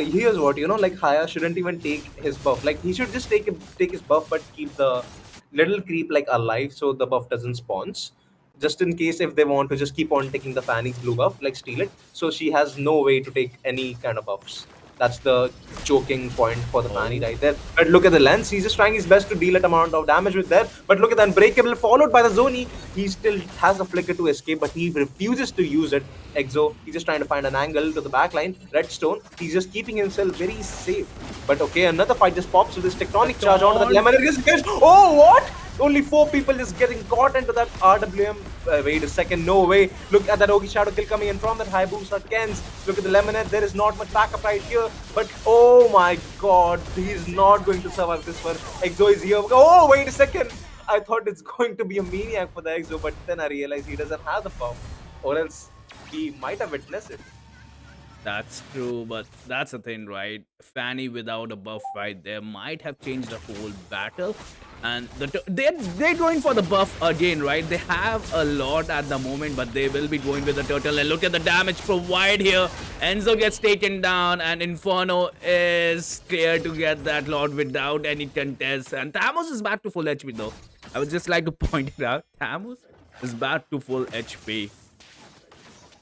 S4: Here's what like Haya shouldn't even take his buff. Like he should just take his buff, but keep the little creep like alive so the buff doesn't spawns. Just in case if they want to just keep on taking the Fanny's blue buff, like steal it, so she has no way to take any kind of buffs. That's the choking point for the Fanny right there. But look at the Lens, he's just trying his best to deal an amount of damage with that. But look at the Unbreakable followed by the Zoni. He still has a flicker to escape, but he refuses to use it. Exo, he's just trying to find an angle to the backline. Redstone, he's just keeping himself very safe. But okay, another fight just pops with this Tectonic charge onto the Lemon. Oh, what? Only 4 people just getting caught into that RWM. Wait a second, no way. Look at that Ogi Shadow kill coming in from that Hayabusa Kens. Look at the Lemonade, there is not much backup right here. But oh my god, he's not going to survive this one. Exo is here. Oh, wait a second. I thought it's going to be a maniac for the Exo, but then I realized he doesn't have the buff. Or else he might have witnessed it.
S6: That's true, but that's the thing, right? Fanny without a buff right there might have changed the whole battle. And they're going for the buff again, right? They have a lot at the moment, but they will be going with the turtle. And look at the damage provided here. Enzo gets taken down, and Inferno is clear to get that Lord without any contest. And Thamos is back to full HP, though. I would just like to point it out. Thamos is back to full HP.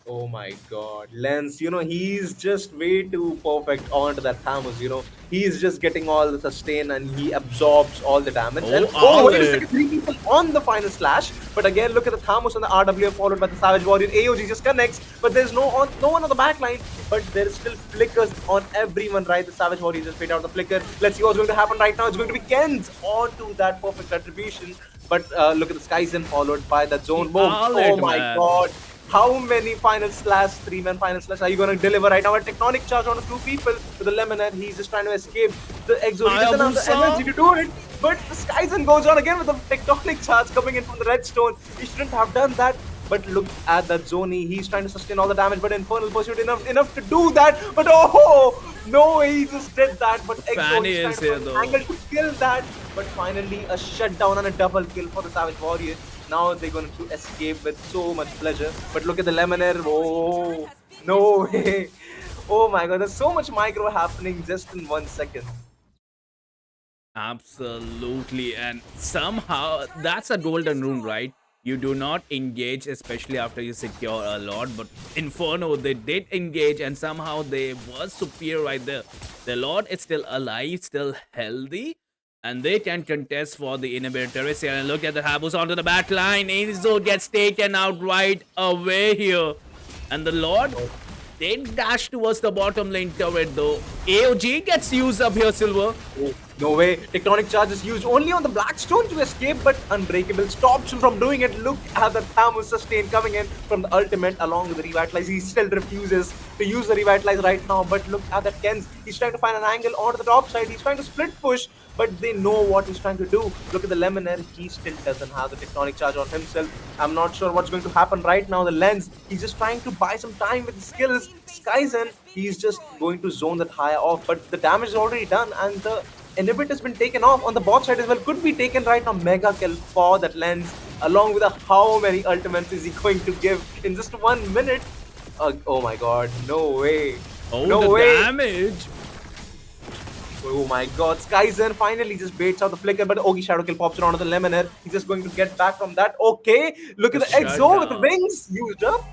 S4: Oh my god. Lens, he's just way too perfect onto that Thamus, He's just getting all the sustain and he absorbs all the damage. Wait a second, 3 people on the final slash. But again, look at the Thamus and the RW followed by the Savage Warrior. AOG just connects, but there's no one on the backline. But there's still flickers on everyone, right? The Savage Warrior just paid out the flicker. Let's see what's going to happen right now. It's going to be Ken's onto that perfect retribution. But look at the Skyzen followed by that zone. Boom. Oh my god. How many final slash, 3-man final slash are you going to deliver right now? A Tectonic charge on 2 people with the Lemonade. He's just trying to escape the Exo. He doesn't have the energy to do it. But the Skyzen goes on again with the Tectonic charge coming in from the Redstone. He shouldn't have done that. But look at that Zoni. He's trying to sustain all the damage, but Infernal Pursuit enough to do that. But oh, no way, he just did that. But Exo is trying to find an angle to kill that. But finally, a shutdown and a double kill for the Savage Warrior. Now they're going to escape with so much pleasure. But look at the Lemonade. Oh, no way. Oh my god, there's so much micro happening just in 1 second.
S6: Absolutely. And somehow, that's a golden rule, right? You do not engage, especially after you secure a lot. But Inferno, they did engage and somehow they were superior right there. The Lord is still alive, still healthy. And they can contest for the inhibitor here. And look at the Hayabusa onto the back line. Enzo gets taken out right away here. And the Lord did dash towards the bottom lane turret though. AOG gets used up here, Silver.
S4: Oh, no way. Tectonic charge is used only on the Blackstone to escape, but Unbreakable stops him from doing it. Look at the Thamus sustain coming in from the ultimate along with the Revitalize. He still refuses to use the Revitalize right now, but look at that Ken's. He's trying to find an angle onto the top side. He's trying to split push, but they know what he's trying to do. Look at the Lemonade. He still doesn't have the Tectonic charge on himself. I'm not sure what's going to happen right now. The Lens, he's just trying to buy some time with his skills. Skyzen, he's just going to zone that higher off, but the damage is already done and the inhibit has been taken off on the bot side as well. Could be taken right now. Mega kill for that Lens, along with how many ultimates is he going to give in just 1 minute. Oh my god, no way.
S6: Oh,
S4: no
S6: the
S4: way.
S6: damage.
S4: Oh my god, Skyzen finally just baits out the flicker, but Ogi Shadow Kill pops around on the Lemonade. He's just going to get back from that. Okay, look at the Exo with the wings used up.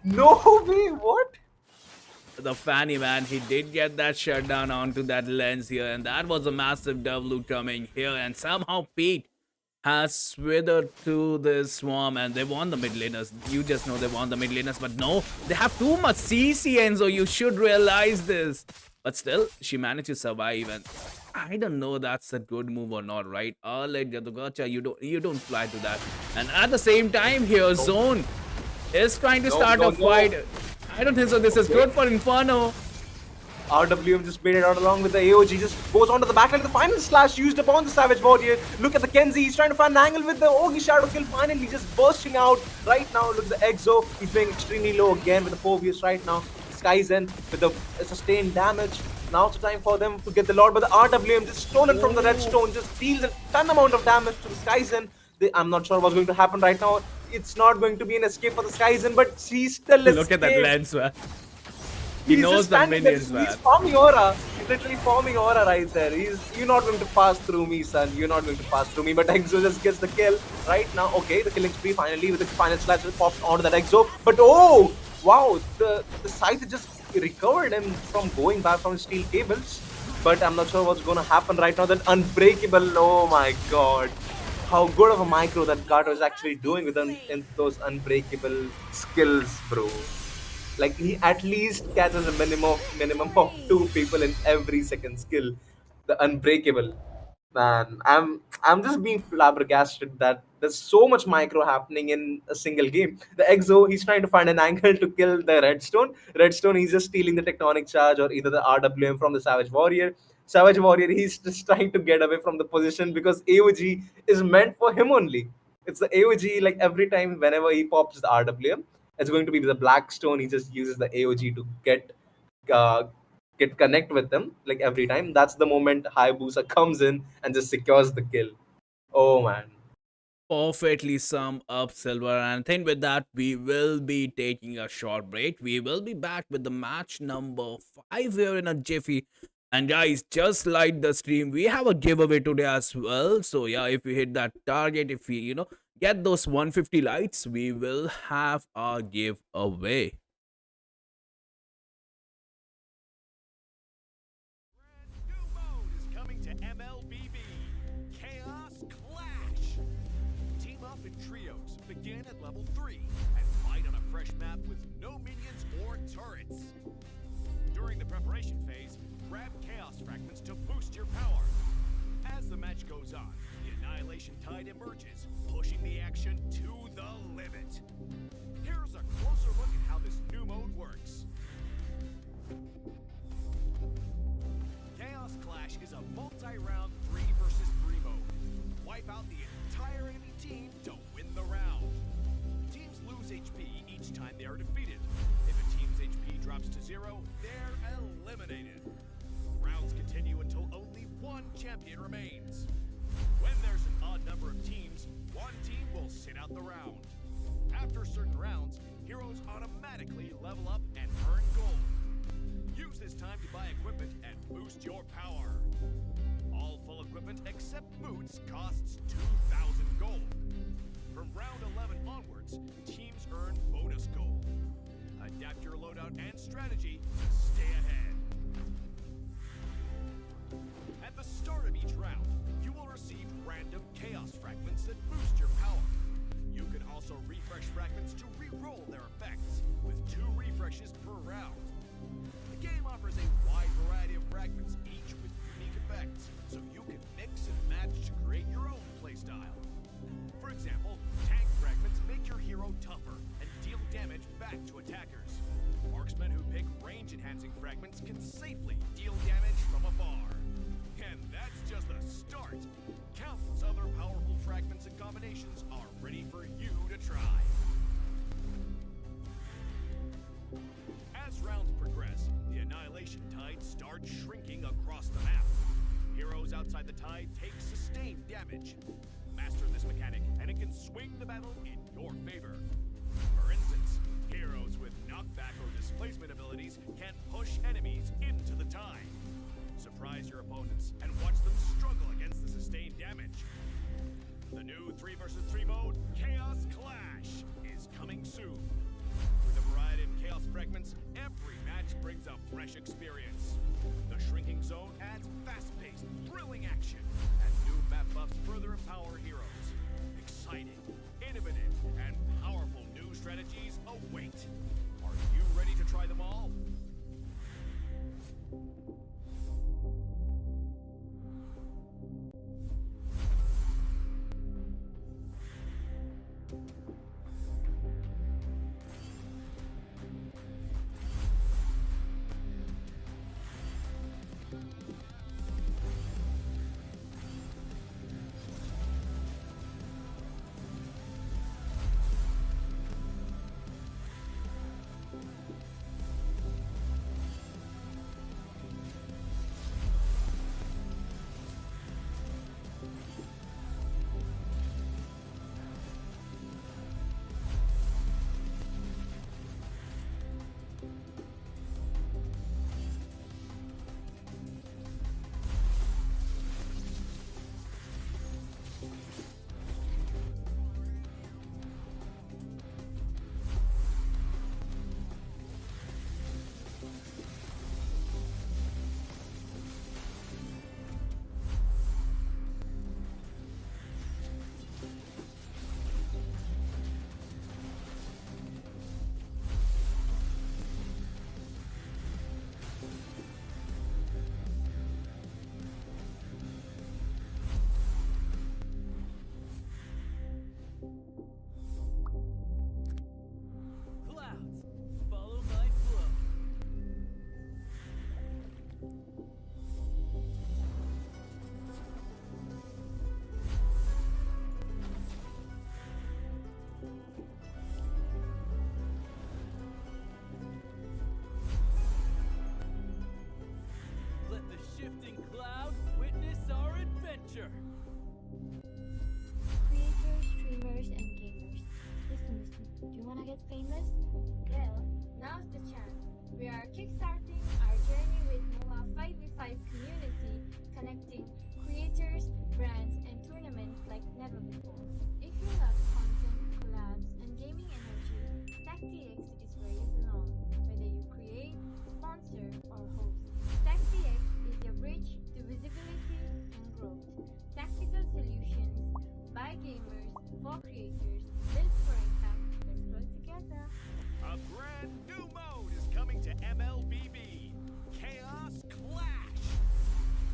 S4: No way, what?
S6: The Fanny, man, he did get that shutdown onto that Lens here, and that was a massive W coming here, and somehow Pete has withered to this swarm, and they want the mid laners. You just know they want the mid laners, but no, they have too much CC, Enzo. You should realize this. But still, she managed to survive, and I don't know that's a good move or not, right? I'll let Gacha, you don't fly to that. And at the same time here, Zone is trying to start a fight. I don't think so. This is good for Inferno.
S4: RWM just made it out along with the AOG, just goes onto the backline. The final slash used upon the Savage Warrior. Look at the Kenzie, he's trying to find an angle with the Ogi Shadow Kill, finally just bursting out right now. Look at the Exo, he's being extremely low again with the 4 views right now. Skyzen with the sustained damage. Now it's time for them to get the Lord, but the RWM just stolen from the Redstone, just deals a ton amount of damage to the Skyzen. I'm not sure what's going to happen right now. It's not going to be an escape for the Skyzen, but she's still
S6: Look at that lens, man. He knows the minions, man.
S4: He's forming aura. He's literally forming aura right there. You're not going to pass through me, son. You're not going to pass through me. But Exo just gets the kill right now. Okay, the killing spree finally with the final slash popped onto that Exo. But oh, wow, the Scythe just recovered him from going back from his steel cables. But I'm not sure what's going to happen right now. That unbreakable, oh my god. How good of a micro that Gato is actually doing with in those unbreakable skills, bro. Like, he at least catches a minimum of 2 people in every second skill. The unbreakable. Man, I'm just being flabbergasted that there's so much micro happening in a single game. The Exo, he's trying to find an angle to kill the Redstone. Redstone, he's just stealing the Tectonic Charge or either the RWM from the Savage Warrior. Savage Warrior, he's just trying to get away from the position because AOG is meant for him only. It's the AOG, like every time whenever he pops the RWM, it's going to be the Blackstone. He just uses the AOG to uh, get connect with them like every time. That's the moment Hayabusa comes in and just secures the kill. Oh man.
S6: Perfectly sum up, Silver. And I think with that, we will be taking a short break. We will be back with the match number 5 here in a jiffy. And guys, just like the stream, we have a giveaway today as well. So yeah, if we hit that target, if we, get those 150 likes, we will have a giveaway.
S1: Brand new mode is coming to MLBB. Chaos Clash. Team up in trios, begin at level 3, and fight on a fresh map with no minions or turrets. During the preparation phase, grab Chaos Fragments to boost your power. As the match goes on, the Annihilation Tide emerges, pushing the action to the limit. Here's a closer look at how this new mode works. Chaos Clash is a multi-round 3 versus 3 mode. Wipe out the entire enemy team to win the round. Teams lose HP each time they are defeated. If a team's HP drops to 0, they're eliminated. Rounds continue until only one champion remains. When there's an odd number of teams, one team will sit out the round. After certain rounds, heroes automatically level up and earn gold. Use this time to buy equipment and boost your power. All full equipment except boots costs 2,000 gold. From round 11 onwards, teams earn bonus gold. Adapt your loadout and strategy to stay ahead. At the start of each round, you will receive random chaos fragments that boost your power. You can also refresh fragments to re-roll their effects, with 2 refreshes per round. The game offers a wide variety of fragments, each with unique effects, so you can mix and match to create your own playstyle. For example, tank fragments make your hero tougher and deal damage back to attackers. Marksmen who pick range-enhancing fragments can safely deal damage from afar. And that's just the start. Countless other powerful fragments and combinations are ready for you to try. As rounds progress, the Annihilation Tide starts shrinking across the map. Heroes outside the tide take sustained damage. Master this mechanic, and it can swing the battle in your favor. For instance, heroes with knockback or displacement abilities can push enemies into the tide. Surprise your opponents and watch them struggle against the sustained damage. The new 3 versus 3 mode, Chaos Clash, is coming soon. With a variety of chaos fragments, every match brings a fresh experience. The shrinking zone adds fast-paced, thrilling action, and new map buffs further empower heroes.
S3: by gamers for creators, built for impact. Let's grow together.
S1: A brand new mode is coming to MLBB. Chaos Clash.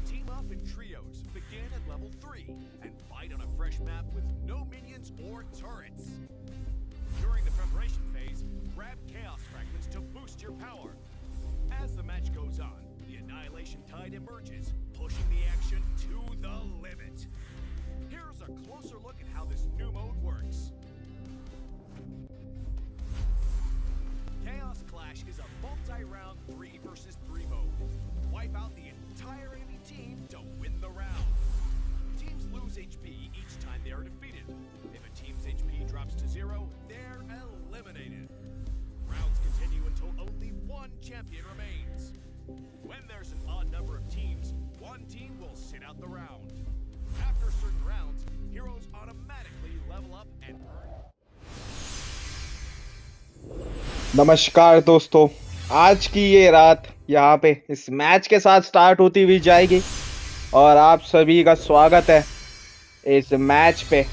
S1: Team up in trios, begin at level 3, and fight on a fresh map with no minions or turrets. During the preparation phase, grab chaos fragments to boost your power. As the match goes on, the Annihilation Tide emerges, pushing the action to the limit. Here's a closer look at how this new mode works. Chaos Clash is a multi-round 3 versus 3 mode. Wipe out the entire enemy team to win the round. Teams lose HP each time they are defeated. If a team's HP drops to 0, they're eliminated. Rounds continue until only one champion remains. When there's an odd number of teams, one team will sit out the round. After certain rounds, heroes automatically level up and earn.
S7: नमस्कार दोस्तों, आज की ये रात यहाँ पे इस match के साथ स्टार्ट होती हुई जाएगी और आप सभी का स्वागत है इस मैच पे।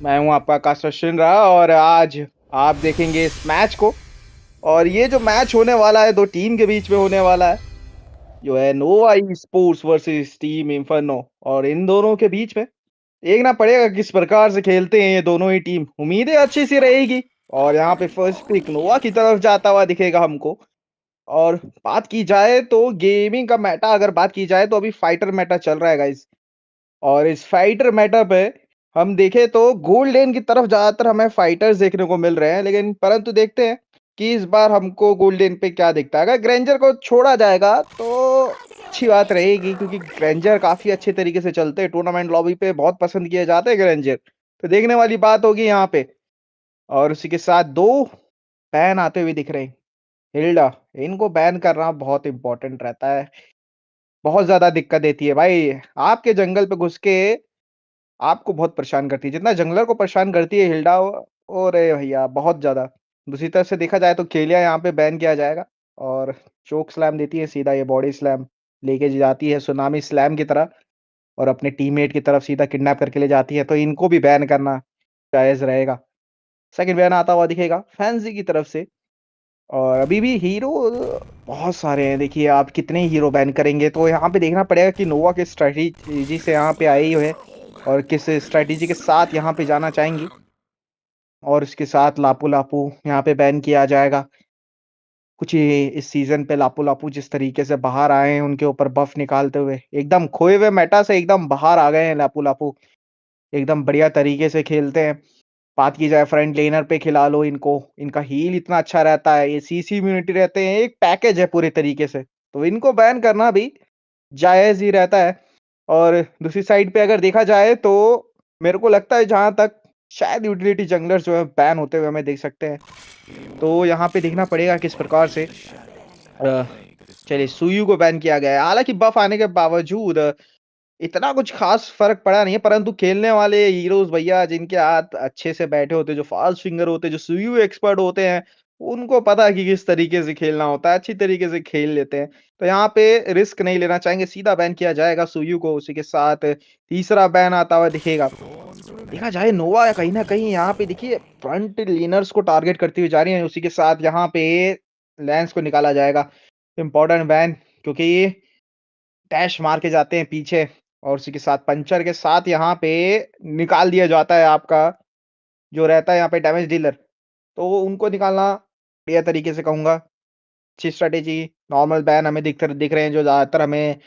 S7: मैं हूँ आपका कास्टर्शन रहा और आज आप देखेंगे इस मैच को। और ये जो मैच होने वाला है, दो टीम के बीच में होने वाला है, जो है Nova Esports versus Team Inferno. और इन दोनों के बीच में देखना पड़ेगा किस प्रकार से खेलते हैं ये दोनों ही टीम। उम्मीदें अच्छी सी रहेगी। और यहाँ पे फर्स्ट पिक नोवा की तरफ जाता हुआ दिखेगा हमको। और बात की जाए तो गेमिंग का मेटा, अगर बात की जाए तो अभी फाइटर मेटा चल रहा है गाइस। और इस फाइटर मेटा पे हम देखें तो गोल्ड लेन की तरफ ज्यादातर हमें फाइटर्स देखने को मिल रहे हैं, लेकिन परंतु देखते हैं कि इस बार हमको गोल्ड लेन पे क्या दिखता है। अगर ग्रेंजर को छोड़ा जाएगा तो अच्छी बात रहेगी, क्योंकि ग्रेंजर काफी अच्छे तरीके से चलते हैं। टूर्नामेंट लॉबी पे बहुत पसंद किए जाते हैं ग्रेंजर, तो देखने वाली बात होगी यहाँ पे। और उसी के साथ दो बैन आते हुए दिख रहे हैं। हिल्डा, इनको बैन करना बहुत इंपॉर्टेंट रहता है, बहुत ज्यादा दिक्कत देती है भाई। आपके जंगल पे घुस के आपको बहुत परेशान करती है, जितना जंगलर को परेशान करती है हिल्डा, अरे भैया बहुत ज्यादा। दूसरी तरफ से देखा जाए तो केलिया यहाँ पे बैन किया जाएगा और चोक स्लैम देती है, सीधा ये बॉडी स्लैम लेके जाती है सुनामी स्लैम की तरह और अपने टीममेट की तरफ सीधा किडनैप करके ले जाती है। तो इनको भी बैन करना जायज रहेगा। सेकंड बैन आता हुआ दिखेगा फैंसी की तरफ से। और अभी भी हीरो बहुत सारे हैं, देखिए आप कितने हीरो बैन करेंगे। तो यहाँ पे देखना पड़ेगा कि नोवा किस स्ट्रैटेजी से यहाँ पे आई है और किस स्ट्रैटेजी के साथ यहाँ पे जाना चाहेंगी। और इसके साथ लापू लापू यहाँ पे बैन किया जाएगा। कुछ इस सीजन पे लापू लापू जिस तरीके से बाहर आए हैं, उनके ऊपर बफ निकालते हुए एकदम खोए हुए मेटा से एकदम बाहर आ गए हैं लापू लापू। एकदम बढ़िया तरीके से खेलते हैं। बात की जाए फ्रंट लेनर पे खिला लो इनको, इनका हील इतना अच्छा रहता है, ये सीसी इम्यूनिटी रहते हैं, एक पैकेज है पूरे तरीके से। तो इनको बैन करना भी जायज ही रहता है। और दूसरी साइड पे अगर देखा जाए तो मेरे को लगता है जहां तक शायद यूटिलिटी जंगलर्स जो है बैन होते हुए हमें देख सकते हैं। तो यहाँ पे देखना पड़ेगा किस प्रकार से। चलिए सुयू को बैन किया गया है, हालांकि बफ आने के बावजूद इतना कुछ खास फर्क पड़ा नहीं है। परंतु खेलने वाले हीरोज भैया जिनके हाथ अच्छे से बैठे होते, जो फास्ट फिंगर होते, जो सुयू एक्सपर्ट होते हैं, उनको पता है कि किस तरीके से खेलना होता है, अच्छी तरीके से खेल लेते हैं। तो यहाँ पे रिस्क नहीं लेना चाहेंगे, सीधा बैन किया जाएगा सुयू को। उसी के साथ तीसरा बैन आता हुआ दिखेगा। देखा जाए नोवा कहीं ना कहीं यहाँ पे देखिए फ्रंट लेनर्स को टारगेट करती हुई जा रही है। उसी के साथ यहाँ पे लैंस को निकाला जाएगा, इंपॉर्टेंट बैन, क्योंकि ये डैश मार के जाते हैं पीछे। और उसी के साथ पंचर के साथ यहाँ पे निकाल दिया जाता है आपका जो रहता है यहाँ पे डैमेज डीलर। तो उनको निकालना बढ़िया तरीके से कहूंगा, अच्छी स्ट्रेटेजी। नॉर्मल बैन हमें दिख रहे हैं जो ज्यादातर हमें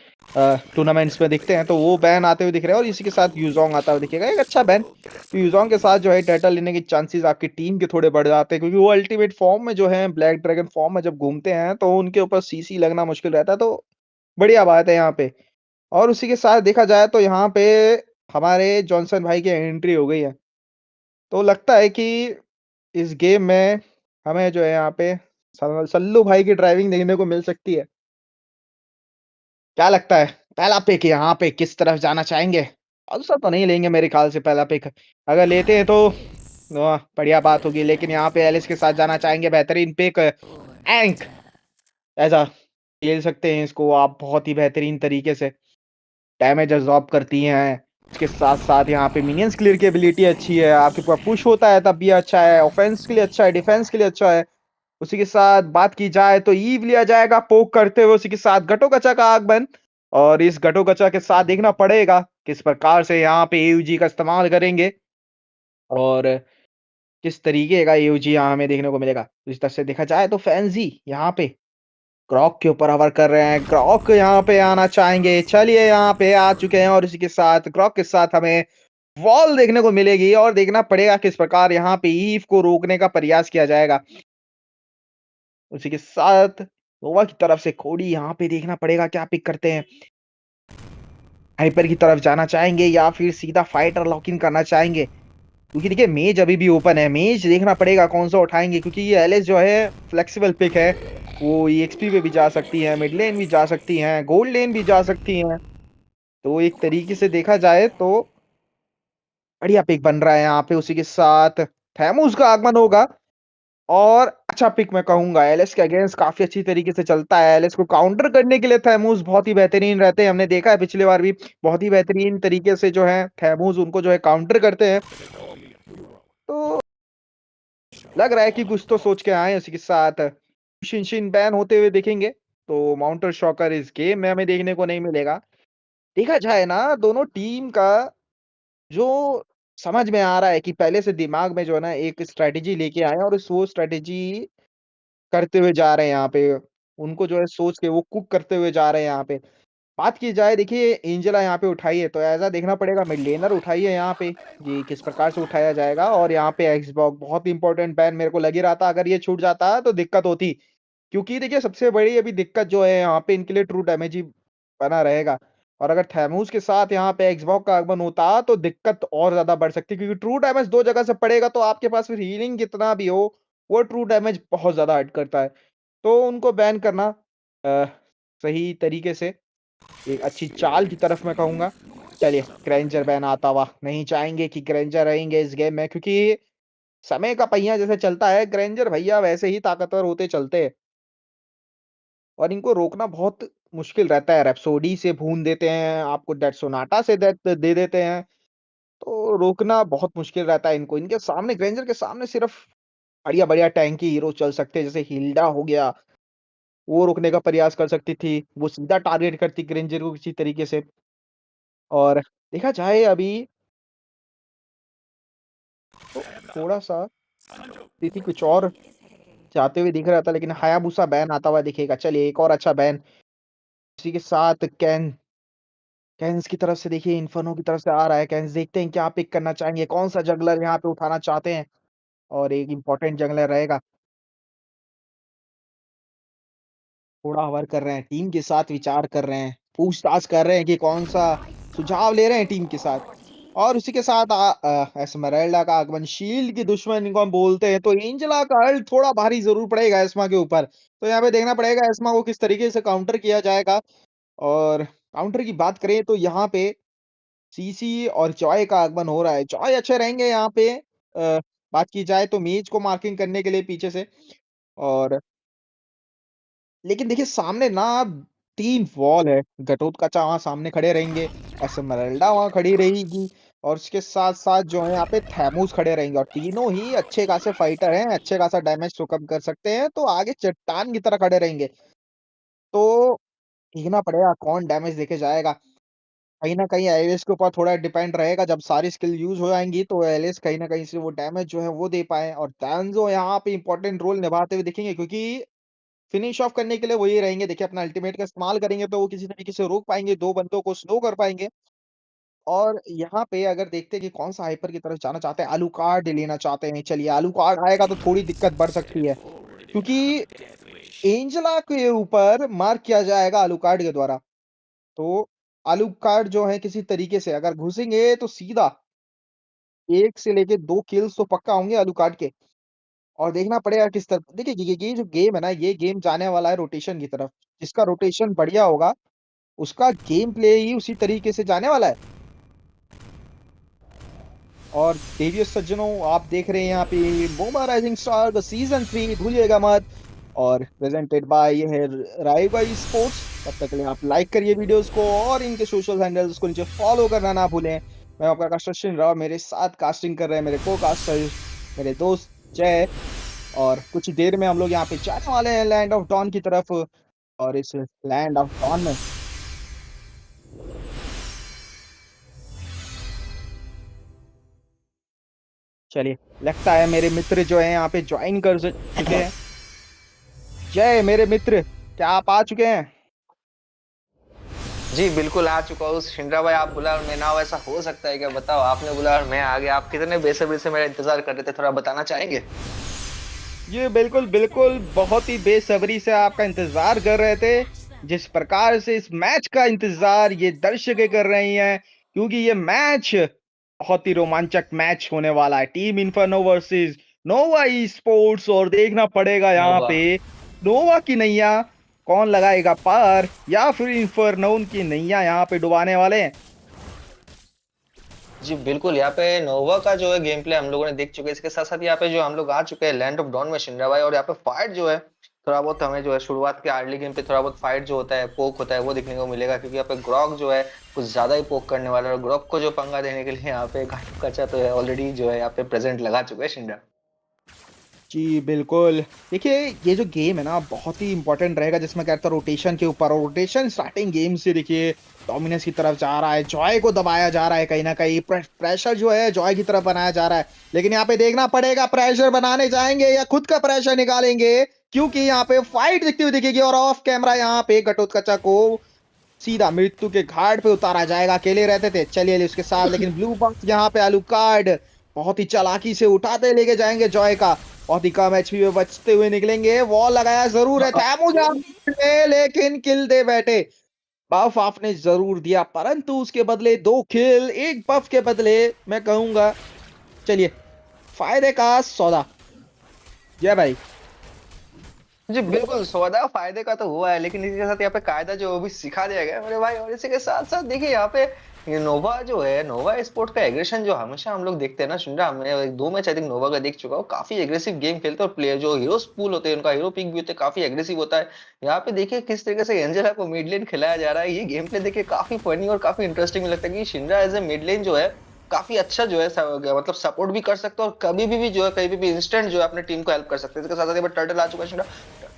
S7: टूर्नामेंट्स में दिखते हैं, तो वो बैन आते हुए दिख रहे हैं। और इसी के साथ यूजोंग आता हुआ दिखेगा, एक अच्छा बैन। तो यूजोंग के साथ जो है टाइटल लेने के चांसेस आपकी टीम के थोड़े बढ़ जाते हैं, क्योंकि वो अल्टीमेट फॉर्म में जो है, ब्लैक ड्रैगन फॉर्म में जब घूमते हैं तो उनके ऊपर सीसी लगना मुश्किल रहता है। तो बढ़िया बात है यहाँ पे। और उसी के साथ देखा जाए तो यहाँ पे हमारे जॉनसन भाई की एंट्री हो गई है। तो लगता है कि इस गेम में हमें जो है यहाँ पे सल्लू भाई की ड्राइविंग देखने को मिल सकती है। क्या लगता है पहला पिक यहाँ पे किस तरफ जाना चाहेंगे? अल्सर तो नहीं लेंगे मेरे ख्याल से पहला पिक, अगर लेते हैं तो बढ़िया बात होगी। लेकिन यहाँ पे एलिस के साथ जाना चाहेंगे, बेहतरीन पिक। एंक ऐसा खेल सकते हैं इसको आप बहुत ही बेहतरीन तरीके से, डैमेज अब्सॉर्ब करती हैं इसके साथ साथ यहाँ पे मिनियंस क्लियर की एबिलिटी अच्छी है, आपके पास पुश होता है तब भी अच्छा है, ऑफेंस के लिए अच्छा है, डिफेंस के लिए अच्छा है। उसी के साथ बात की जाए तो ईव लिया जाएगा पोक करते हुए, उसी के साथ घटोगचा का आगमन, और इस घटोगचा के साथ देखना पड़ेगा किस प्रकार से यहाँ पे एयूजी का इस्तेमाल करेंगे और किस तरीके का एयूजी यहाँ हमें देखने को मिलेगा। इस तरह से देखा जाए तो फैंजी यहाँ पे ग्रॉक के ऊपर हवर कर रहे हैं, ग्रॉक यहाँ पे आना चाहेंगे, चलिए यहाँ पे आ चुके हैं और इसी के साथ ग्रॉक के साथ हमें वॉल देखने को मिलेगी और देखना पड़ेगा किस प्रकार यहाँ पे ईव को रोकने का प्रयास किया जाएगा। उसी के साथ नोवा की तरफ से कोडी यहाँ पे देखना पड़ेगा क्या पिक करते हैं, हाइपर की तरफ जाना चाहेंगे या फिर सीधा फाइटर लॉक इन करना चाहेंगे, क्योंकि देखिए मेज अभी भी ओपन है, मेज देखना पड़ेगा कौन सा उठाएंगे क्योंकि ये एलएस जो है फ्लेक्सिबल पिक है, वो ईएक्सपी पे भी जा सकती है, मिड लेन भी जा सकती हैं, गोल्ड लेन भी जा सकती हैं। तो एक तरीके से देखा जाए तो बढ़िया पिक बन रहा है यहाँ पे। उसी के साथ थैमोस का आगमन होगा और अच्छा पिक मैं कहूंगा, एलएस के अगेंस्ट काफी अच्छी तरीके से चलता है, एलएस को काउंटर करने के लिए थैमोस बहुत ही बेहतरीन रहते हैं, हमने देखा है पिछली बार भी बहुत ही बेहतरीन तरीके से जो है थैमोस उनको जो है काउंटर करते हैं। तो लग रहा है कि कुछ तो सोच के आए। उसी के साथ शिनशिन बैन होते हुए देखेंगे तो माउंटर शॉकर इस गेम में हमें देखने को नहीं मिलेगा। देखा जाए ना दोनों टीम का जो समझ में आ रहा है कि पहले से दिमाग में जो है ना एक स्ट्रेटेजी लेके आए हैं और वो स्ट्रेटेजी करते हुए जा रहे हैं यहाँ पे। उनको जो है सोच के वो कुक करते हुए जा रहे हैं यहाँ पे। बात की जाए देखिए एंजेला यहाँ पे उठाई है तो ऐसा देखना पड़ेगा मिड लेनर उठाई है यहाँ पे, ये किस प्रकार से उठाया जाएगा। और यहाँ पे एक्सबॉक्स बहुत इंपॉर्टेंट बैन मेरे को लग ही रहा था, अगर ये छूट जाता तो दिक्कत होती, क्योंकि देखिए सबसे बड़ी अभी दिक्कत जो है यहाँ पे इनके लिए ट्रू डैमेज ही बना रहेगा। और अगर थैमूस के साथ यहाँ पे एक्सबॉक्स का आगमन होता तो दिक्कत और ज्यादा बढ़ सकती, क्योंकि ट्रू डैमेज दो जगह से पड़ेगा तो आपके पास फिर हीलिंग कितना भी हो वो ट्रू डैमेज बहुत ज्यादा हर्ट करता है। तो उनको बैन करना सही तरीके से एक अच्छी चाल की तरफ मैं कहूंगा। चलिए ग्रेंजर बैन आता हुआ, नहीं चाहेंगे कि ग्रेंजर रहेंगे इस गेम में, क्योंकि समय का पहिया जैसे चलता है ग्रेंजर भैया वैसे ही ताकतवर होते चलते हैं और इनको रोकना बहुत मुश्किल रहता है। रैप्सोडी से भून देते हैं आपको, डेथ सोनाटा से डेथ दे देते हैं, तो रोकना बहुत मुश्किल रहता है इनको। इनके सामने ग्रेंजर के सामने सिर्फ बढ़िया बढ़िया टैंकी हीरो चल सकते हैं, जैसे हिल्डा हो गया, वो रोकने का प्रयास कर सकती थी, वो सीधा टारगेट करती ग्रेंजर को किसी तरीके से। और देखा जाए अभी तो थोड़ा-सा स्थिति कुछ और जाते हुए दिख रहा था, लेकिन हायाबुसा बैन आता हुआ दिखेगा। चलिए एक और अच्छा बैन इसी के साथ कैन्स की तरफ से देखिए इन्फर्नो की तरफ से आ रहा है। कैन्स देखते हैं क्या पिक करना चाहेंगे, कौन-सा जंगलर यहाँ पे उठाना चाहते हैं और एक इम्पोर्टेंट जंगलर रहेगा। थोड़ा अवर कर रहे हैं, टीम के साथ विचार कर रहे हैं, पूछताछ कर रहे हैं कि कौन-सा सुझाव ले रहे हैं टीम के साथ। और उसी के साथ एस्मेराल्डा का आगमन, शील्ड की दुश्मन इनको हम बोलते हैं, तो एंजेला का अल्ट थोड़ा भारी ज़रूर पड़ेगा एस्मा के ऊपर। तो यहाँ पे देखना पड़ेगा एस्मा को किस तरीके से काउंटर किया जाएगा। और काउंटर की बात करें तो यहाँ पे सीसी और जॉय का आगमन हो रहा है। जॉय अच्छे रहेंगे यहाँ पे बात की जाए तो मेज को मार्किंग करने के लिए पीछे से। और लेकिन देखिए सामने ना 3 वॉल है, घटोत्कचा वहाँ सामने खड़े रहेंगे, एस्मेराल्डा वहाँ खड़ी रहेगी और उसके साथ-साथ जो है यहाँ पे थैमोस खड़े रहेंगे और तीनों ही अच्छे खासे फाइटर हैं, अच्छे खासा डैमेज सोकअप कर सकते हैं, तो आगे चट्टान की तरह खड़े रहेंगे। तो देखना पड़ेगा कौन डैमेज देके जाएगा। कहीं न कहीं एलिस के ऊपर थोड़ा डिपेंड रहेगा, जब सारी स्किल यूज़ हो जाएँगी तो एलिस कहीं न कहीं से वो डैमेज जो है वो दे पाएँ और डैंजो यहाँ पे इम्पोर्टेंट रोल निभाते हुए दिखेंगे, क्योंकि फिनिश ऑफ करने के लिए वही रहेंगे। देखिए अपना अल्टीमेट का इस्तेमाल करेंगे तो वो किसी तरीके से रोक पाएँगे, 2 बंदों को स्लो कर पाएँगे। और यहाँ पे अगर देखते हैं कि कौन-सा हाइपर की तरफ जाना चाहते हैं, आलूकार्ड लेना चाहते हैं। चलिए आलूकार्ड आएगा तो थोड़ी दिक्कत बढ़ सकती है, क्योंकि एंजेला के ऊपर मार्क किया जाएगा आलूकार्ड के द्वारा। तो आलूकार्ड जो है किसी तरीके से अगर घुसेंगे तो सीधा 1 से लेके 2 किल्स तो पक्का होंगे आलूकार्ड के। और देखना पड़ेगा किस तरह देखिए ये जो गेम है ना, ये गेम जाने वाला है रोटेशन की तरफ। जिसका रोटेशन बढ़िया होगा, उसका गेम प्ले ही उसी तरीके से जाने वाला है। और देवियों सज्जनों, आप देख रहे हैं यहाँ पे मोबा राइजिंग स्टार द सीजन 3, भूलिएगा मत। और प्रेजेंटेड बाय ये है रायुगा स्पोर्ट्स। तब तक के लिए आप लाइक करिए वीडियोस को और इनके सोशल हैंडल्स को नीचे फॉलो करना ना भूलें। मैं आपका कास्टर शिनरा, मेरे साथ कास्टिंग कर रहे हैं मेरे को कास्टर मेरे दोस्त जय। और कुछ देर में हम लोग यहाँ पे जाने वाले हैं लैंड ऑफ डॉन की तरफ। और इस लैंड ऑफ डॉन में चलिए, लगता है मेरे मित्र जो है यहाँ पे ज्वाइन कर चुके हैं। जय मेरे मित्र, क्या आप आ चुके हैं?
S8: जी बिल्कुल आ चुका हूँ शिंद्रा भाई। आप बुला और मैं ना हो, ऐसा हो सकता है क्या? बताओ, आपने बुला और मैं आ गया। आप कितने बेसब्री से मेरा इंतजार कर रहे थे, थोड़ा बताना चाहेंगे?
S7: ये बिल्कुल बिल्कुल बहुत ही बेसब्री से आपका इंतजार कर रहे थे। जिस प्रकार से इस मैच का इंतजार ये दर्शकें कर रही हैं, क्योंकि ये मैच बहुत ही रोमांचक मैच होने वाला है। टीम इन्फर्नो वर्सेस नोवा ई स्पोर्ट्स। और देखना पड़ेगा यहाँ
S8: मोबा।
S7: पे नोवा की नैया कौन लगाएगा पार, या फिर इन्फर्नो की नैया यहाँ पे डुबाने वाले हैं।
S8: जी बिल्कुल, यहाँ पे नोवा का जो है गेम प्ले हम लोगों ने देख चुके हैं। इसके साथ साथ यहाँ पे जो हम लोग आ चुके हैं लैंड ऑफ डॉन में शिंद्रा भाई। और यहाँ पे फाइट जो है थोड़ा बहुत हमें जो है शुरुआत के अर्ली गेम पे थोड़ा बहुत फाइट जो होता है, पोक होता है, वो देखने को मिलेगा। क्योंकि यहाँ पे ग्रॉक जो है कुछ ज्यादा ही पोक करने वाला है। और ग्रॉक को जो पंगा देने के लिए यहाँ पे कच्चा तो है ऑलरेडी जो है यहाँ पे प्रेजेंट लगा चुका है शिंद्रा।
S7: जी, बिल्कुल। देखिए, ये जो गेम है ना बहुत ही इम्पोर्टेंट रहेगा, जिसमें क्या कहता है रोटेशन के ऊपर। और रोटेशन स्टार्टिंग गेम से देखिए डोमिनेंस की तरफ जा रहा है, जॉय को दबाया जा रहा है कहीं ना कहीं। प्रेशर जो है जॉय की तरफ बनाया जा रहा है। लेकिन यहाँ पे देखना पड़ेगा प्रेशर बनाने जाएंगे या खुद का प्रेशर निकालेंगे, क्योंकि यहाँ पे फाइट दिखती हुई दिखेगी। और ऑफ कैमरा यहाँ पे घटोत्कचा को सीधा मृत्यु के घाट पे उतारा जाएगा। अकेले रहते थे, चलिए उसके साथ। लेकिन ब्लू बॉक्स यहाँ पे आलू कार्ड बहुत ही चालाकी से उठाते लेके जाएंगे जॉय का। बहुत ही कम एचपी में बचते हुए निकलेंगे। वॉल लगाया जरूर है थैमू लेकिन किल दे बैठे। बफ आपने जरूर दिया, परंतु उसके बदले 2 किल, 1 बफ के बदले मैं कहूंगा। चलिए, फायदे का सौदा। जय भाई।
S8: जी बिल्कुल, सौदा फायदे का तो हुआ है, लेकिन इसी के साथ यहाँ पे कायदा जो है वो भी सिखा दिया गया है मेरे भाई। और इसी के साथ साथ देखिए यहाँ पे ये नोवा जो है, नोवा स्पोर्ट का एग्रेशन जो हमेशा हम लोग देखते हैं ना शिंद्रा, हमने एक 2 मैच आई थिंक नोवा का देख चुका हूँ। काफी एग्रेसिव गेम खेलते हैं। और प्लेयर जो हीरो पूल होते हैं, उनका हीरो पिक भी होते हैं, काफी एग्रेसिव होता है। यहाँ पे देखिए किस तरीके से एंजेला को मिड लेन खिलाया जा रहा है। ये गेम प्ले देखिए काफी फनी और काफी इंटरेस्टिंग लगता है कि शिंद्रा एज ए मिड लेन जो है काफी अच्छा जो है मतलब सपोर्ट भी कर सकते हैं। और कभी भी जो है कहीं भी इंस्टेंट जो है अपने टीम को हेल्प कर सकते हैं। इसके साथ साथ टर्टल आ चुका है शिंद्रा।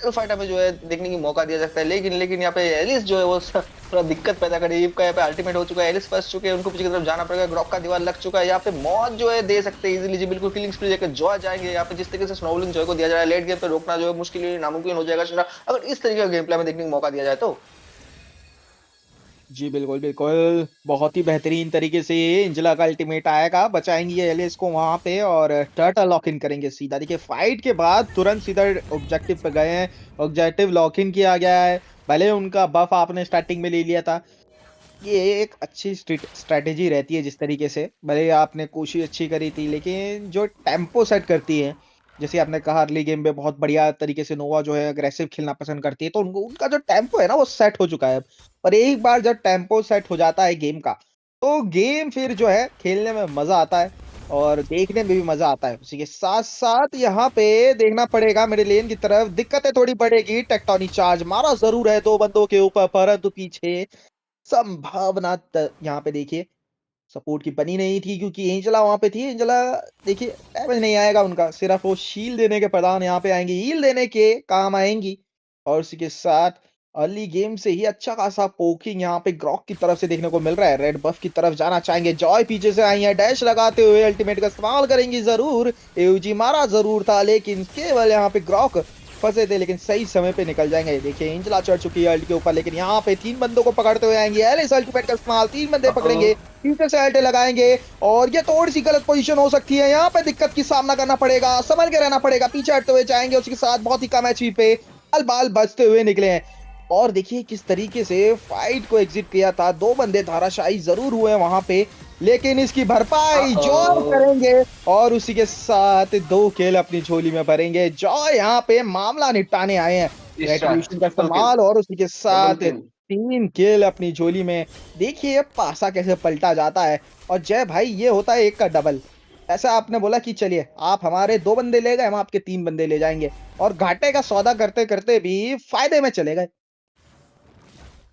S8: फाइट हमें जो है देखने की मौका दिया सकता है। लेकिन यहाँ पे एलिस जो है वो थोड़ा दिक्कत पैदा करे। ईव का यहाँ पे अल्टीमेट हो चुका है, एलिस फंस चुके हैं, उनको पीछे की तरफ जाना पड़ेगा। ग्रॉक का दीवार लग चुका है, यहाँ पे मौत जो है दे सकते हैं इजीली जी। बिल्कुल किलिंग स्प्री लेकर जॉय जाएंगे। यहाँ पे जिस तरीके से स्नोबलिंग जॉय को दिया जा रहा है, लेट गेम पे रोकना जो है मुश्किल नामुमकिन हो जाएगा शिंद्रा, अगर इस तरीके का गेम प्ले में देखने का मौका दिया जाए तो।
S7: जी बिल्कुल बिल्कुल, बहुत ही बेहतरीन तरीके से एंजेला का अल्टीमेट आएगा। बचाएंगे ये एलिस को वहां पे और टर्टल लॉक इन करेंगे सीधा। देखिए फाइट के बाद तुरंत सीधा ऑब्जेक्टिव पे गए हैं। ऑब्जेक्टिव लॉक इन किया गया है। भले उनका बफ आपने स्टार्टिंग में ले लिया था, ये एक अच्छी स्ट्रेटेजी रहती है। जिस तरीके से भले आपने कोशिश अच्छी करी थी, लेकिन जो टेम्पो सेट करती है, जैसे आपने कहा अर्ली गेम में बहुत बढ़िया तरीके से नोवा जो है अग्रेसिव खेलना पसंद करती है, तो उनको उनका जो टेम्पो है ना वो सेट हो चुका है। और एक बार जब टेम्पो सेट हो जाता है गेम का, तो गेम फिर जो है खेलने में मजा आता है और देखने में भी मजा आता है। उसी के साथ साथ यहाँ पे देखना पड़ेगा मेरे लेन की तरफ, दिक्कतें थोड़ी बढ़ेगी। टेक्टोनिक चार्ज मारा जरूर है 2 बंदों के ऊपर, परंतु पीछे संभावना यहाँ पे देखिए सपोर्ट की बनी नहीं थी, क्योंकि एंजेला वहां पे थी। एंजेला देखिए डैमेज नहीं आएगा उनका, सिर्फ वो शील्ड देने के प्रदान यहाँ पे आएंगे, हील देने के काम आएंगी। और उसी के साथ अर्ली गेम से ही अच्छा खासा पोकिंग यहाँ पे ग्रॉक की तरफ से देखने को मिल रहा है। रेड बफ की तरफ जाना चाहेंगे, जॉय पीछे से आई है, डैश लगाते हुए अल्टीमेट का इस्तेमाल करेंगी जरूर। एयूजी मारा जरूर था, लेकिन केवल यहाँ पे ग्रॉक फंसे थे, लेकिन सही समय पे निकल जाएंगे। देखिए एंजेला चढ़ चुकी है अल्ट के ऊपर, लेकिन यहाँ पे 3 बंदों को पकड़ते हुए आएंगे। एलिस अल्टीमेट का इस्तेमाल, 3 बंदे पकड़ेंगे, पीछे से अल्टे लगाएंगे। और ये थोड़ी सी गलत पोजीशन हो सकती है, यहाँ पे दिक्कत की सामना करना पड़ेगा, संभल के रहना पड़ेगा। पीछे हटते हुए जाएंगे, उसके साथ बहुत ही कम एचपी पे बाल बाल बचते हुए निकले हैं। और देखिए किस तरीके से फाइट को एग्जिट किया था। 2 बंदे धाराशायी जरूर हुए वहां पे, लेकिन इसकी भरपाई जॉय करेंगे। और उसी के साथ 2 किल अपनी झोली में भरेंगे। जॉय यहाँ पे मामला निपटाने आए हैं, रेट्रिब्यूशन का इस्तेमाल, और उसी के साथ 3 किल अपनी झोली में। देखिए पासा कैसे पलटा जाता है। और जय भाई ये होता है 1 का डबल। ऐसा आपने बोला कि चलिए आप हमारे 2 बंदे ले गए, हम आपके 3 बंदे ले जाएंगे, और घाटे का सौदा करते करते भी फायदे में चले गए।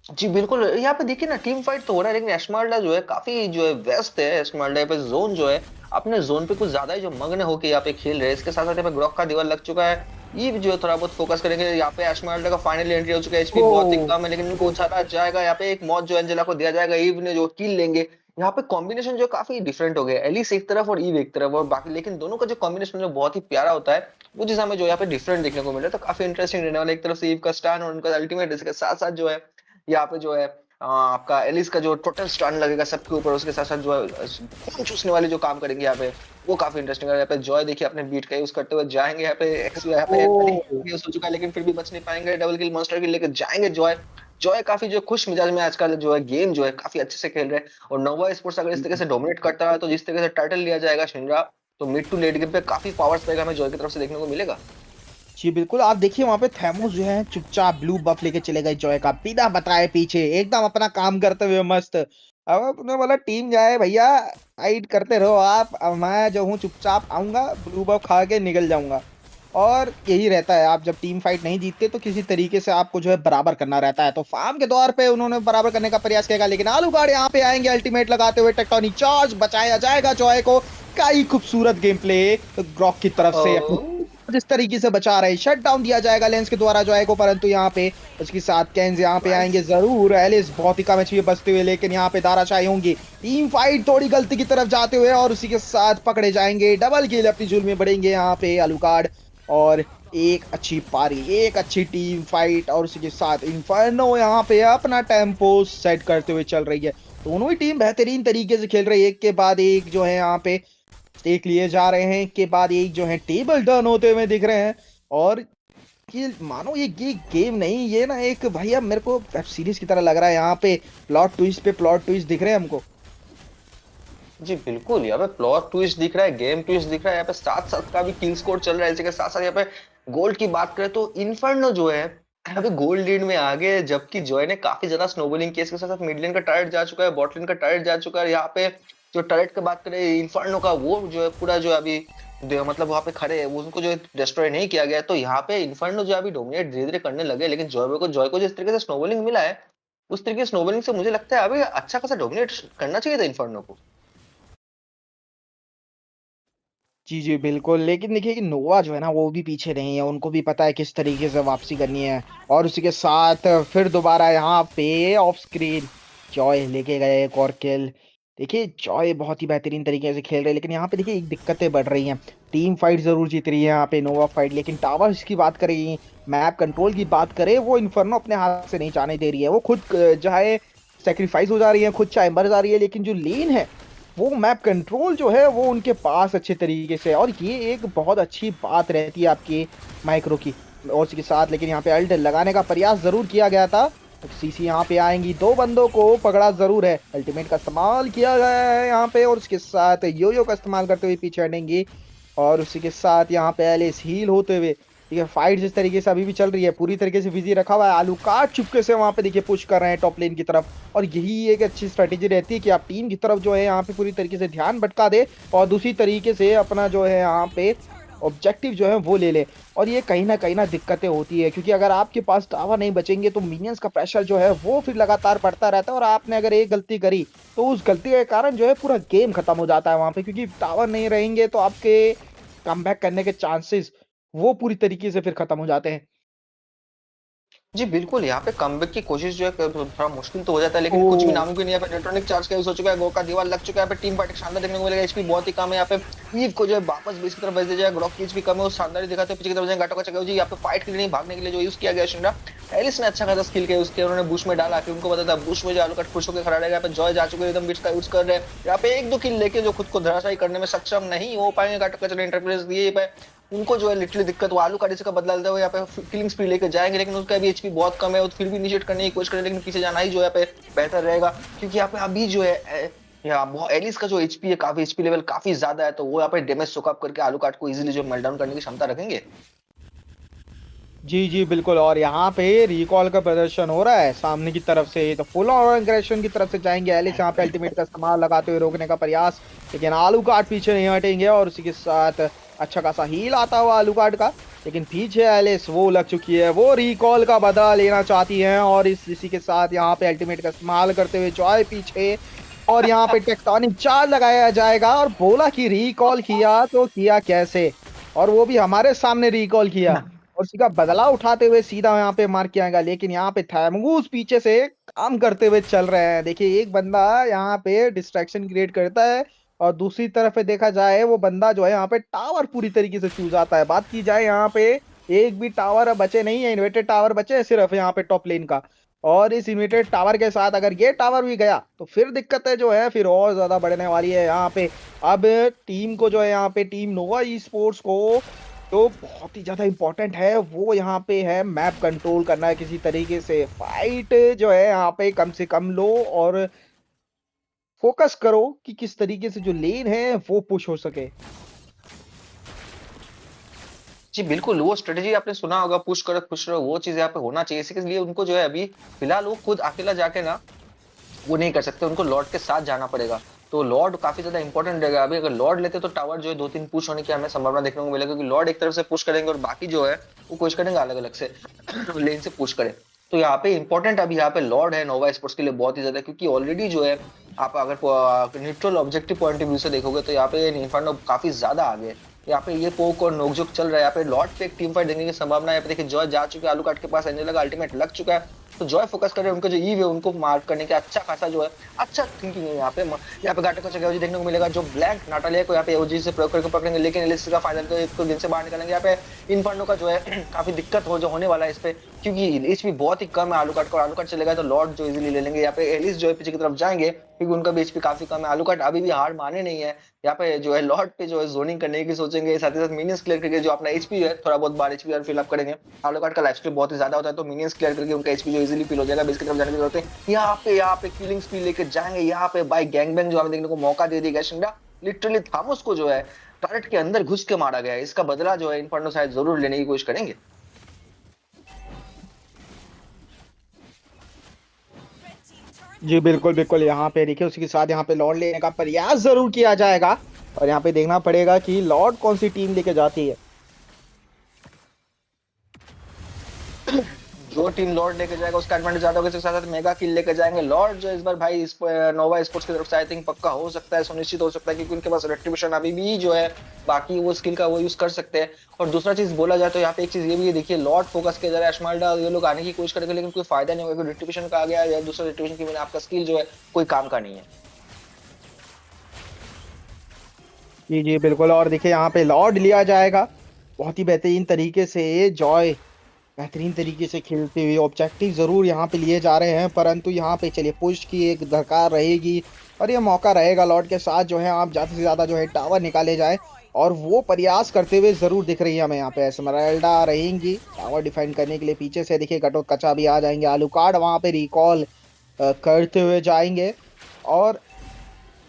S8: जी बिल्कुल, यहाँ पे देखिए ना टीम फाइट तो हो रहा है, लेकिन एस्मर्ल्डा जो है काफी जो है व्यस्त है। एस्मर्ल्डा पे जोन जो है अपने जोन पे कुछ ज्यादा ही जो मग्न होके यहाँ पे खेल रहे हैं। इसके साथ साथ यहाँ पे ग्रॉक का दीवार लग चुका है, ये भी जो है थोड़ा बहुत फोकस करेंगे। यहाँ पे एस्मर्ल्डा का फाइनल एंट्री हो चुका है, एचपी बहुत ही
S5: ओ
S8: कम है, लेकिन उनको उछाला जाएगा। यहाँ पे एक मौत जो एंजेला को दिया जाएगा, ईव ने जो किल लेंगे। यहाँ पे कॉम्बिनेशन जो काफी डिफरेंट हो गया, एलिस एक तरफ और ईव एक तरफ, और बाकी लेकिन दोनों का जो कॉम्बिनेशन जो बहुत ही प्यारा होता है, वो चीज हमें जो यहाँ पे डिफरेंट देखने को मिल रहा है। तो काफी इंटरेस्टिंग रहने वाला है। एक तरफ से ईव का स्टैंड और उनका अल्टीमेट, इसके साथ साथ जो है यहाँ पे जो है आपका एलिस का जो टोटल स्टन लगेगा सबके ऊपर, उसके साथ साथ जो है खून चूसने वाले जो काम करेंगे यहाँ पे, वो काफी इंटरेस्टिंग है। यहाँ पे जॉय देखिए अपने बीट का यूज करते हुए जाएंगे। यहाँ पे यहाँ पे
S5: ओ
S8: यूज हो चुका है, लेकिन फिर भी बच नहीं पाएंगे। डबल किल मॉन्स्टर किल लेके जाएंगे जॉय। जॉय काफी जो खुश मिजाज में आजकल जो है गेम जो है काफी अच्छे से खेल रहे हैं। और नोवा स्पोर्ट्स अगर इस तरीके से डोमिनेट करता है, तो जिस तरीके से टाइटल लिया जाएगा शिनरा, तो मिड टू लेट गेम पे काफी पावर स्पाइक हमें जॉय की तरफ से देखने को मिलेगा।
S7: जी बिल्कुल, आप देखिए वहां पे थैमोस जो है चुपचाप ब्लू बफ लेके चले गए जॉय का, बिना बताए पीछे एकदम अपना काम करते हुए मस्त। अब अपने बोला टीम जाए भैया, फाइट करते रहो आप, अब मैं जो हूँ चुपचाप आऊंगा, ब्लू बफ खा के निकल जाऊंगा। और यही रहता है, आप जब टीम फाइट नहीं जीतते तो किसी तरीके से आपको जो है बराबर करना रहता है। तो फार्म के दौर पे उन्होंने बराबर करने का प्रयास किया, लेकिन आलू गार्ड यहाँ पे आएंगे अल्टीमेट लगाते हुए, टेक्टोनिक चार्ज बचाया जाएगा जॉय को। कई खूबसूरत गेम प्ले ग्रॉक की तरफ से अपनी जिस तरीके से बचा रहे, शट डाउन दिया जाएगा लेंस के द्वारा जॉय को, परंतु यहाँ पे उसके साथ कैंस यहाँ पे आएंगे जरूर। एलिस बहुत ही कम एचपी बचते हुए, लेकिन यहाँ पे दाराशाही होंगी। टीम फाइट थोड़ी गलती की तरफ जाते हुए और उसी के साथ पकड़े जाएंगे। डबल किल अपनी झूल में बढ़ेंगे यहाँ पे आलूकार्ड। और एक अच्छी पारी, एक अच्छी टीम फाइट, और उसी के साथ इन्फर्नो यहाँ पे अपना टेम्पो सेट करते हुए चल रही है। दोनों ही टीम बेहतरीन तरीके से खेल रही है, एक के बाद एक जो है यहाँ पे स्टेक लिए जा रहे हैं, के बाद एक जो है टेबल टर्न होते हुए दिख रहे हैं। और ये मानो ये गेम नहीं, ये ना एक भैया मेरे को वेब सीरीज की तरह लग रहा है। यहाँ पे प्लॉट ट्विस्ट पे प्लॉट ट्विस्ट दिख रहे हैं हमको।
S8: जी बिल्कुल, यहाँ पे प्लॉट ट्विस्ट दिख रहा है, गेम ट्विस्ट दिख रहा है। यहाँ पे साथ साथ का भी किल स्कोर चल रहा है। इसी के साथ साथ यहाँ पे गोल्ड की बात करें तो इन्फर्नो जो है अभी गोल्ड लीड में आगे, जबकि जॉय ने काफी ज्यादा स्नोबॉलिंग किया। इसके साथ साथ मिड लेन का टारगेट जा चुका है, बॉट लेन का टारगेट जा चुका है। यहाँ पे जो टारगेट की बात करें इन्फर्नो का, वो जो है पूरा जो है अभी मतलब वहां पे खड़े है, उनको जो डिस्ट्रॉय नहीं किया गया। तो यहाँ पे इन्फर्नो जो अभी डोमिनेट धीरे धीरे करने लगे, लेकिन जॉय को जिस तरीके से स्नोबॉलिंग मिला है, उस तरीके से स्नोबॉलिंग से मुझे लगता है अभी अच्छा खासा डोमिनेट करना चाहिए था इन्फर्नो को।
S7: जी जी बिल्कुल, लेकिन देखिए कि नोवा जो है ना वो भी पीछे नहीं है, उनको भी पता है किस तरीके से वापसी करनी है। और उसी के साथ फिर दोबारा यहाँ पे ऑफ स्क्रीन जॉय लेके गए एक और किल। देखिए जॉय बहुत ही बेहतरीन तरीके से खेल रहे हैं, लेकिन यहाँ पे देखिए एक दिक्कतें बढ़ रही हैं। टीम फाइट जरूर जीत रही है यहाँ पे नोवा फाइट, लेकिन टावर्स की बात करें, मैप कंट्रोल की बात करें, वो इन्फर्नो अपने हाथ से नहीं जाने दे रही है। वो खुद चाहे सेक्रीफाइस हो जा रही है, खुद चाहे मर जा रही है, लेकिन जो लेन है वो मैप कंट्रोल जो है वो उनके पास अच्छे तरीके से है। और ये एक बहुत अच्छी बात रहती है आपकी माइक्रो की। और इसके साथ लेकिन यहाँ पे अल्ट लगाने का प्रयास जरूर किया गया था। सीसी यहाँ पे आएंगी, दो बंदों को पकड़ा जरूर है, अल्टीमेट का इस्तेमाल किया गया है यहाँ पे, और उसके साथ योयो का इस्तेमाल करते हुए पीछे हटेंगी। और उसी के साथ यहाँ पे एलिस हील होते हुए, ठीक है, फाइट जिस तरीके से अभी भी चल रही है पूरी तरीके से बिजी रखा हुआ है। आलू काट चुपके से वहां पे देखिए पुश कर रहे हैं टॉप लेन की तरफ। और यही एक अच्छी स्ट्रेटेजी रहती है कि आप टीम की तरफ जो है यहाँ पे पूरी तरीके से ध्यान भटका दे, और दूसरी तरीके से अपना जो है यहाँ पे ऑब्जेक्टिव जो है वो ले ले। और ये कहीं ना दिक्कतें होती है, क्योंकि अगर आपके पास टावर नहीं बचेंगे तो मिनियंस का प्रेशर जो है वो फिर लगातार बढ़ता रहता है। और आपने अगर एक गलती करी तो उस गलती के कारण जो है पूरा गेम खत्म हो जाता है वहां पे, क्योंकि टावर नहीं रहेंगे तो आपके कमबैक करने के चांसेस वो पूरी तरीके से फिर खत्म हो जाते हैं।
S8: जी बिल्कुल, यहाँ पे कमबैक की कोशिश जो है थोड़ा मुश्किल तो हो जाता है, लेकिन कुछ भी
S7: ओ
S8: नामुमकिन नहीं। यहाँ पे इलेक्ट्रॉनिक चार्ज का यूज हो चुका है, गो का दीवार लग चुका है। यहाँ पे टीम फाइट शानदार देखने को मिलेगा। एचपी बहुत ही कम है यहाँ पे, ईव को जो है वापस बेस की तरफ भेज दिया जाएगा। ग्रॉक की एचपी कम है, वो शानदार दिखाते हैं। पीछे की तरफ जाएंगे, गाटो का चक्कर जी यहाँ पे फाइट के लिए नहीं, भागने के लिए जो यूज किया गया शिंडा। एलिस ने अच्छा खासा स्किल किया, उसके उन्होंने बुश में डाला कि उनको पता था बुश में जो आलू कट खुश होकर खड़ा रहेगा। यहाँ पे जॉय जा चुके हैं, एकदम बिट्स का यूज कर रहे हैं। यहाँ पे एक दो किल लेके जो खुद को धराशायी करने में सक्षम नहीं हो पाएंगे, गाटो का चक्कर इंटरप्रेस दिए पे उनको जो है लिटरली दिक्कत, वो आलू का का बदला लेते हुए यहाँ पे किलिंग स्पीड लेके जाएंगे, लेकिन उसका भी एचपी बहुत कम है। वो फिर भी इनिशिएट करने की कोशिश करें, लेकिन पीछे जाना ही जो है पे बेहतर रहेगा, क्योंकि यहाँ पे अभी जो है यहाँ एलिस का जो एचपी है, काफी एचपी लेवल काफी ज्यादा है, तो वो यहाँ पे डैमेज सोकअप करके आलू काट को इजीली जो मेल्टडाउन करने की क्षमता रखेंगे।
S7: जी जी बिल्कुल, और यहाँ पे रिकॉल का प्रदर्शन हो रहा है सामने की तरफ से, तो फुल ऑन एग्रेशन की तरफ से जाएंगे एलिस यहाँ पे अल्टीमेट का इस्तेमाल लगाते हुए रोकने का प्रयास, लेकिन आलू काट पीछे नहीं हटेंगे। और उसी के साथ अच्छा खासा हील आता हुआ आलू काट का, लेकिन पीछे एलिस वो लग चुकी है, वो रिकॉल का बदला लेना चाहती हैं और इसी के साथ यहाँ पे अल्टीमेट का इस्तेमाल करते हुए जॉय पीछे, और यहाँ पे टेक्टोनिक चार्ज लगाया जाएगा और बोला कि रिकॉल किया तो किया कैसे, और वो भी हमारे सामने रिकॉल किया और उसी का बदला उठाते हुए सीधा यहाँ पे मार किया गया। लेकिन यहाँ पे थैमगूस पीछे से काम करते हुए चल रहे हैं। देखिए एक बंदा यहाँ पे डिस्ट्रैक्शन क्रिएट करता है और दूसरी तरफ पे देखा जाए वो बंदा जो है यहाँ पे टावर पूरी तरीके से चूज आता है। बात की जाए यहाँ पे एक भी टावर बचे नहीं है, इन्वर्टेड टावर बचे हैं सिर्फ यहाँ पे टॉप लेन का, और इस इन्वर्टेड टावर के साथ अगर ये टावर भी गया तो फिर दिक्कतें जो है फिर और ज्यादा बढ़ने वाली है यहाँ पे। अब टीम को जो है यहाँ पे टीम नोवा ई स्पोर्ट्स को तो बहुत ही ज्यादा इंपॉर्टेंट है, वो यहाँ पे है मैप कंट्रोल करना है किसी तरीके से। फाइट जो है यहाँ पे कम से कम लो और फोकस करो कि किस तरीके से जो लेन है वो पुश हो सके।
S8: जी बिल्कुल, वो स्ट्रेटेजी आपने सुना होगा, पुश करो खुश रहो, वो चीज यहाँ पे होना चाहिए। इसी के लिए उनको जो है अभी फिलहाल वो खुद अकेला जाके ना वो नहीं कर सकते, उनको लॉर्ड के साथ जाना पड़ेगा। तो लॉर्ड काफी ज्यादा इंपॉर्टेंट रहेगा। अभी अगर लॉर्ड लेते तो टावर जो है 2-3 पुश होने की हमें संभावना देखने को मिलेगी, क्योंकि लॉर्ड एक तरफ से पुश करेंगे और बाकी जो है वो कोशिश करेंगे अलग अलग से लेन से पुश करें। तो यहाँ पे इंपॉर्टेंट अभी यहाँ पे लॉर्ड है नोवा स्पोर्ट्स के लिए बहुत ही ज्यादा, क्योंकि ऑलरेडी जो है आप अगर neutral objective point of view से देखोगे तो यहाँ पे इन्फर्नो काफी ज्यादा आगे। यहाँ पे ये पोक और नोकझोंक चल रहा है। यहाँ पे लॉर्ड पे एक टीम फाइट देखने की संभावना है। यहाँ पे देखिए जॉय जा चुके हैं, आलू काट के पास एंजेला का अल्टीमेट लग चुका है, तो जॉय फोकस कर रहे हैं उनको जो ईव है उनको मार्क करने के अच्छा खासा जो है अच्छा थिंकिंग है यहाँ पे गाटे को चेक देखने को मिलेगा, जो ब्लैंक नाटालिया को यहाँ पे ओजी से प्रयोग करके पकड़ेंगे, लेकिन एलिस का फाइनल तो एक दिन से बाहर निकलेंगे। यहाँ पे इनफर्नो का जो है काफी दिक्कत हो जो होने वाला है इस पे, क्योंकि एचपी बहुत ही कम है। आलू काट को आलू काट चलेगा तो लॉर्ड जो इजीली ले लेंगे। यहाँ पे एलिस जो है पीछे की तरफ जाएंगे क्योंकि उनका भी एचपी काफी कम है। आलू काट अभी भी हार माने नहीं है। यहाँ पे जो है लॉर्ड पे जो है जोनिंग करने की सोचेंगे, साथ ही साथ मिनियंस क्लियर करके जो अपना एचपी है थोड़ा बहुत बार एचपी और फिल अप करेंगे। आलू काट का लाइफ स्पीड बहुत ही ज्यादा होता है, तो मिनियंस क्लियर करके उनका एचपी जो इजीली फिल हो जाएगा। बेस की तरफ जाने की जरूरत है। यहाँ पे किलिंग स्पीड लेके जाएंगे। यहाँ पे बाय गैंग बैंग जो हमें देखने को मौका दे दिया शिंडा, लिटरली थामोस को जो है टॉयलेट के अंदर घुस के मारा गया है। इसका बदला जो है इन्फर्नो शायद जरूर लेने की कोशिश करेंगे।
S7: जी बिल्कुल बिल्कुल, यहाँ पे देखिए उसी के साथ यहाँ पे लॉर्ड लेने का प्रयास जरूर किया जाएगा और यहाँ पे देखना पड़ेगा कि लॉर्ड कौन सी टीम लेके जाती है।
S8: जो टीम लॉर्ड लेके जाएगा उसका एडवांटेज ज्यादा होगा। इसके साथ साथ मेगा किल लेके जाएंगे लॉर्ड जो इस बार भाई इस नोवा स्पोर्ट्स की तरफ से आई थिंक पक्का हो सकता है, सुनिश्चित हो सकता है, क्योंकि उनके पास रेट्रिब्यूशन अभी भी जो है बाकी वो स्किल का वो यूज कर सकते हैं। और दूसरा चीज बोला जाए तो यहाँ पे एक चीज ये भी है, देखिए लॉर्ड फोकस किया जा रहा है, अश्माल्डा ये लोग आने की कोशिश करेंगे लेकिन कोई फायदा नहीं होगा, क्योंकि रेट्रिब्यूशन का आ गया या दूसरा रेट्रिब्यूशन की मैंने आपका स्किल जो है कोई काम का नहीं है।
S7: जी जी बिल्कुल, और देखिए यहाँ पे लॉर्ड लिया जाएगा बहुत ही बेहतरीन तरीके से। जॉय बेहतरीन तरीके से खेलते हुए ऑब्जेक्टिव जरूर यहाँ पे लिए जा रहे हैं, परंतु यहाँ पे चलिए पुश की एक दरकार रहेगी और ये मौका रहेगा लॉर्ड के साथ जो है आप ज्यादा से ज्यादा जो है टावर निकाले जाए, और वो प्रयास करते हुए जरूर दिख रही है हमें। यहाँ पे एस्मराल्डा रहेंगी टावर डिफेंड करने के लिए, पीछे से देखिए कटो कचा भी आ जाएंगे, आलू कार्ड वहाँ पे रिकॉल करते हुए जाएंगे। और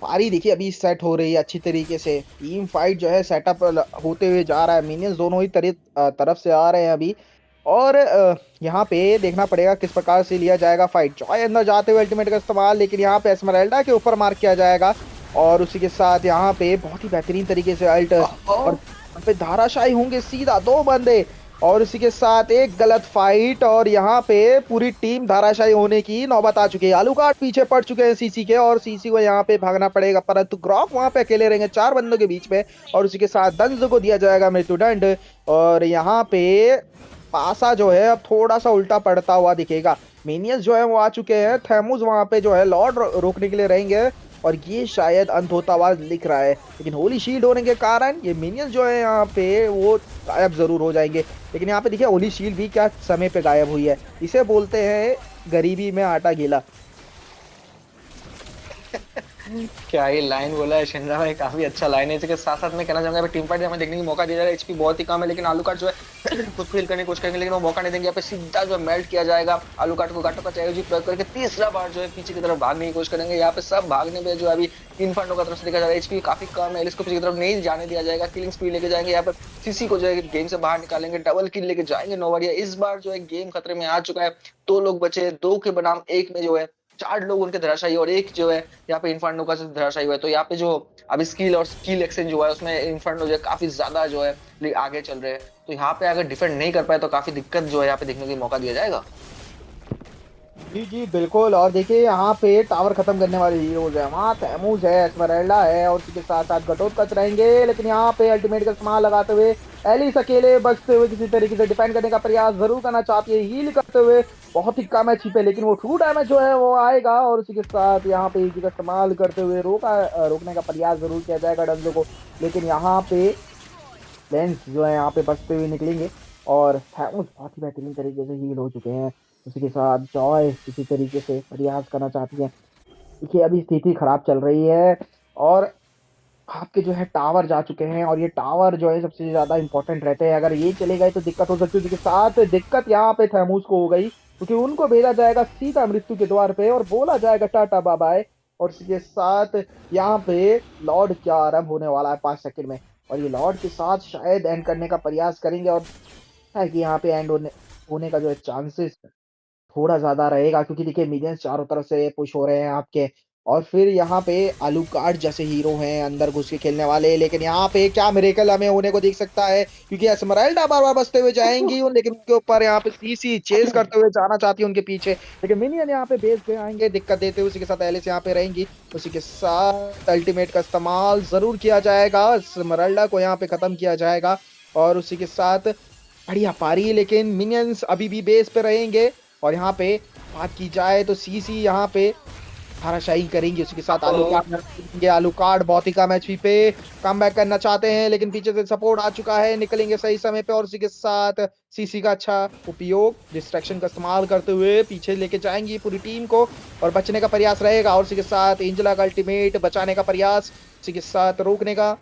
S7: पारी देखिए अभी सेट हो रही है अच्छी तरीके से, टीम फाइट जो है सेटअप होते हुए जा रहा है, मिनियंस दोनों ही तरफ से आ रहे हैं अभी। और यहाँ पे देखना पड़ेगा किस प्रकार से लिया जाएगा फाइट। जॉय अंदर जाते हुए अल्टीमेट का इस्तेमाल, लेकिन यहाँ पे एस्मराल्डा के ऊपर मार्क किया जाएगा और उसी के साथ यहाँ पे बहुत ही बेहतरीन तरीके से अल्ट, और यहाँ पे धाराशाही होंगे सीधा 2 बंदे, और इसी के साथ एक गलत फाइट और यहाँ पे पूरी टीम धाराशाही होने की नौबत आ चुकी है। आलू कार्ड पीछे पड़ चुके हैं सीसी के, और सीसी को यहाँ पे भागना पड़ेगा, परंतु ग्रॉक वहाँ पे अकेले रहेंगे 4 बंदों के बीच में, और उसी के साथ दंज को दिया जाएगा मृत्युदंड। और यहाँ पे पासा जो है अब थोड़ा सा उल्टा पड़ता हुआ दिखेगा। मिनियंस जो है वो आ चुके हैं, थैमूस वहाँ पे जो है लॉर्ड रोकने के लिए रहेंगे, और ये शायद अंत होता हुआ लिख रहा है, लेकिन होली शील्ड होने के कारण ये मिनियंस जो है यहाँ पे वो गायब जरूर हो जाएंगे। लेकिन यहाँ पे देखिए होली शील्ड भी क्या समय पे गायब हुई है, इसे बोलते हैं गरीबी में आटा गीला।
S8: क्या ये लाइन बोला है शिंदा भाई, काफी अच्छा लाइन है। इसके साथ साथ मैं कहना चाहूंगा टीम फाइट हमें देखने की मौका दिया जा रहा है। एचपी बहुत ही कम है, लेकिन आलू काट जो है खुद फील करने की कोशिश करेंगे, लेकिन वो मौका नहीं देंगे। यहाँ पे सीधा जो मेल्ट किया जाएगा, आलू काट को गाटो का चाहिए प्रयोग करके तीसरा बार जो है पीछे की तरफ भागने की कोशिश करेंगे। यहाँ पे सब भागने में जो अभी इनफर्नो का तरफ से देखा जा रहा है एचपी काफी कम है, इसको पीछे की तरफ नहीं जाने दिया जाएगा। किलिंग स्पीड लेके जाएंगे, यहाँ पर सीसी को जो है गेम से बाहर निकालेंगे, डबल किल लेके जाएंगे नोवारिया। इस बार जो है गेम खतरे में आ चुका है, 2 लोग बचे, 2 के बनाम 1 में जो है 4 लोग उनके धराशायी और एक जो है यहाँ पे इन्फर्नो का धराशायी हुआ है। तो यहाँ पे जो अभी स्किल और स्किल एक्सचेंज हुआ है उसमें इन्फर्नो जो है काफी ज्यादा जो है आगे चल रहे हैं। तो यहाँ पे अगर डिफेंड नहीं कर पाए तो काफी दिक्कत जो है यहाँ पे देखने को मौका दिया जाएगा।
S7: जी जी बिल्कुल। और देखिए यहाँ पे टावर खत्म करने वाले हीरोज है, वहाँ तैमूज है, एस्मराल्डा है और उसके साथ साथ घटोत्कच रहेंगे। लेकिन यहाँ पे अल्टीमेट का इस्तेमाल लगाते हुए एलिस अकेले बचते हुए किसी तरीके से डिफेंड करने का प्रयास जरूर करना चाहती है, हील करते हुए बहुत ही कम एचपी पे, लेकिन वो ट्रू डैमेज जो है वो आएगा और उसी के साथ यहाँ पे का इस्तेमाल करते हुए रोकने का प्रयास जरूर किया जाएगा डंजो को। लेकिन यहाँ पे लेंस जो है यहाँ पे बचते हुए निकलेंगे और थैमोस बहुत ही बेहतरीन तरीके से हील हो चुके हैं। उसी के साथ जॉय किसी तरीके से प्रयास करना चाहती है। देखिए अभी स्थिति खराब चल रही है और आपके जो है टावर जा चुके हैं और ये टावर जो है सबसे ज्यादा इंपॉर्टेंट रहते हैं। अगर ये चले गए तो दिक्कत हो सकती है। उसके साथ दिक्कत यहाँ पे थैमूस को हो गई क्योंकि उनको भेजा जाएगा सीधा मृत्यु के द्वार पे और बोला जाएगा टाटा बाय बाय। और इसके साथ यहाँ पे लॉर्ड क्या आरंभ होने वाला है 5 सेकंड में और ये लॉर्ड के साथ शायद एंड करने का प्रयास करेंगे और है कि यहाँ पे एंड होने का जो है चांसेस थोड़ा ज्यादा रहेगा क्योंकि देखिए मिलियंस चारों तरफ से पुश हो रहे हैं आपके। और फिर यहाँ पे आलू कार्ड जैसे हीरो हैं अंदर घुस के खेलने वाले, लेकिन यहाँ पे क्या मिरेकल हमें होने को दिख सकता है क्योंकि एस्मराल्डा बार बार बचते हुए जाएंगी लेकिन उनके ऊपर यहाँ पे सीसी चेस करते हुए जाना चाहती है उनके पीछे, लेकिन मिनियन यहाँ पे बेस पे आएंगे दिक्कत देते हुए। उसी के साथ एलिस यहाँ पे रहेंगी, उसी के साथ अल्टीमेट का इस्तेमाल जरूर किया जाएगा, एस्मराल्डा को यहाँ पे खत्म किया जाएगा और उसी के साथ बढ़िया पारी, लेकिन मिनियंस अभी भी बेस पे रहेंगे। और यहाँ पे बात की जाए तो सीसी यहाँ पे धाराशाही करेंगे, उसके साथ आलू कार्ड बहुत ही कम एचपी पे कम बैक करना चाहते हैं लेकिन पीछे से सपोर्ट आ चुका है, निकलेंगे सही समय पे और उसी के साथ सीसी का अच्छा उपयोग डिस्ट्रैक्शन का इस्तेमाल करते हुए पीछे लेके जाएंगी पूरी टीम को और बचने का प्रयास रहेगा। और उसी के साथ एंजेला का अल्टीमेट बचाने का प्रयास, उसी के साथ रोकने का,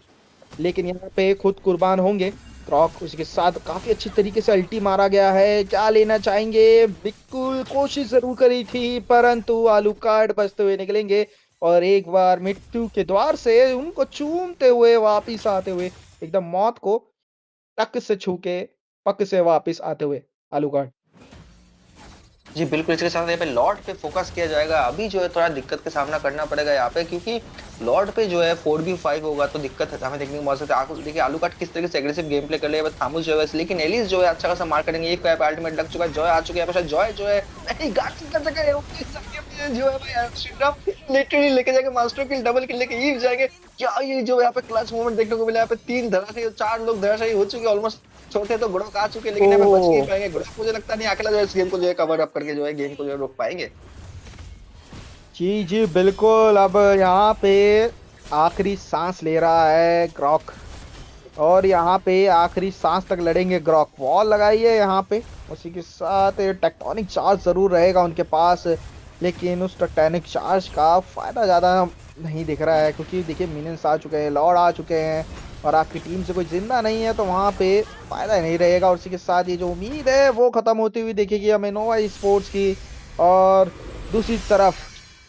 S7: लेकिन यहाँ पे खुद कुर्बान होंगे क्रॉक। उसके साथ काफी अच्छी तरीके से अल्टी मारा गया है, क्या लेना चाहेंगे, बिल्कुल कोशिश जरूर करी थी परंतु आलू कार्ड बचते हुए निकलेंगे और एक बार मृत्यु के द्वार से उनको चूमते हुए वापिस आते हुए एकदम मौत को टक से छू के पक से वापिस आते हुए आलू कार्ड।
S8: जी बिल्कुल, इसके साथ यहाँ पे लॉर्ड पे फोकस किया जाएगा। अभी जो है थोड़ा दिक्कत का सामना करना पड़ेगा यहाँ पे क्योंकि लॉर्ड पे जो है 4v5 होगा तो दिक्कत है हमें देखने को मिल सकता है। देखिए आलू काट किस तरीके से एग्रेसिव गेम प्ले कर लिया थामूस जो है, लेकिन एलिस जो है अच्छा खासा मार करेंगे। एक पे अल्टीमेट लग चुका है, जॉय आ चुके हैं, जॉय जो है नहीं गार्ड कर सके जो है भाई लिटरली लेके जाके मास्टर किल डबल किल लेके ईव जाएंगे। क्या ये जो यहाँ पे क्लच मोमेंट देखने को मिला, यहाँ पे 3 धराशायी 4 लोग धराशायी हो चुके ऑलमोस्ट, छोटे तो गुड़क आ चुके लेकिन यहाँ पे बच नहीं पाएंगे। गुड़क मुझे लगता नहीं अकेला जो है इस गेम को जो है कवर अप करके जो है गेम को जो है रोक पाएंगे।
S7: जी जी बिल्कुल। अब यहाँ पे आखिरी सांस ले रहा है ग्रॉक और यहाँ पे आखिरी सांस तक लड़ेंगे ग्रॉक। वॉल लगाई है यहाँ पे, उसी के साथ टेक्टोनिक चार्ज जरूर रहेगा उनके पास लेकिन उस टेक्टोनिक चार्ज का फायदा ज्यादा नहीं दिख रहा है क्योंकि देखिए मिनियंस आ चुके हैं, लॉर्ड आ चुके हैं और आपकी टीम से कोई जिंदा नहीं है तो वहाँ पे फायदा नहीं रहेगा। और उसी के साथ ये जो उम्मीद है वो खत्म होती हुई दिखेगी हमें नोवा स्पोर्ट्स की। और दूसरी तरफ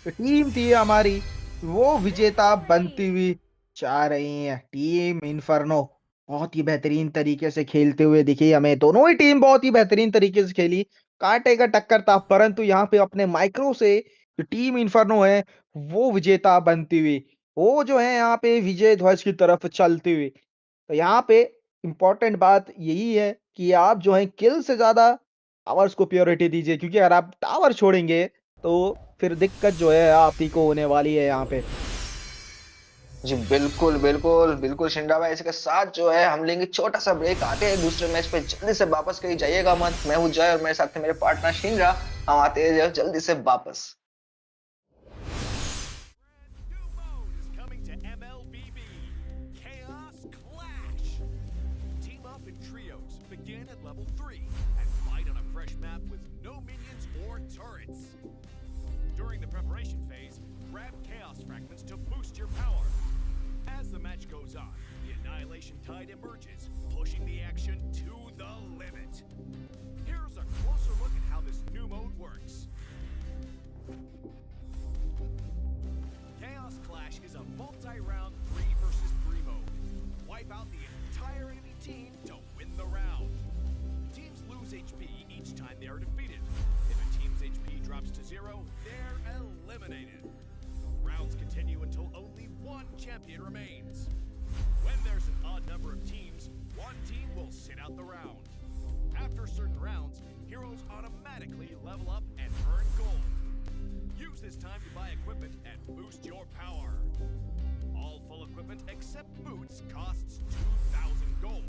S7: टीम थी हमारी वो विजेता बनती हुई जा रही है, टीम इन्फर्नो बहुत ही बेहतरीन तरीके से खेलते हुए दिखी हमें। दोनों ही टीम बहुत ही बेहतरीन तरीके से खेली, कांटे का टक्कर था परंतु यहाँ पे अपने माइक्रो से जो टीम इन्फर्नो है वो विजेता बनती हुई, वो जो है यहाँ पे विजय ध्वज की तरफ चलती हुई। तो यहाँ पे इम्पोर्टेंट बात यही है कि आप जो है किल से ज्यादा टावर्स को प्योरिटी दीजिए क्योंकि अगर आप टावर छोड़ेंगे तो फिर दिक्कत जो है आप ही को होने वाली है यहाँ पे।
S8: जी बिल्कुल बिल्कुल बिल्कुल शिंडा भाई, इसके साथ जो है हम लेंगे छोटा सा ब्रेक, आते हैं दूसरे मैच पे, जल्दी से वापस कहीं जाइएगा मत। मैं हूँ जय और मेरे साथ मेरे पार्टनर शिंडा, हम आते हैं जल्दी से वापस।
S1: During the preparation phase, grab chaos fragments to boost your power. As the match goes on, the annihilation tide emerges, pushing the action to the limit. Here's a closer look at how this new mode works. Chaos Clash is a multi-round 3 versus 3 mode. Wipe out the entire enemy team to win the round. Teams lose HP each time they are defeated. If a team's opponent's HP drops to 0, they're eliminated. Rounds continue until only one champion remains. When there's an odd number of teams, one team will sit out the round. After certain rounds, heroes automatically level up and earn gold. Use this time to buy equipment and boost your power. All full equipment except boots costs 2,000 gold.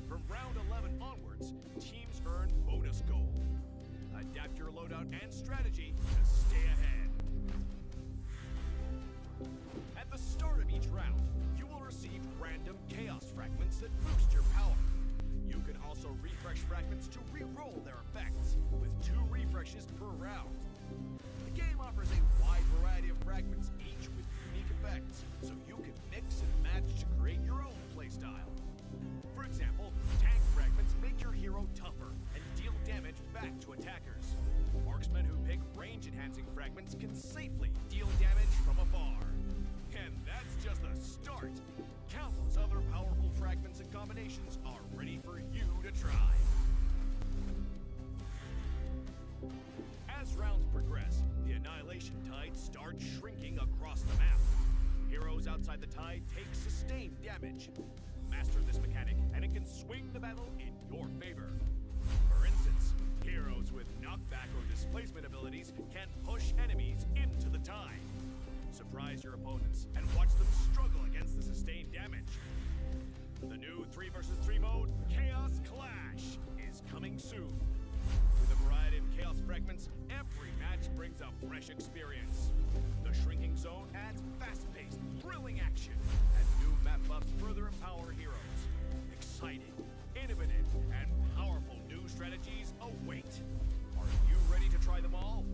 S1: From round 11 onwards, teams earn bonus gold. Adapt your loadout and strategy to stay ahead. At the start of each round, you will receive random chaos fragments that boost your power. You can also refresh fragments to re-roll their effects, with 2 refreshes per round. The game offers a wide variety of fragments, each with unique effects, so you can mix and match to create your own playstyle. For example, tank fragments make your hero tougher and deal damage back to attackers. Marksmen who pick range-enhancing fragments can safely deal damage from afar. And that's just the start. Countless other powerful fragments and combinations are ready for you to try. As rounds progress, the Annihilation Tide starts shrinking across the map. Heroes outside the tide take sustained damage. Master this mechanic, and it can swing the battle in your favor. For instance, heroes with knockback or displacement abilities can push enemies into the tide. Surprise your opponents and watch them struggle against the sustained damage. The new 3 vs 3 mode, Chaos Clash, is coming soon. With a variety of chaos fragments, every match brings a fresh experience. The shrinking zone adds fast-paced, thrilling action, and new map buffs further empower heroes. Exciting, innovative, and powerful new strategies await. Are you ready to try them all?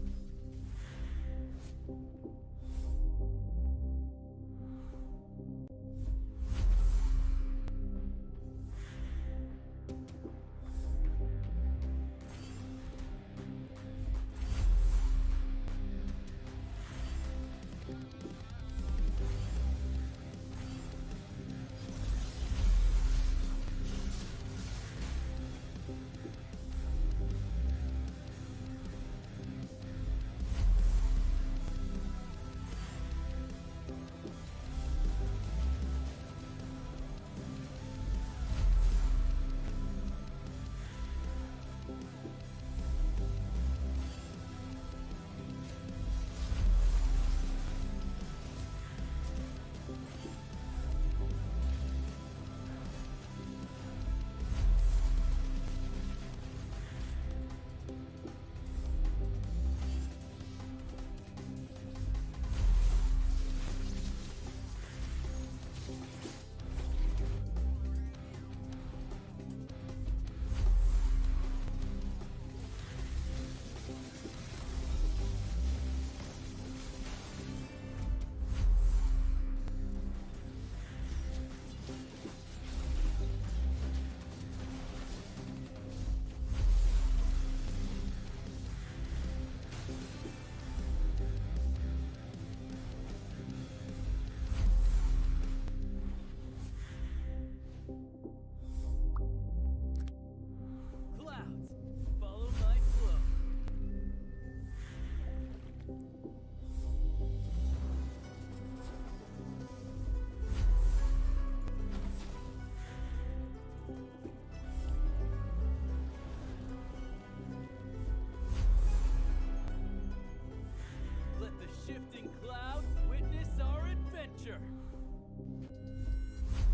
S9: shifting cloud, witness our adventure.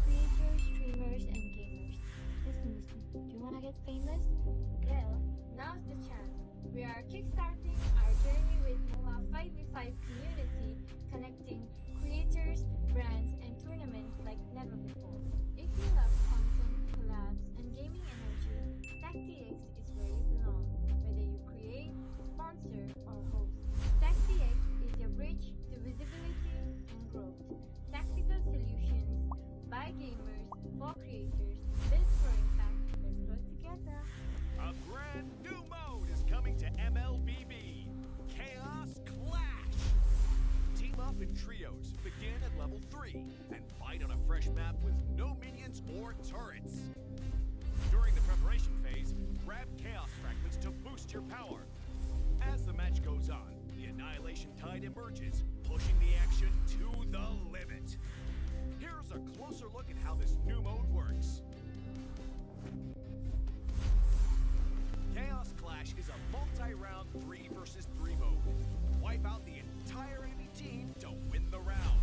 S2: Creators, streamers, and gamers. Listen, do you wanna get famous?
S3: Well, now's the chance. We are kickstarting our journey with Moba 5v5 community, connecting creators, brands, and tournaments like never before. If you love content, collabs, and gaming energy, TechDX is where you belong. Whether you create, sponsor, or host, TechDX is your bridge to visibility and growth. Tactical solutions by gamers for creators, built for impact. Let's grow together.
S1: A brand new mode is coming to MLBB. Chaos Clash. Team up in trios, begin at level 3, and fight on a fresh map with no minions or turrets. During the preparation phase, grab chaos fragments to boost your power. As the match goes on, the Annihilation Tide emerges, pushing the action to the limit. Here's a closer look at how this new mode works. Chaos Clash is a multi-round 3 versus 3 mode. Wipe out the entire enemy team to win the round.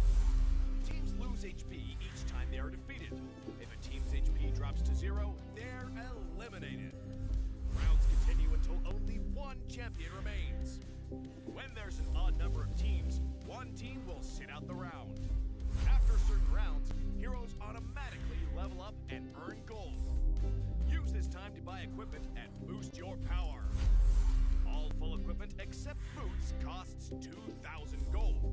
S1: Teams lose HP each time they are defeated. If a team's HP drops to 0, they're eliminated. Rounds continue until only one champion remains. When there's an odd number of teams, one team will sit out the round. After certain rounds, heroes automatically level up and earn gold. Use this time to buy equipment and boost your power. All full equipment except boots costs 2,000 gold.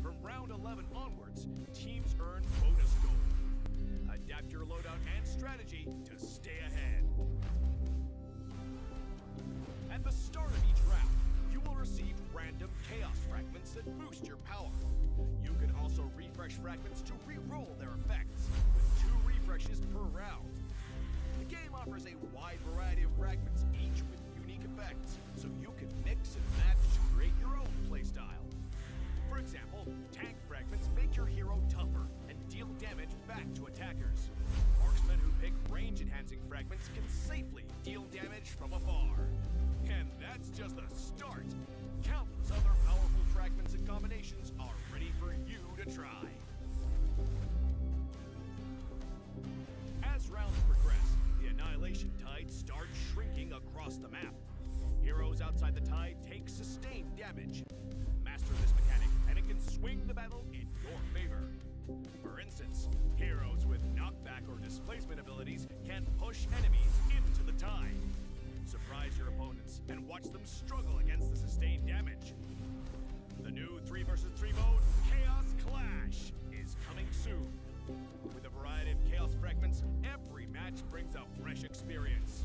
S1: From round 11 onwards, teams earn bonus gold. Adapt your loadout and strategy to stay ahead. At the start of each round, you will receive random chaos fragments that boost your power. You can also refresh fragments to re-roll their effects, with 2 refreshes per round. The game offers a wide variety of fragments, each with unique effects, so you can mix and match to create your own playstyle. For example, tank fragments make your hero tougher and deal damage back to attackers. Marksmen who pick range-enhancing fragments can safely deal damage from afar. And that's just the start. Countless other powerful fragments and combinations are ready for you to try. As rounds progress, the Annihilation Tide starts shrinking across the map. Heroes outside the tide take sustained damage. Master this mechanic, and it can swing the battle in your favor. For instance, heroes with knockback or displacement abilities can push enemies into the tide. Surprise your opponents and watch them struggle against the sustained damage. The new 3 versus 3 mode, Chaos Clash, is coming soon. With a variety of chaos fragments, every match brings a fresh experience.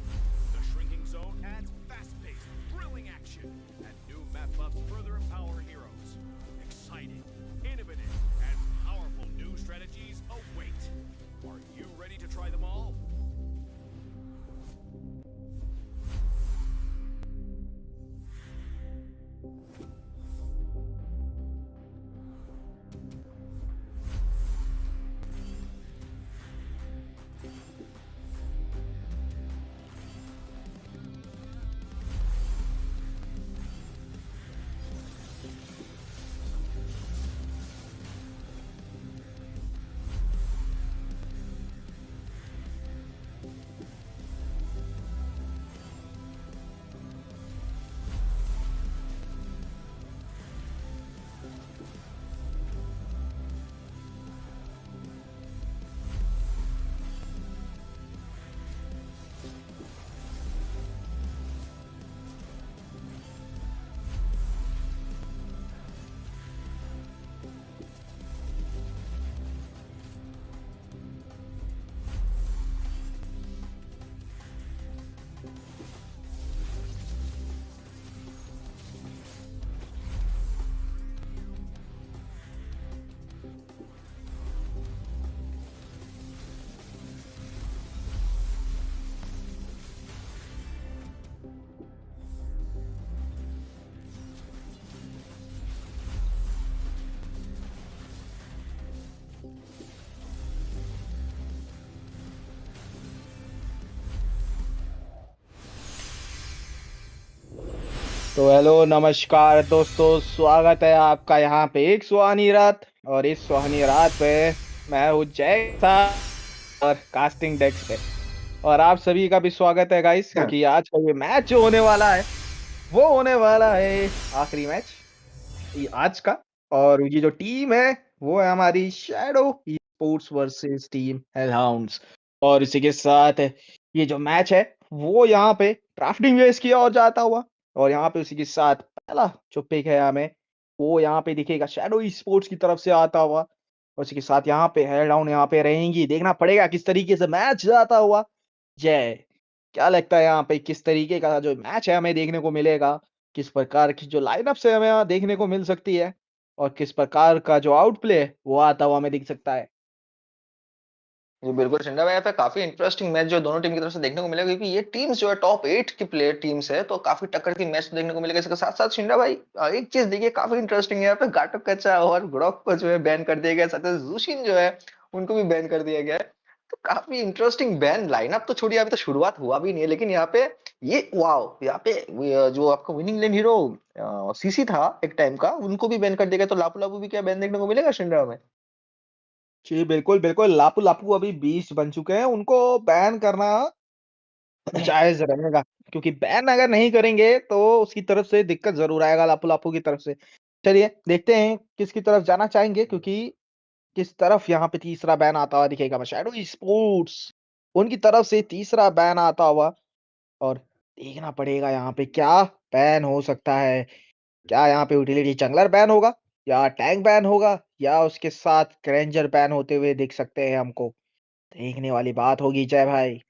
S1: The shrinking zone adds fast-paced, thrilling action, and new map buffs further empower heroes. Exciting, innovative, and powerful new strategies await. Are you ready to try them all?
S7: तो hello नमस्कार दोस्तों, स्वागत है आपका यहाँ पे एक सुहानी रात। और इस सुहानी रात पे मैं हूँ जय साहब और कास्टिंग डेस्क पे। और आप सभी का भी स्वागत है गाइस, क्योंकि आज का ये मैच जो होने वाला है वो होने वाला है आखिरी मैच आज का। और ये जो टीम है वो है हमारी शैडो स्पोर्ट्स वर्सेस टीम हेलहाउंड्स। और इसी के साथ ये जो मैच है वो यहाँ पे ड्राफ्टिंग बेस किया और जाता हुआ। और यहाँ पे उसी के साथ पहला जो पिक है हमें वो यहाँ पे दिखेगा शैडो स्पोर्ट्स की तरफ से आता हुआ। और उसी के साथ यहाँ पे हेल डाउन यहाँ पे रहेंगी, देखना पड़ेगा किस तरीके से मैच जाता हुआ। जय, क्या लगता है यहाँ पे किस तरीके का जो मैच है हमें देखने को मिलेगा, किस प्रकार की जो लाइनअप से हमें यहाँ देखने को मिल सकती है और किस प्रकार का जो आउट प्ले है वो आता हुआ हमें दिख सकता है।
S8: जी बिल्कुल शिंदा भाई, यहाँ पे काफी इंटरेस्टिंग मैच जो दोनों टीम की तरफ से देखने को मिलेगा, क्योंकि ये टीम्स जो है टॉप 8 की प्लेयर टीम्स है, तो काफी टक्कर की मैच देखने को मिलेगा। इसके साथ साथ शिंदा भाई एक चीज देखिए काफी इंटरेस्टिंग है, यहाँ पे गाटो कच्चा और ग्रॉक को जो है बैन कर दिया गया, साथ ही जुशिन जो है उनको भी बैन कर दिया गया है। तो काफी इंटरेस्टिंग बैन लाइनअप तो छोड़िए, अभी तो शुरुआत हुआ भी नहीं है, लेकिन यहाँ पे ये वाओ, यहाँ पे जो आपका विनिंग लेन हीरो सीसी था एक टाइम का, उनको भी बैन कर दिया गया। तो लापू लापू भी क्या बैन देखने को मिलेगा शिंदा में?
S7: जी बिल्कुल बिल्कुल, लापू लापू अभी 20 बन चुके हैं, उनको बैन करना जायज रहेगा, क्योंकि बैन अगर नहीं करेंगे तो उसकी तरफ से दिक्कत जरूर आएगा लापू लापू की तरफ से। चलिए देखते हैं किसकी तरफ जाना चाहेंगे, क्योंकि किस तरफ यहाँ पे तीसरा बैन आता हुआ दिखेगा। शैडो स्पोर्ट्स उनकी तरफ से तीसरा बैन आता हुआ, और देखना पड़ेगा यहाँ पे क्या बैन हो सकता है। क्या यहाँ पे यूटिलिटी जंगलर बैन होगा, या टैंक बैन होगा, या उसके साथ क्रेंजर बैन होते हुए दिख सकते हैं हमको। देखने वाली बात होगी जय भाई।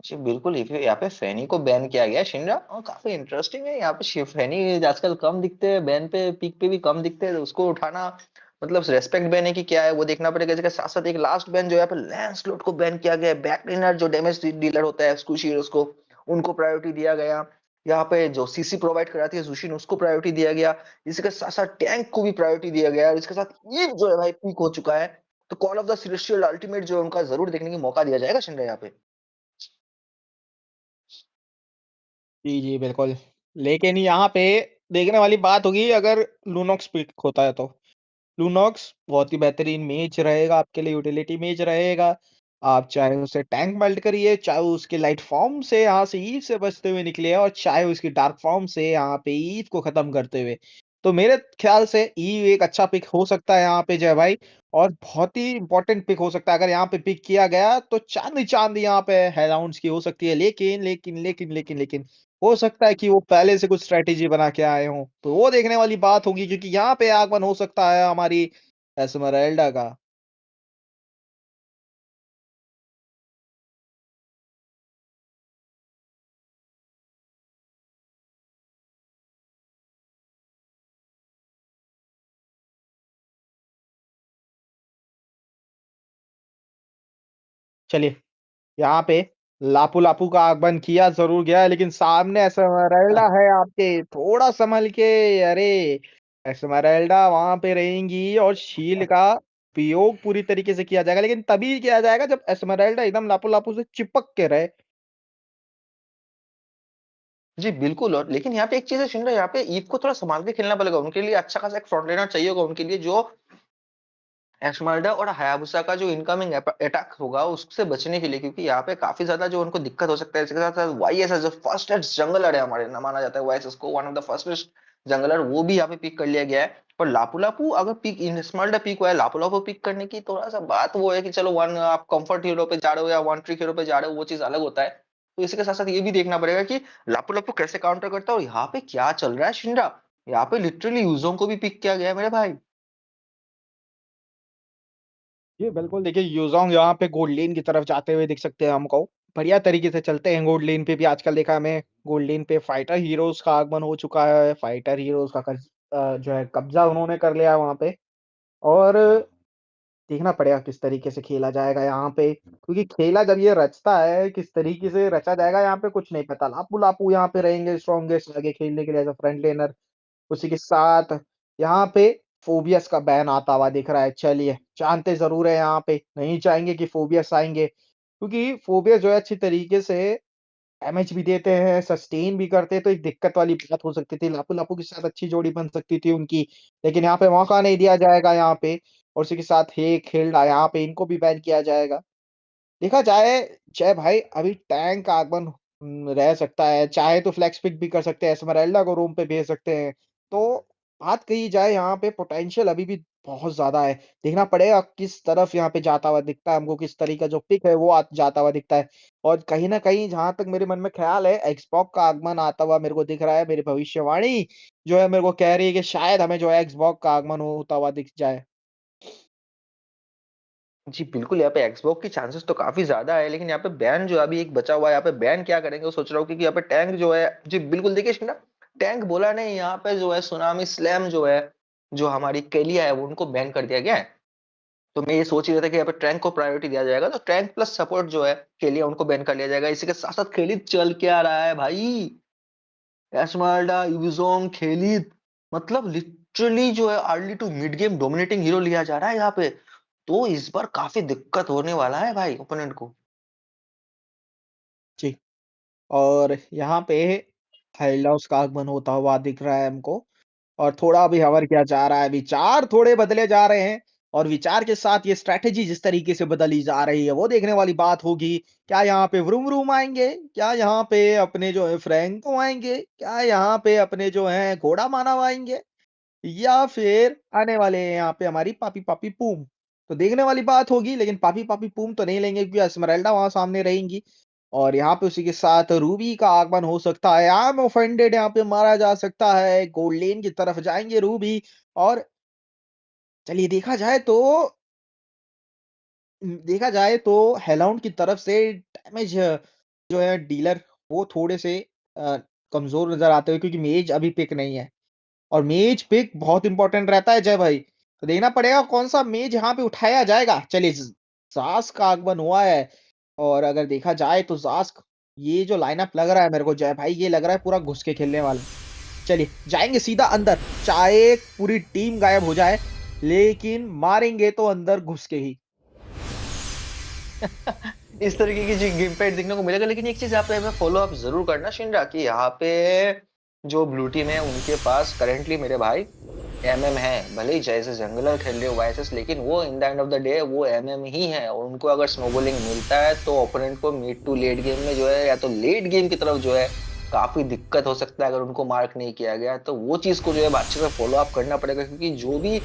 S8: जी बिल्कुल, यहाँ पे फैनी को बैन किया गया है शिंडा, और काफी इंटरेस्टिंग है। यहाँ पे फैनी आजकल कम दिखते हैं, बैन पे पीक पे भी कम दिखते हैं, तो उसको उठाना मतलब रेस्पेक्ट बैन है कि क्या है वो देखना पड़ेगा। इसके साथ साथ एक लास्ट बैन जो है यहाँ पे लैंसलॉट को बैन किया गया है। बैक लेनर जो डैमेज डीलर होता है स्क्विश हीरोज को, उनको प्रायोरिटी दिया गया। यहाँ पे जो सीसी प्रोवाइड कराती है जुशिन, उसको प्रायोरिटी दिया गया। इसके साथ साथ टैंक को भी प्रायोरिटी दिया गया, और इसके साथ ईव जो है भाई पीक हो चुका है। तो call of the celestial ultimate जो है उनका जरूर देखने की मौका दिया जाएगा शिंडा यहाँ पे।
S7: जी, जी, बिल्कुल। लेकिन यहाँ पे देखने वाली बात होगी अगर लूनॉक्स पिक होता है तो। लूनॉक्स बहुत ही बेहतरीन मेज रहेगा आपके लिए, यूटिलिटी मेज रहेगा। आप चाहे उसे टैंक मेल्ट करिए, चाहे उसके लाइट फॉर्म से यहाँ से ईव से बचते हुए निकले, और चाहे उसकी डार्क फॉर्म से यहाँ पे ईव को खत्म करते हुए। तो मेरे ख्याल से ईव एक अच्छा पिक हो सकता है यहाँ पे जय भाई, और बहुत ही इंपॉर्टेंट पिक हो सकता है। अगर यहाँ पे पिक किया गया तो चांदी चांदी यहाँ पे हेराउंड्स की हो सकती है। लेकिन हो सकता है कि वो पहले से कुछ स्ट्रैटेजी बना के आए हों, तो वो देखने वाली बात होगी, क्योंकि यहाँ पे आगमन हो सकता है हमारी एस्मराल्डा का। चलिए, यहाँ पे लापू लापू का आगमन किया जरूर गया है, लेकिन सामने एस्मराल्डा है आपके, थोड़ा संभल के। अरे, एस्मराल्डा वहां पे रहेंगी, और शील्ड का उपयोग पूरी तरीके से किया जाएगा, लेकिन तभी किया जाएगा जब एस्मराल्डा एकदम लापू लापू से चिपक के रहे।
S8: जी बिल्कुल, और लेकिन यहाँ पे एक चीज है शिंदे, यहाँ पे ईव को थोड़ा संभाल के खेलना पड़ेगा। उनके लिए अच्छा खासा एक फ्रंट लाइनर चाहिए होगा उनके लिए, जो एस्मर्डा और हायाबुसा का जो इनकमिंग अटैक होगा उससे बचने के लिए, क्योंकि यहाँ पे काफी ज्यादा जो उनको दिक्कत हो सकता है। इसके साथ साथ वाईएसएस जो फर्स्टेस्ट जंगलर है हमारे ना, माना जाता है वाईएसएस को वन ऑफ द फर्स्टेस्ट जंगलर, वो भी यहाँ पे पिक कर लिया गया है। और लापू लापू अगर पिक इन स्मर्डा पिक हुआ है, लापू लापू पिक करने की थोड़ा सा बात वो है कि चलो वन आप कंफर्ट हीरो पे जा रहे हो या वन ट्रिक हीरो पे जा रहे हो, वो चीज अलग होता है। तो इसके साथ साथ ये भी देखना पड़ेगा कि लापू लापू कैसे काउंटर करता है, और यहाँ पे क्या चल रहा है शिंडा। यहाँ पे लिटरली यूजों को भी पिक किया गया है मेरे भाई।
S7: जी बिल्कुल, देखिए यूजोंग यहाँ पे गोल्ड लेन की तरफ जाते हुए दिख सकते हैं हमको। बढ़िया तरीके से चलते हैं गोल्ड लेन पे भी, आजकल देखा हमें गोल्ड लेन पे फाइटर हीरोज का आगमन हो चुका है। फाइटर हीरोज का जो है कब्जा उन्होंने कर लिया है वहां पे। और देखना पड़ेगा किस तरीके से खेला जाएगा यहाँ पे, क्योंकि खेला जब ये रचता है किस तरीके से रचा जाएगा यहाँ पे कुछ नहीं पता। लापू लापू यहाँ पे रहेंगे स्ट्रॉन्गेस्ट आगे खेलने के लिए एज अ फ्रंट लेनर। उसी के साथ यहाँ पे फोबियस का बैन आता हुआ दिख रहा है। चलिए, जानते जरूर है यहाँ पे, नहीं चाहेंगे कि फोबियस आएंगे, क्योंकि फोबियस जो है अच्छी तरीके से डैमेज भी देते हैं, सस्टेन भी करते हैं, तो एक दिक्कत वाली बात हो सकती थी। लापू लापू के साथ अच्छी जोड़ी बन सकती थी उनकी, लेकिन यहाँ पे मौका नहीं दिया जाएगा यहाँ पे। और उसी के साथ हे खेलना यहाँ पे इनको भी बैन किया जाएगा। देखा जाए जय भाई, अभी टैंक का आगमन रह सकता है, चाहे तो फ्लेक्स पिक भी कर सकते हैं, एस्मराल्डा को रूम पे भेज सकते हैं। तो बात कही जाए यहाँ पे पोटेंशियल अभी भी बहुत ज़्यादा है। देखना पड़ेगा किस तरफ यहाँ पे जाता हुआ दिखता है हमको, किस तरीके का जो पिक है वो जाता हुआ दिखता है। और कहीं न कहीं जहाँ तक मेरे मन में ख़्याल है, एक्सबॉक्स का आगमन आता हुआ मेरे को दिख रहा है। मेरी भविष्यवाणी जो है मेरे को कह रही है कि शायद हमें जो है एक्सबॉक्स का आगमन होता हुआ दिख जाए।
S8: जी बिल्कुल, यहाँ पे एक्सबॉक्स की चांसेस तो काफी ज्यादा है, लेकिन यहाँ पे बैन जो अभी एक बचा हुआ है, यहाँ पे बैन क्या करेंगे वो सोच रहा हूँ, क्योंकि यहाँ पे टैंक जो है, जी बिल्कुल देखिए शिंदा, टैंक बोला नहीं, यहाँ पे जो है सुनामी स्लैम जो है, जो हमारी केलिया है, वो उनको बैन कर दिया गया है। तो मैं ये सोच ही रहा था कि यहाँ पे ट्रैंक को प्रायोरिटी दिया जाएगा, तो ट्रैंक प्लस सपोर्ट जो है के लिए उनको बैन कर लिया जाएगा। इसी के साथ साथ खेलित चल के आ रहा है भाई, एस्मर्ल्डा, यूजोंग, खेलित, मतलब लिटरली जो है early to mid game dominating hero लिया जा रहा है यहाँ पे। तो इस बार काफी दिक्कत होने वाला है भाई ओपोनेंट को।
S7: जी। और यहाँ पे हाइलाउस का आगमन होता हुआ दिख रहा है हमको, और थोड़ा अभी हवर किया जा रहा है, विचार थोड़े बदले जा रहे हैं, और विचार के साथ ये स्ट्रैटेजी जिस तरीके से बदली जा रही है वो देखने वाली बात होगी। क्या यहाँ पे व्रूम व्रूम आएंगे, क्या यहाँ पे अपने जो है फ्रैंको आएंगे, क्या यहाँ पे अपने जो है घोड़ा मानव आएंगे, या फिर आने वाले हैं यहाँ पे हमारी पापी पापी पूम। तो देखने वाली बात होगी, लेकिन पापी पापी पूम तो नहीं लेंगे क्योंकि एस्मरल्डा वहां सामने रहेंगी। और यहाँ पे उसी के साथ रूबी का आगमन हो सकता है, आई एम ऑफेंडेड यहाँ पे मारा जा सकता है, गोल्ड लेन की तरफ जाएंगे रूबी। और चलिए देखा जाए तो हेलाउंड की तरफ से डैमेज जो है डीलर वो थोड़े से कमजोर नजर आते हुए, क्योंकि मेज अभी पिक नहीं है, और मेज पिक बहुत इंपॉर्टेंट रहता है जय भाई। तो देखना पड़ेगा कौन सा मेज यहाँ पे उठाया जाएगा। चलिए जास्क का आगमन हुआ है, और अगर देखा जाए तो जास्क, ये जो लाइनअप लग रहा है मेरे को जय भाई, ये लग रहा है पूरा घुस के खेलने वाला। चलिए जाएंगे सीधा अंदर, चाहे पूरी टीम गायब हो जाए, लेकिन मारेंगे तो अंदर घुस के ही।
S8: इस तरीके की जो गेम प्लेट देखने को मिलेगा। लेकिन एक चीज यहाँ पे हमें फॉलो अप जरूर करना शिंडा, कि यहाँ पे जो ब्लू टीम है उनके पास करेंटली मेरे भाई एमएम है। भले ही जैसे जंगलर खेल रहे हो वाइसेस, लेकिन वो in the end of the day वो एमएम ही है, और उनको अगर स्नोबॉलिंग मिलता है तो ओपोनेंट को मिड टू लेट गेम में जो है, या तो लेट गेम की तरफ जो है काफी दिक्कत हो सकता है अगर उनको मार्क नहीं किया गया। तो वो चीज को जो है अच्छे से फॉलो अप करना पड़ेगा, क्योंकि जो भी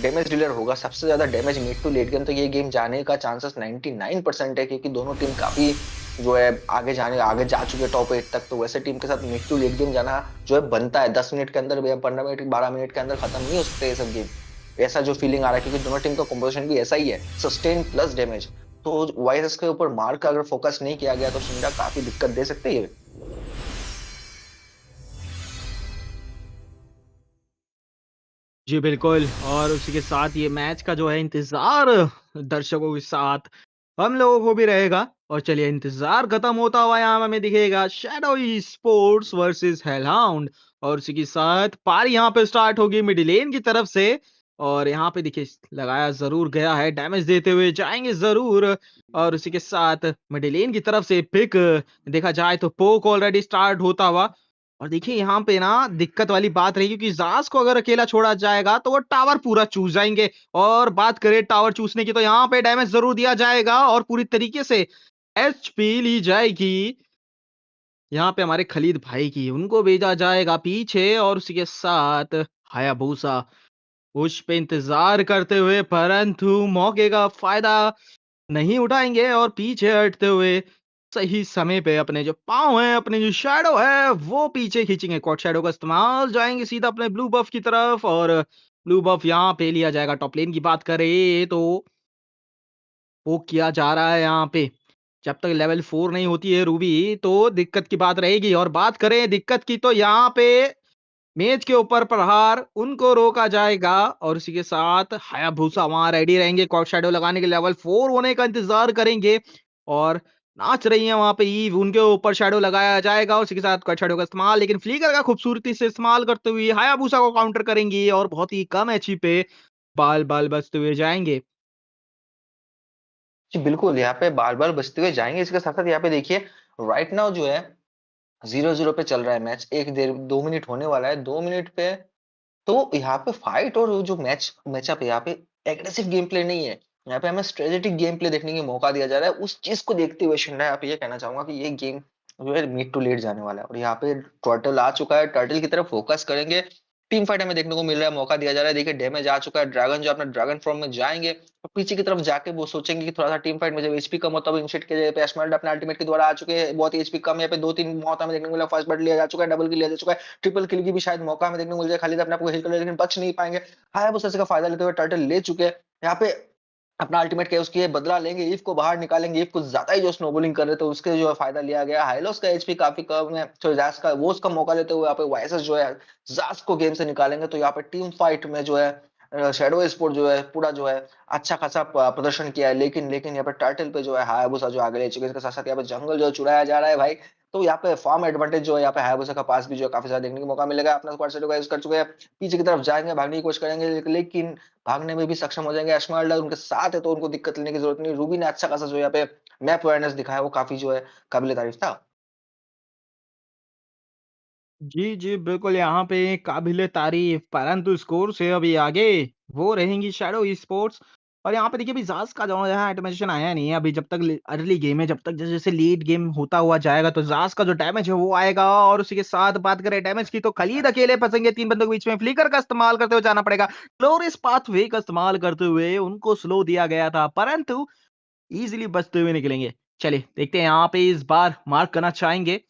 S8: डैमेज डीलर होगा सबसे ज्यादा damage mid to late game, तो ये गेम जाने का चांसेस 99% है, क्योंकि दोनों टीम काफी जो है आगे जा चुके टॉप 8 तक। तो वैसे टीम के साथ मिड टू लेट गेम जाना जो है बनता है। 10 मिनट के अंदर या 15 मिनट 12 मिनट के अंदर खत्म नहीं हो सकते ये सब गेम, ऐसा जो फीलिंग आ रहा है, क्योंकि दोनों टीम का कॉम्पोजिशन भी ऐसा ही है, सस्टेन प्लस डैमेज। तो वाइरस के ऊपर मार का अगर फोकस नहीं किया गया तो शिंडा काफी दिक्कत दे सकते हैं।
S7: जी बिल्कुल, और उसी के साथ ये मैच का जो है इंतजार दर्शकों के साथ हम लोगों को भी रहेगा। और चलिए इंतजार खत्म होता हुआ यहाँ हमें दिखेगा शैडो स्पोर्ट्स वर्सेस हेलहाउंड, और उसी के साथ पारी यहाँ पे स्टार्ट होगी मिडिल लेन की तरफ से। और यहाँ पे देखिए लगाया जरूर गया है, डैमेज देते हुए जाएंगे जरूर। और उसी के साथ मिडिल लेन की तरफ से पिक देखा जाए तो पोक ऑलरेडी स्टार्ट होता हुआ। और देखिए यहाँ पे ना दिक्कत वाली बात रही, क्योंकि जास को अगर अकेला छोड़ा जाएगा तो वो टावर पूरा चूस जाएंगे। और बात करें टावर चूसने की, तो यहाँ पे डैमेज जरूर दिया जाएगा और पूरी तरीके से एचपी ली जाएगी यहाँ पे हमारे खलीद भाई की, उनको भेजा जाएगा पीछे। और उसी के साथ हायाबूसा उस पे इंतजार करते हुए, परंतु मौके का फायदा नहीं उठाएंगे और पीछे हटते हुए सही समय पे अपने जो पाँव हैं, अपने जो शैडो है वो पीछे खींचेंगे। क्वाड शैडो का इस्तेमाल, जाएंगे सीधा अपने ब्लू बफ की तरफ, और ब्लू बफ यहाँ पे लिया जाएगा। टॉप लेन की बात करें तो वो किया जा रहा है यहाँ पे, जब तक लेवल 4 नहीं होती है रूबी तो दिक्कत की बात रहेगी। और बात करें दिक्कत की, तो यहाँ पे मेज के ऊपर प्रहार उनको रोका जाएगा, और इसी के साथ हायाबूसा वहां रेडी रहेंगे क्वाड शैडो लगाने के, लेवल 4 होने का इंतजार करेंगे। और नाच रही है वहां पे ईव, उनके ऊपर शैडो लगाया जाएगा और उसी के साथ क्वाड शैडो का इस्तेमाल, लेकिन फ्लीकर का खूबसूरती से इस्तेमाल करते हुए हायाबूसा को काउंटर करेंगी और बहुत ही कम एचपी पे बाल बाल बचते हुए जाएंगे।
S8: जी बिल्कुल, यहाँ पे बार बार बचते हुए जाएंगे। इसके साथ साथ यहाँ पे देखिए राइट नाउ जो है 0-0 पे चल रहा है मैच, 1 2 मिनट होने वाला है, 2 मिनट पे। तो यहाँ पे फाइट और जो मैचअप है, यहाँ पे एग्रेसिव गेम प्ले नहीं है, यहाँ पे हमें स्ट्रेटेजिक गेम प्ले देखने की मौका दिया जा रहा है। उस चीज को देखते हुए शिंडा यहाँ पे ये कहना चाहूंगा कि ये गेम जो है मिड टू लेट जाने वाला है, और यहाँ पे टर्टल आ चुका है, टर्टल की तरफ फोकस करेंगे। टीम फाइट हमें देखने को मिल रहा है, मौका दिया जा रहा है। देखिए डैमेज आ चुका है, ड्रैगन जो अपना ड्रैगन फॉर्म में जाएंगे और पीछे की तरफ जाके वो सोचेंगे कि थोड़ा सा टीम फाइट में जब एचपी कम होता है इनिशिएट किया जाए। एस्मर्ल्ड अपने अल्टीमेट के द्वारा आ चुके हैं, बहुत एचपी कम है, यहाँ पे 2 3 मौत हमें देखने को मिला। फर्स्ट ब्लड लिया जा चुका है, डबल किल लिया जा चुका है, ट्रिपल किल की भी शायद मौका हमें देखने को मिल जाए। खाली अपने आपको हिल कर ले, लेकिन बच नहीं पाएंगे। हायाबुसा का फायदा लेते हुए टर्टल ले चुके हैं यहाँ पे अपना अल्टीमेट के उसकी बदला लेंगे, ईव को बाहर निकालेंगे। ईव कुछ ज्यादा ही जो स्नोबॉलिंग कर रहे थे उसके जो है फायदा लिया गया। हाइलोस का एचपी काफी कम है, तो जास का वो उसका मौका लेते हुए यहाँ पे वाइसेस जो है जास को गेम से निकालेंगे। तो यहाँ पे टीम फाइट में जो है शैडो स्पोर्ट जो है पूरा जो है अच्छा खासा प्रदर्शन किया है, लेकिन लेकिन यहाँ पे टाइटल पे जो है हायाबुसा जो आगे ले चुके हैं। इसके साथ साथ यहाँ पे जंगल जो है चुराया जा रहा है भाई। तो यहाँ पे फॉर्म एडवांटेज जो है यहाँ पे हायाबुसा का पास भी जो है काफी ज्यादा देखने को मौका मिलेगा। अपना स्क्वाड सेट यूज कर चुके हैं, पीछे की तरफ जाएंगे, भागने की कोशिश करेंगे, लेकिन भागने में भी सक्षम हो जाएंगे। एस्मर्ल्ड उनके साथ है तो उनको दिक्कत लेने की जरूरत नहीं। रूबी ने अच्छा खासा जो यहाँ पे मैप अवेयरनेस दिखाया, वो काफी जो है काबिल तारीफ था।
S7: जी, जी, बिल्कुल यहाँ पे काबिल-ए-तारीफ़, परंतु स्कोर से अभी आगे वो रहेंगी शैडो स्पोर्ट्स। और यहाँ पे देखिए अभी ज़ाज़ का जो है ऑटोमेशन आया नहीं है अभी, जब तक अर्ली गेम है, जब तक जैसे-जैसे लीड गेम होता हुआ जाएगा तो ज़ाज़ का जो डैमेज है वो आएगा। और उसी के साथ बात करें डैमेज की तो खलीद अकेले फँसेंगे 3 बंदों के बीच में, फ्लिकर का इस्तेमाल करते हुए जाना पड़ेगा। ग्लोरियस पाथवे का इस्तेमाल करते हुए उनको स्लो दिया गया था, परंतु ईज़िली बचते हुए निकलेंगे। चलिए देखते हैं यहाँ पे इस बार मार्क करना चाहेंगे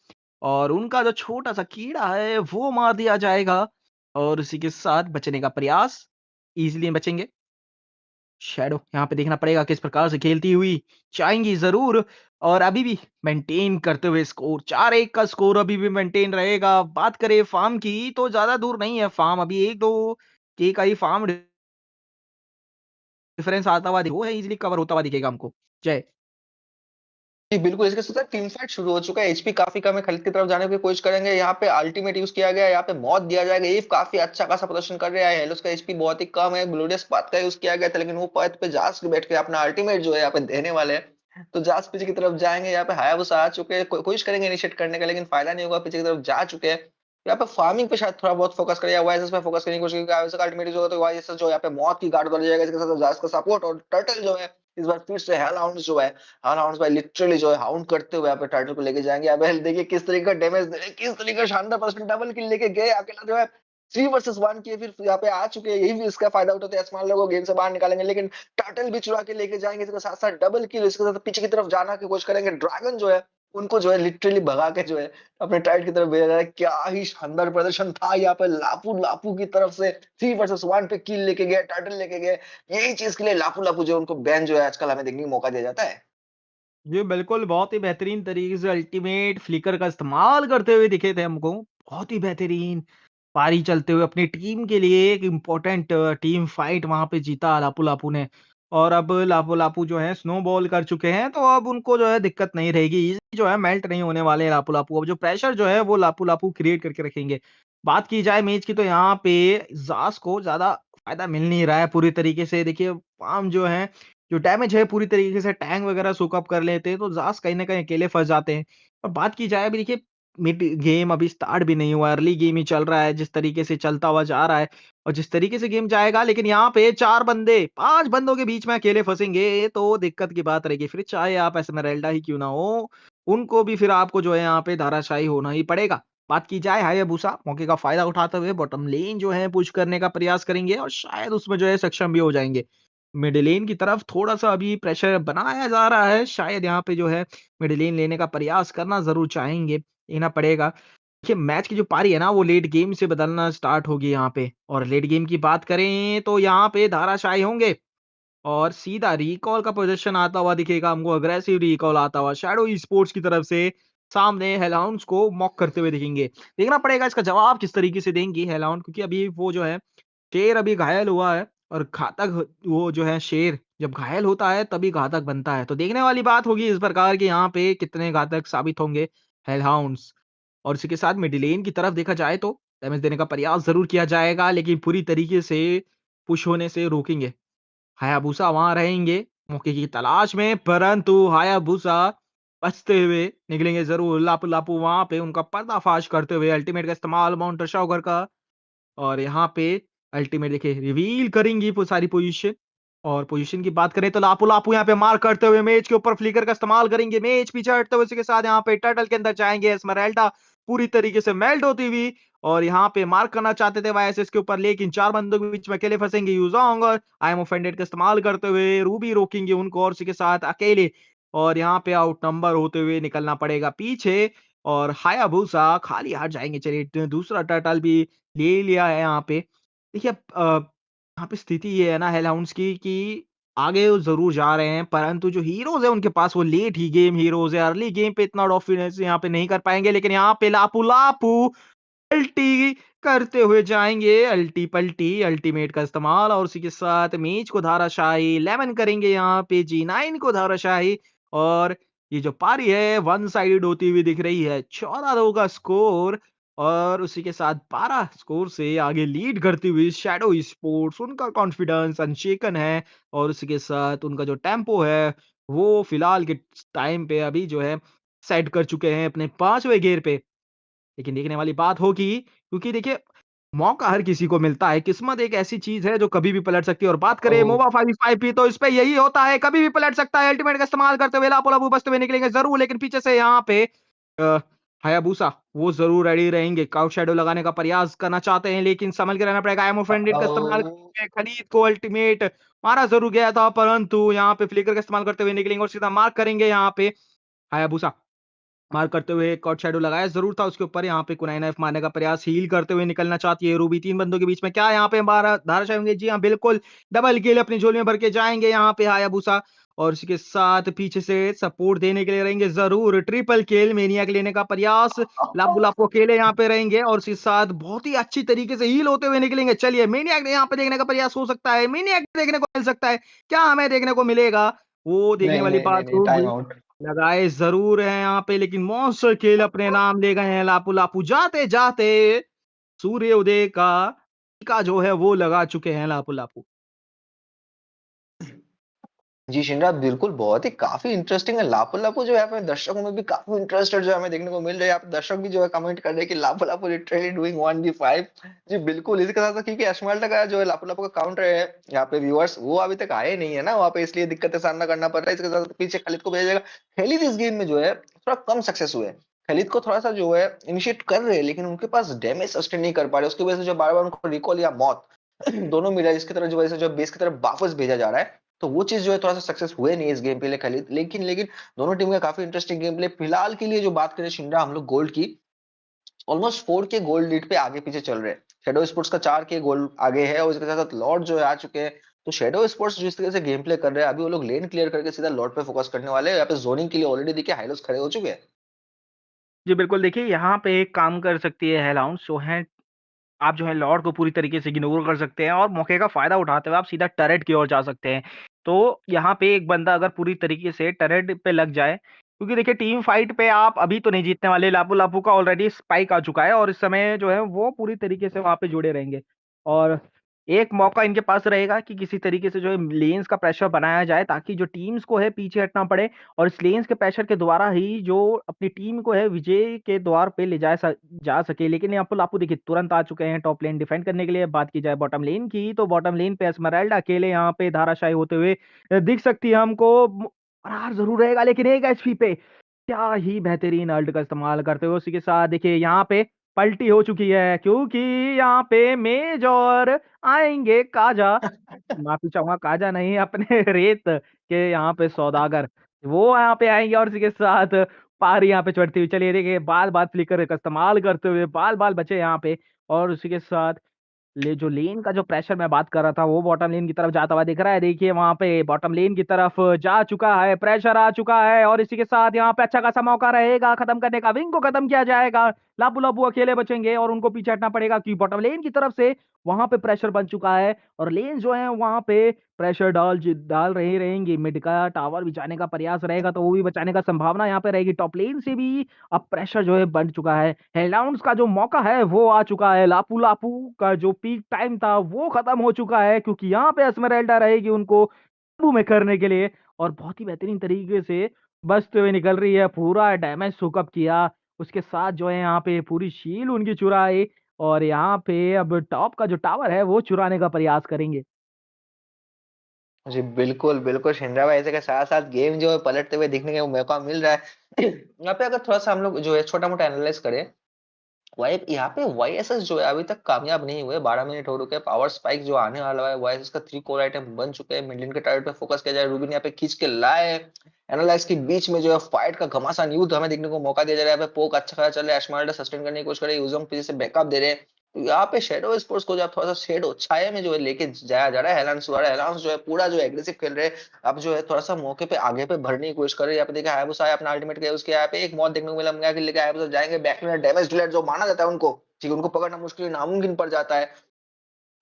S7: और उनका जो छोटा-सा कीड़ा है वो मार दिया जाएगा और उसी के साथ बचने का प्रयास, ईज़िली बचेंगे। शैडो यहाँ पे देखना पड़ेगा किस प्रकार से खेलती हुई जाएँगी ज़रूर। और अभी भी मेंटेन करते हुए स्कोर 4-1 का स्कोर अभी भी मेंटेन रहेगा। बात करें फार्म की तो ज़्यादा दूर नहीं है फार्म, अभी 1-2 के का ही फार्म डिफरेंस आता हुआ वो है, ईज़िली कवर होता हुआ दिखेगा हमको। जय
S8: जी बिल्कुल, इसके साथ टीम फाइट शुरू हो चुका है। एचपी काफी कम है, खलीद की तरफ जाने की कोशिश करेंगे। यहाँ पे अल्टीमेट यूज किया गया है, यहाँ पे मौत दिया जाएगा। ईव काफी अच्छा खासा प्रदर्शन कर रहा है। हेलोस का एचपी बहुत ही कम है, ग्लोरियस पाथ का यूज किया गया था, लेकिन वो पाथ पे जास के बैठ के अपना अल्टीमेट जो है यहाँ पे देने वाले हैं। तो जास पीछे की तरफ जाएंगे, यहाँ पे हायाबुसा आ चुके हैं, कोशिश करेंगे इनिशिएट करने का, लेकिन फायदा नहीं होगा, पीछे की तरफ जा चुके हैं। यहाँ पे फार्मिंग पे शायद थोड़ा बहुत फोकस करें या वाईएसएस पे फोकस करने की कोशिश करेंगे। हायाबुसा का अल्टीमेट जो होगा तो वाईएसएस जो यहाँ पे मौत की गार्ड उतर जाएगा। इसके साथ जास का सपोर्ट और टर्टल जो है इस बार फिर से हेल हाउंड जो है, हेल हाउंड भाई लिटरली जो है हाउंड करते हुए यहाँ पे टाइटल को लेके जाएंगे। अब देखिए किस तरीके का डैमेज दे रहे हैं, किस तरीके का शानदार पर्सन डबल किल लेके गए, अकेला जो है 3 वर्सेस 1 किए, फिर यहाँ पे आ चुके हैं। यही भी इसका फायदा उठाते हैं, आसमान लोगों गेम से बाहर निकालेंगे, लेकिन टाइटल भी चुरा के लेके जाएंगे। इसके साथ साथ डबल किल, इसके साथ पीछे की तरफ जाना की कोशिश करेंगे। ड्रैगन जो है उनको जो है लिटरली भगा के जो है अपने टाइट की तरफ भेजा जा रहा है। क्या ही शानदार प्रदर्शन था यहाँ पे लापू लापू की तरफ से, 3 वर्सेस 1 पे किल लेके गए, टाइटल लेके गए। यही चीज के लिए लापू लापू जो उनको बैन जो है आजकल हमें देखने का मौका दिया जाता है।
S7: जी, बिल्कुल, बहुत ही बेहतरीन तरीके से अल्टीमेट फ्लिकर का इस्तेमाल करते हुए दिखे थे हमको। बहुत ही बेहतरीन पारी चलते हुए अपनी टीम के लिए एक इम्पोर्टेंट टीम फाइट वहाँ पे जीता लापू-लापू ने। और अब लापू-लापू जो है स्नोबॉल कर चुके हैं, तो अब उनको जो है दिक्कत नहीं रहेगी। ईज़िली जो है मेल्ट नहीं होने वाले हैं लापू-लापू। अब जो प्रेशर जो है वो लापू-लापू क्रिएट करके रखेंगे। बात की जाए मैच की तो यहाँ पे ज़ास को ज़्यादा फ़ायदा मिल नहीं रहा है पूरी तरीके से। देखिए फ़ार्म जो है, जो डैमेज है पूरी तरीके से टैंक वगैरह सोक अप कर लेते हैं, तो ज़ास कहीं न कहीं अकेले फँस जाते हैं। और बात की जाए अभी देखिए मिड गेम अभी स्टार्ट भी नहीं हुआ है, अर्ली गेम ही चल रहा है, जिस तरीके से चलता हुआ जा रहा है और जिस तरीके से गेम जाएगा, लेकिन यहाँ पे 4 बंदे 5 बंदों के बीच में अकेले फँसेंगे, तो दिक्कत की बात रहेगी। फिर चाहे आप एस्मेराल्डा ही क्यों ना हो, उनको भी फिर आपको जो है यहाँ पे धाराशायी होना ही पड़ेगा। बात की जाए हायाबुसा मौके का फ़ायदा उठाते हुए बॉटम लेन जो है पुश करने का प्रयास करेंगे और शायद उसमें जो है सक्षम भी हो जाएँगे। मिड लेन की तरफ थोड़ा-सा अभी प्रेशर बनाया जा रहा है, शायद यहाँ पे जो है मिड लेन लेने का प्रयास करना ज़रूर चाहेंगे, लेना पड़ेगा। देखिए मैच की जो पारी है ना वो लेट गेम से बदलना स्टार्ट होगी यहाँ पे और लेट गेम की बात करें तो यहाँ पे धाराशायी होंगे और सीधा रिकॉल का पोज़ीशन आता हुआ दिखेगा हमको, अग्रेसिव रिकॉल आता हुआ शैडो स्पोर्ट्स की तरफ से सामने हेलहाउंड्स को मॉक करते हुए दिखेंगे। देखना पड़ेगा इसका जवाब किस तरीके से देंगी हेलहाउंड, क्योंकि अभी वो जो है शेर अभी घायल हुआ है और घातक वो जो है शेर जब घायल होता है तभी घातक बनता है। तो देखने वाली बात होगी इस प्रकार की यहाँ पे कितने घातक साबित होंगे हेलहाउंड्स। और इसी के साथ मिड लेन की तरफ देखा जाए तो डैमेज देने का प्रयास ज़रूर किया जाएगा, लेकिन पूरी तरीके से पुश होने से रोकेंगे। हायाबुसा वहाँ रहेंगे मौके की तलाश में, परंतु हायाबुसा बचते हुए निकलेंगे ज़रूर। लापू-लापू वहाँ पे उनका पर्दाफ़ाश करते हुए अल्टीमेट का इस्तेमाल माउंट शॉगर का और यहाँ पे अल्टीमेट देखिए रिवील करेंगी वो सारी पोजीशन। और पोजीशन की बात करें तो लापू-लापू यहाँ पे मार करते हुए मेज के ऊपर फ्लिकर का इस्तेमाल करेंगे। मेज पीछे हटते हुए उसी के साथ यहाँ पे टर्टल के अंदर जाएँगे। एस्मेराल्डा पूरी तरीके से मेल्ट होती हुई और यहाँ पे मार्क करना चाहते थे वाईएसएस के ऊपर, लेकिन 4 बंदों के बीच में अकेले फँसेंगे यूज़ोंग और आई एम ऑफेंडेड का इस्तेमाल करते हुए रूबी रोकेंगे उनको और उसी के साथ अकेले और यहाँ पे आउट नंबर होते हुए निकलना पड़ेगा पीछे और हायाबुसा खाली हाथ जाएँगे। चलिए दूसरा टर्टल भी ले लिया है यहाँ पे। देखिए अब यहाँ पे स्थिति ये है ना हेलहाउंड्स की कि आगे वो ज़रूर जा रहे हैं, परंतु जो हीरोज़ हैं उनके पास वो लेट ही गेम हीरोज़ हैं। अर्ली गेम पे इतना डोमिनेंस यहाँ पे नहीं कर पाएँगे, लेकिन यहाँ पे लापू-लापू अल्टी करते हुए जाएँगे, अल्टी पल्टी अल्टीमेट का इस्तेमाल और उसी के साथ मेज को धाराशायी, लेमन करेंगे यहाँ पे G9 को धाराशायी और ये जो पारी है वन साइडेड होती हुई दिख रही है। 14-2 का स्कोर और उसी के साथ 12 स्कोर से आगे लीड करती हुई शैडो स्पोर्ट्स उनका कॉन्फिडेंस अनशेकन है और उसी के साथ उनका जो टेम्पो है, वो फिलहाल के टाइम पे अभी जो है सेट कर चुके हैं अपने 5वें गियर पे। लेकिन देखने वाली बात होगी क्योंकि देखिए मौका हर किसी को मिलता है, किस्मत एक ऐसी चीज़ है जो कभी भी पलट सकती है और बात करें
S8: ओह!
S7: मोबा 5v5 की तो इस पे यही होता है, कभी भी पलट सकता है, अल्टीमेट का इस्तेमाल करते हुए लापो-लापो बचते हुए निकलेंगे ज़रूर लेकिन पीछे से यहाँ पे अ, हायाबुसा वो ज़रूर रेडी रहेंगे, काउच शैडो लगाने का प्रयास करना चाहते हैं लेकिन संभल के रहना पड़ेगा, एमो फ्रेंडेड का इस्तेमाल
S8: ओह!
S7: करके खलीद को अल्टीमेट मारा ज़रूर गया था परंतु यहाँ पे फ्लिकर का इस्तेमाल करते हुए निकलेंगे और सीधा मार्क करेंगे यहाँ पे हायाबुसा। मार करते हुए एक और शैडो लगाया ज़रूर था उसके ऊपर, यहाँ पे कुनाई नाइफ मारने का प्रयास हील करते हुए निकलना चाहती है रूबी 3 बंदों के बीच में क्या यहाँ पे हमारा धाराशायी होंगे? जी हाँ, बिल्कुल डबल किल अपनी झोली में भर के जाएँगे यहाँ पे हायाबुसा और उसी के साथ पीछे से सपोर्ट देने के लिए रहेंगे ज़रूर ट्रिपल किल मैनिएक लेने का प्रयास, लापू लापू अकेले यहाँ पे रहेंगे और उसी के साथ बहुत ही अच्छी तरीके से हील होते हुए निकलेंगे। चलिए मैनिएक यहाँ पे देखने का प्रयास हो सकता है, मैनिएक देखने को मिल सकता है, क्या हमें देखने को मिलेगा? वो देखने
S8: नहीं,
S7: वाली
S8: नहीं, नहीं,
S7: बात
S8: नहीं, टाइम
S7: होगी।
S8: आउट।
S7: लगाए ज़रूर हैं यहाँ पे लेकिन मॉन्स्टर किल अपने नाम ले गए हैं लापू-लापू जाते-जाते सूर्य उदय का जो है वो लगा चुके हैं लापू-लापू।
S8: जी, शिनरा बिल्कुल बहुत ही काफ़ी इंटरेस्टिंग है। लापो-लापो जो है यहाँ पे दर्शकों में भी काफ़ी इंटरेस्टेड जो है हमें देखने को मिल रहा है। यहाँ पे दर्शक भी जो है कमेंट कर रहे हैं कि लापो-लापो लिटरली डूइंग 1v5। जी बिल्कुल, इसी के साथ-साथ क्योंकि एस्मर्ल्ड का जो है लापो-लापो का काउंटर है यहाँ पे व्यूअर्स वो अभी तक आए नहीं है ना वहाँ पे इसलिए दिक्कत का सामना करना पड़ रहा है। इसके साथ पीछे खालिद को भेजा जाएगा। खालिद इस गेम में जो है थोड़ा कम सक्सेस हुए हैं। खालिद को थोड़ा-सा जो है इनिशिएट कर रहे हैं लेकिन उनके पास डैमेज सस्टेन नहीं कर पा रहे। उसकी वजह से जो बार-बार उनको रिकॉल या मौत दोनों मिला है जिसकी तरफ जो वजह से जो बेस की तरफ वापस भेजा जा रहा है। तो वो चीज़ जो है थोड़ा-सा सक्सेस हुए नहीं इस गेम प्ले खालिद लेकिन लेकिन दोनों टीम का काफ़ी इंटरेस्टिंग गेम प्ले फिलहाल के लिए जो बात करें शिंडा हम लोग गोल्ड की ऑलमोस्ट 4 के गोल्ड लीड पे आगे-पीछे चल रहे हैं। शैडो स्पोर्ट्स का 4 के गोल्ड आगे है और इसके साथ-साथ लॉर्ड जो है आ चुके हैं। तो शैडो स्पोर्ट्स जिस तरह से गेम प्ले कर रहे हैं अभी वो लोग लेन क्लियर करके सीधा लॉर्ड पे फोकस करने वाले हैं। यहाँ पे ज़ोनिंग के लिए ऑलरेडी देखिए हाइलोस खड़े हो चुके हैं।
S7: जी बिल्कुल, देखिए यहाँ पे एक काम कर सकती है हेलहाउंड्स जो हैं आप जो है लॉर्ड को पूरी तरीके से इग्नोर कर सकते हैं और मौके का फ़ायदा उठाते हुए आप सीधा टरेट की ओर जा सकते हैं। तो यहाँ पे एक बंदा अगर पूरी तरीके से टरेट पे लग जाए क्योंकि देखिए टीम फाइट पे आप अभी तो नहीं जीतने वाले, लापू-लापू का ऑलरेडी स्पाइक आ चुका है और इस समय जो है वो पूरी तरीके से वहाँ पे जुड़े रहेंगे। और एक मौका इनके पास रहेगा कि किसी तरीके से जो है लेन्स का प्रेशर बनाया जाए ताकि जो टीम्स को है पीछे हटना पड़े और इस लेन्स के प्रेशर के द्वारा ही जो अपनी टीम को है विजय के द्वार पे ले जा सके। लेकिन यहाँ पर आपको देखिए तुरंत आ चुके हैं टॉप लेन डिफेंड करने के लिए। बात की जाए बॉटम लेन की तो बॉटम लेन पे एस्मेराल्डा अकेले यहाँ पे धाराशायी होते हुए दिख सकती है हमको। फरार ज़रूर रहेगा लेकिन 1 एचपी पे क्या ही बेहतरीन अल्ट का इस्तेमाल करते हुए उसी के साथ देखिए यहाँ पे पलटी हो चुकी है क्योंकि यहाँ पे मेज और आएँगे काजा, माफ़ी चाहूँगा काजा नहीं अपने रेत के यहाँ पे सौदागर, वो यहाँ पे आएँगे और इसी के साथ पारी यहाँ पे चढ़ती हुई चलिए देखिए बाल-बाल फ्लिकर का इस्तेमाल करते हुए बाल-बाल बचे यहाँ पे और उसी के साथ जो लेन का जो प्रेशर मैं बात कर रहा था, वो बॉटम लेन की तरफ जाता हुआ दिख रहा है। देखिए वहाँ पे बॉटम लेन की तरफ जा चुका है, प्रेशर आ चुका है और इसी के साथ यहाँ पे अच्छा खासा मौका रहेगा खत्म करने का। विंग को खत्म किया जाएगा। लापू-लापू अकेले बचेंगे और उनको पीछे हटना पड़ेगा कि बॉटम लेन की तरफ से वहाँ पे प्रेशर बन चुका है और लेन जो है वहाँ पे प्रेशर डाल रहे रहेंगे। मिड का टावर भी जाने का प्रयास रहेगा तो वो भी बचाने का संभावना यहाँ पे रहेगी। टॉप लेन से भी अब प्रेशर जो है बढ़ चुका है। हेलडाउन्स का जो मौका है वो आ चुका है। लापू-लापू का जो पीक टाइम था वो खत्म हो चुका है क्योंकि यहाँ पे एस्मेराल्डा रहेगी उनको काबू में करने के लिए और बहुत ही बेहतरीन तरीके से बचते हुए निकल रही है। पूरा डैमेज सोक अप किया। उसके साथ जो है यहाँ पे पूरी शील्ड उनकी चुराई और यहाँ पे अब टॉप का जो टावर है वो चुराने का प्रयास करेंगे।
S8: जी बिल्कुल, बिल्कुल शिनरा भाई ऐसे के साथ-साथ गेम जो है पलटते हुए दिखने का मौका मिल रहा है। यहाँ पे अगर थोड़ा-सा हम लोग जो है छोटा-मोटा एनालाइज़ करें वाई यहाँ पे वाईएसएस जो है अभी तक कामयाब नहीं हुए 12 मिनट हो चुके हैं पावर स्पाइक जो आने वाला है वाईएसएस का 3 कोर आइटम बन चुके हैं मिडलैंड के टारगेट पे फोकस किया जाए रूबिन यहाँ पे खींच के लाए एनालाइज के बीच में जो है फाइट का घमासान युद्ध हमें देखने को मौका दिया जा रहा है यहाँ पे पोक अच्छा खासा चल रहा है एशमाल्डा सस्टेन करने की कोशिश कर रहे हैं यूजोंग पीछे से बैकअप दे रहे हैं तो यहाँ पे शेडो स्पोर्ट्स को जब थोड़ा सा शेडो छाया में जो है लेके जाया जा रहा है हेलांस द्वारा हेलांस जो है पूरा जो एग्रेसिव खेल रहे हैं अब जो है थोड़ा सा मौके पे आगे पे भरने की कोशिश कर रहे हैं यहाँ पे देखा हायाबुसा अपना अल्टीमेट किया उसके यहाँ पे एक मौत देखने को मिला कि लेके हायाबुसा जाएंगे बैक में डैमेज डिलेट जो माना जाता है उनको ठीक है, उनको पकड़ना मुश्किल नामुमकिन पड़ जाता है।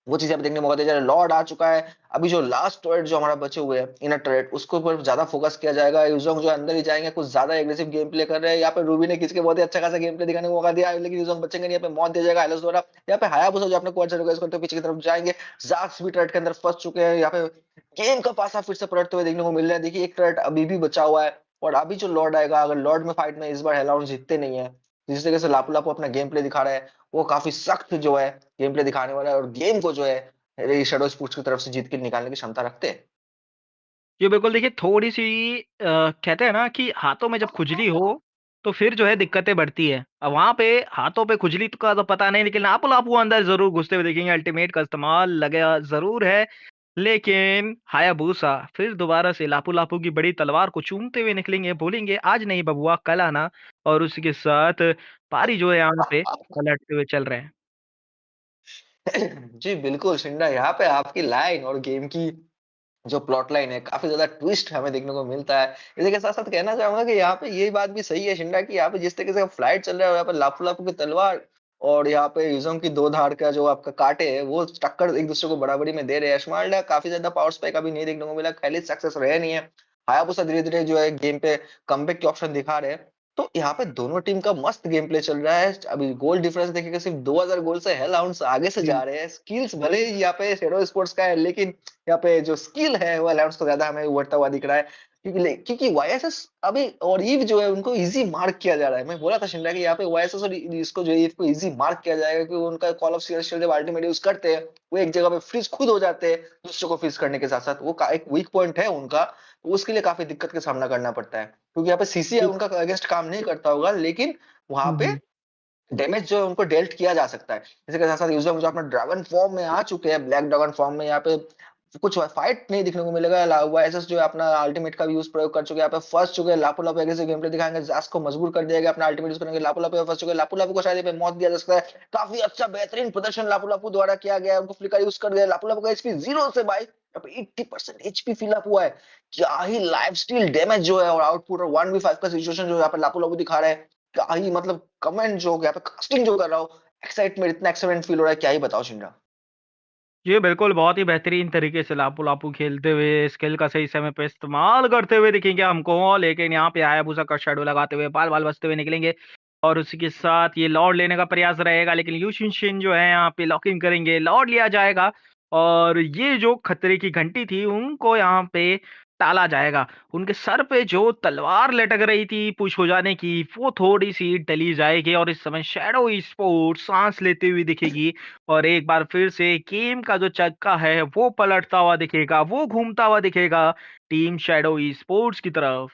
S8: वो चीज़ यहाँ पे देखने को मौका दिया जा रहा है। लॉर्ड आ चुका है। अभी जो लास्ट टर्रेट जो हमारा बचे हुए हैं, इनर टर्रेट, उसके ऊपर ज़्यादा फोकस किया जाएगा। युज़ोंग जो अंदर ही जाएँगे, कुछ ज़्यादा एग्रेसिव गेम प्ले कर रहे हैं। यहाँ पे रूबी ने खींच के बहुत ही अच्छा खासा गेम प्ले दिखाने का मौका दिया है, लेकिन युज़ोंग बचेंगे नहीं, यहाँ पे मौत दिया जाएगा एलिस द्वारा। यहाँ पे हायाबुसा जो अपने क्वाड से रिक्वेस्ट करते हुए पीछे की तरफ जाएँगे। ज़ाक्स भी टर्रेट के अंदर फँस चुके हैं। यहाँ पे गेम का पासा फिर से पलटते हुए देखने को मिल रहा है। देखिए, एक टर्रेट अभी भी बचा हुआ है और अभी जो लॉर्ड आएगा, अगर लॉर्ड में फाइट में इस बार हेलाउंड जीतते नहीं है, जिस तरीके से लापू लापू अपना गेम प्ले दिखा रहा है, वो काफ़ी सख्त जो है गेम प्ले दिखाने वाला है और गेम को जो है शैडो स्पोर्ट्स की तरफ से जीत के निकालने की क्षमता रखते हैं।
S7: जी, बिल्कुल देखिए थोड़ी-सी कहते हैं ना कि हाथों में जब खुजली हो, तो फिर जो है दिक्कतें बढ़ती हैं। अब वहाँ पे हाथों पे खुजली का तो पता नहीं, लेकिन लापू-लापू अंदर ज़रूर घुसते हुए दिखेंगे, अल्टीमेट का इस्तेमाल लगा ज़रूर है। लेकिन हायाबुसा फिर दोबारा से लापू-लापू की बड़ी तलवार को चूमते हुए निकलेंगे, बोलेंगे आज नहीं बबुआ कल आना, और उसी के साथ पारी जो है यहाँ पे पलटते हुए चल रहे हैं।
S8: जी, बिल्कुल शिंडा, यहाँ पे आपकी लाइन और गेम की जो प्लॉट लाइन है, काफ़ी ज़्यादा ट्विस्ट हमें देखने को मिलता है। इसी के साथ-साथ कहना चाहूँगा कि यहाँ पे ये बात भी सही है शिंडा कि यहाँ पे जिस तरीके से फ्लाइट चल रहा है, यहाँ पे लापू-लापू की तलवार और यहाँ पे युज़ोंग की दो धार का जो आपका काँटे है, वो टक्कर एक-दूसरे को बराबरी में दे रहे हैं। एस्मर्ल्ड काफ़ी ज़्यादा पावर स्पाइक अभी नहीं देखने को मिला, पहले सक्सेस रहे नहीं है। हायाबुसा धीरे-धीरे जो है गेम पे कमबैक के ऑप्शन दिखा रहे हैं। तो यहाँ पे दोनों टीम का मस्त गेम प्ले चल रहा है। अभी गोल डिफरेंस देखिएगा, सिर्फ 2000 गोल से हेल हाउंड्स आगे से जा रहे हैं। स्किल्स भले ही यहाँ पे शैडो स्पोर्ट्स का है, लेकिन यहाँ पे जो स्किल है वो अलाउंस को ज्यादा हमें उभरता हुआ दिख रहा है, क्योंकि वाईएसएस अभी और ईव जो है उनको इजी मार्क किया जा रहा है। मैं बोला था शिंडा कि यहाँ पे वाईएसएस और इसको जो ईव को इजी मार्क किया जाएगा, क्योंकि उनका कॉल ऑफ सीरियल जब अल्टीमेट यूज करते हैं, वो एक जगह पे फ्रीज खुद हो जाते हैं, दूसरे को फ्रीज करने के साथ साथ वो एक वीक पॉइंट है उनका, तो उसके लिए काफी दिक्कत का सामना करना पड़ता है, क्योंकि यहाँ पे सीसी उनका अगेंस्ट काम नहीं करता होगा, लेकिन वहां
S7: हुँ,
S8: पे
S7: हुँ।
S8: डैमेज जो है उनको डेल्ट किया जा सकता है। इसी के साथ-साथ यूज़र जो अपना ड्रैगन फॉर्म में आ चुके हैं, ब्लैक ड्रैगन फॉर्म में, यहाँ पे कुछ फाइट नहीं दिखने को मिलेगा। वाईएसएस जो है अपना अल्टीमेट का भी यूज़ प्रयोग कर चुके हैं, यहाँ पे फँस चुके हैं। लापू-लापू एग्रेसिव गेम प्ले दिखाएँगे, ज़ास को मजबूर कर दिया गया अपना अल्टीमेट यूज़ करने के लिए। लापू-लापू यहाँ फँस चुके हैं, लापू-लापू को शायद यहाँ पे मौत दिया जा सकता है। काफ़ी अच्छा बेहतरीन प्रदर्शन लापू-लापू द्वारा किया गया है, उनको फ्लिकर यूज़ कर दिया। लापू-लापू का एचपी 0 से भाई यहाँ पे 80% एचपी फिल अप हुआ है। क्या ही लाइफ स्टील डैमेज जो है और आउटपुट और 1v5 का सिचुएशन जो यहाँ पे लापू-लापू दिखा रहा है। क्या ही मतलब कमेंट जो यहाँ पे कास्टिंग जो कर रहा हूँ, एक्साइटमेंट इतना एक्साइटमेंट फील हो रहा है, क्या ही बताओ शिंडा।
S7: जी, बिल्कुल, बहुत ही बेहतरीन तरीके से लापू-लापू खेलते हुए, स्किल का सही समय पे इस्तेमाल करते हुए दिखेंगे हमको, लेकिन यहाँ पे हायाबुसा का शैडो लगाते हुए, बाल-बाल बचते हुए निकलेंगे और उसी के साथ ये लॉर्ड लेने का प्रयास रहेगा, लेकिन यू शिनशिन जो है यहाँ पे लॉक-इन करेंगे, लॉर्ड लिया जाएगा और ये जो खतरे की घंटी थी, उनको यहाँ पे टाला जाएगा। उनके सर पे जो तलवार लटक रही थी पुश हो जाने की, वो थोड़ी-सी टली जाएगी और इस समय शैडो स्पोर्ट्स साँस लेते हुए दिखेगी और एक बार फिर से गेम का जो चक्का है वो पलटता हुआ दिखेगा, वो घूमता हुआ दिखेगा टीम शैडो स्पोर्ट्स की तरफ।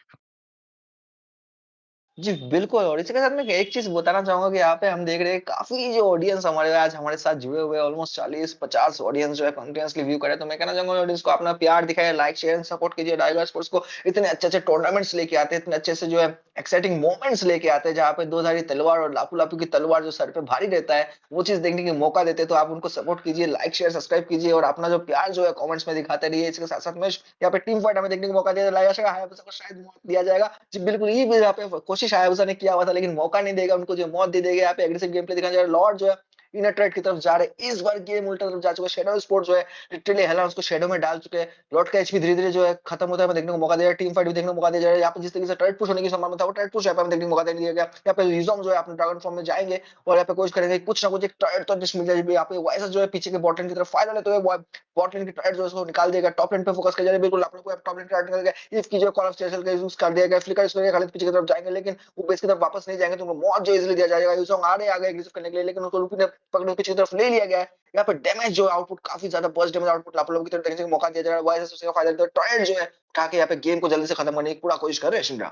S8: जी, बिल्कुल, और इसी के साथ मैं एक चीज़ बताना चाहूँगा कि यहाँ पे हम देख रहे हैं काफ़ी जो ऑडियंस हमारे आज हमारे साथ जुड़े हुए हैं, ऑलमोस्ट 40-50 ऑडियंस जो है कंटीन्यूअसली व्यू कर रहे हैं। तो मैं कहना चाहूँगा ऑडियंस को अपना प्यार दिखाइए, लाइक, शेयर एंड सपोर्ट कीजिए। रायगढ़ स्पोर्ट्स को इतने अच्छे-अच्छे टूर्नामेंट्स लेके आते हैं, इतने अच्छे से जो है एक्साइटिंग मोमेंट्स लेके आते हैं, जहाँ पे दो धारी तलवार और लापू-लापू की तलवार जो सर पे भारी रहता है, वो चीज़ देखने का मौका देते हैं। तो आप उनको सपोर्ट कीजिए, लाइक, शेयर, सब्सक्राइब कीजिए और अपना जो प्यार जो है कमेंट्स में दिखाते रहिए। इसके साथ-साथ में यहाँ पे टीम फाइट हमें देखने को मौका दिया जाएगा, हायाबुसा को शायद मौत दिया जाएगा। जी, बिल्कुल, ये भी यहाँ पे कोशिश हायाबुसा ने किया हुआ था, लेकिन मौका नहीं देगा उनको, जो मौत दे देगा। यहाँ पे एग्रेसिव गेम प्ले दिखाया जा रहा है। लॉर्ड जो है इनर ट्रेड की तरफ जा रहे हैं, इस बार गेम उल्टा तरफ जा चुका है। शैडो स्पोर्ट जो है लिटरली हेला उसको शैडो में डाल चुके हैं। लॉर्ड का एचपी धीरे-धीरे जो है खत्म होता है, हमें देखने को मौका दे रहा है। टीम फाइट भी देखने को मौका दिया जा रहा है। यहाँ पे जिस तरीके से ट्रेड पुश होने की संभावना था, वो ट्रेड पुश यहाँ पे हमें देखने को मौका दे दिया गया। यहाँ पे रिजॉम जो है अपने ड्रैगन फॉर्म में जाएंगे और यहाँ पे कोशिश करेंगे कुछ ना कुछ एक ट्रेड तो जिस मिल जाए। यहाँ पे वाइसेस जो है पीछे के बॉट लेन की तरफ फाइनल है, तो ये बॉट लेन की ट्रेड जो है उसको निकाल देगा। टॉप लेन पे फोकस किया जा रहा है, बिल्कुल आप लोग को टॉप लेन ट्रेड निकल गया। इफ की जो कॉल ऑफ स्पेशल का यूज कर दिया गया, फ्लिकर इसको खालिद पीछे की तरफ जाएंगे, लेकिन वो बेस की तरफ वापस नहीं जाएंगे, तो उनको मौत जो इजीली दिया जाएगा। यूसोंग आ रहे आगे एग्रेसिव करने के लिए, लेकिन उसको लूपी ने पकड़ पीछे की तरफ ले लिया गया है। यहाँ पे डैमेज जो आउटपुट काफी ज्यादा बर्स्ट डैमेज आउटपुट लापलो की तरफ देखने को मौका दिया जा रहा है। वाइस उसका फायदा लेते हुए ट्रायल जो है उठा के यहाँ पे गेम को जल्दी से खत्म करने की पूरा कोशिश कर रहे हैं शिंडा।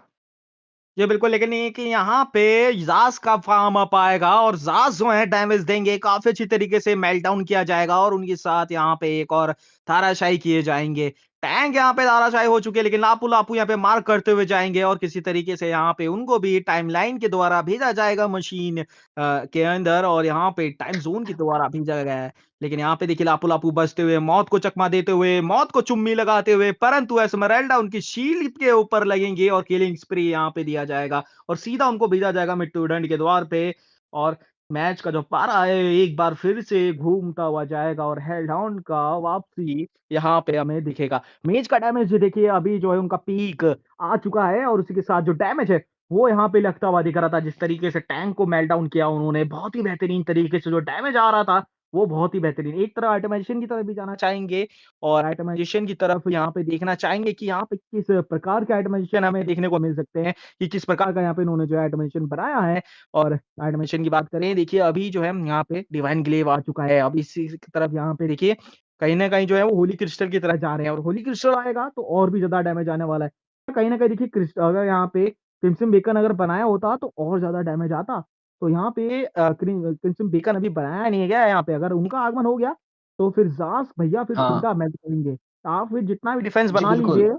S7: जी, बिल्कुल, लेकिन ये कि यहाँ पे ज़ास का फ़ार्म अप आएगा और ज़ास जो है डैमेज देंगे, काफ़ी अच्छी तरीके से मेल्टडाउन किया जाएगा और उनके साथ यहाँ पे एक और ताराशाही किए जाएँगे। टैंक यहाँ पे ताराशाही हो चुके हैं, लेकिन लापू-लापू यहाँ पे मार्क करते हुए जाएँगे और किसी तरीके से यहाँ पे उनको भी टाइमलाइन के द्वारा भेजा जाएगा मशीन के अंदर और यहाँ पे टाइम ज़ोन के द्वारा भेजा गया है। लेकिन यहाँ पे देखिए लापू-लापू बचते हुए, मौत को चकमा देते हुए, मौत को चुम्मी लगाते हुए, परंतु एस्मेराल्डा उनकी शील्ड के ऊपर लगेंगे और किलिंग स्प्रे यहाँ पे दिया जाएगा और सीधा उनको भेजा जाएगा मृत्युदंड के द्वार पे और मैच का जो पारा है एक बार फिर से घूमता हुआ जाएगा और हेलडाउन का वापसी यहाँ पे हमें दिखेगा। मेज का डैमेज देखिए अभी जो है उनका पीक आ चुका है और उसी के साथ जो डैमेज है वो यहाँ पे लगता हुआ दिख रहा था। जिस तरीके से टैंक को मेल्ट डाउन किया उन्होंने बहुत ही बेहतरीन तरीके से जो डैमेज आ रहा था वो बहुत ही बेहतरीन। एक तरफ आइटमाइजेशन की तरफ भी जाना चाहेंगे और आइटमाइजेशन की तरफ यहाँ पे देखना चाहेंगे कि यहाँ पे किस प्रकार के आइटमाइजेशन हमें देखने को मिल सकते हैं कि किस प्रकार का यहाँ पे इन्होंने जो है आइटमाइजेशन बनाया है। और एडमिशन की बात करें देखिए अभी जो है यहाँ पे डिवाइन ग्लेव आ चुका है। अब इसी की तरफ यहाँ पे देखिए कहीं न कहीं जो है वो होली क्रिस्टल की तरफ जा रहे हैं और होली क्रिस्टल आएगा तो और भी ज़्यादा डैमेज आने वाला है। कहीं न कहीं देखिए अगर यहाँ पे क्रिम्सन बेकन अगर बनाया होता तो और ज़्यादा डैमेज आता। तो यहाँ पे क्रिम्सन बेकन अभी बनाया नहीं गया है यहाँ पे। अगर उनका आगमन हो गया तो फिर ज़ास भैया फिर
S8: हाँ
S7: खुंटा मेल्ट करेंगे। आप फिर जितना भी डिफेंस
S8: जी
S7: बना
S8: बिल्कुल।
S7: लीजिए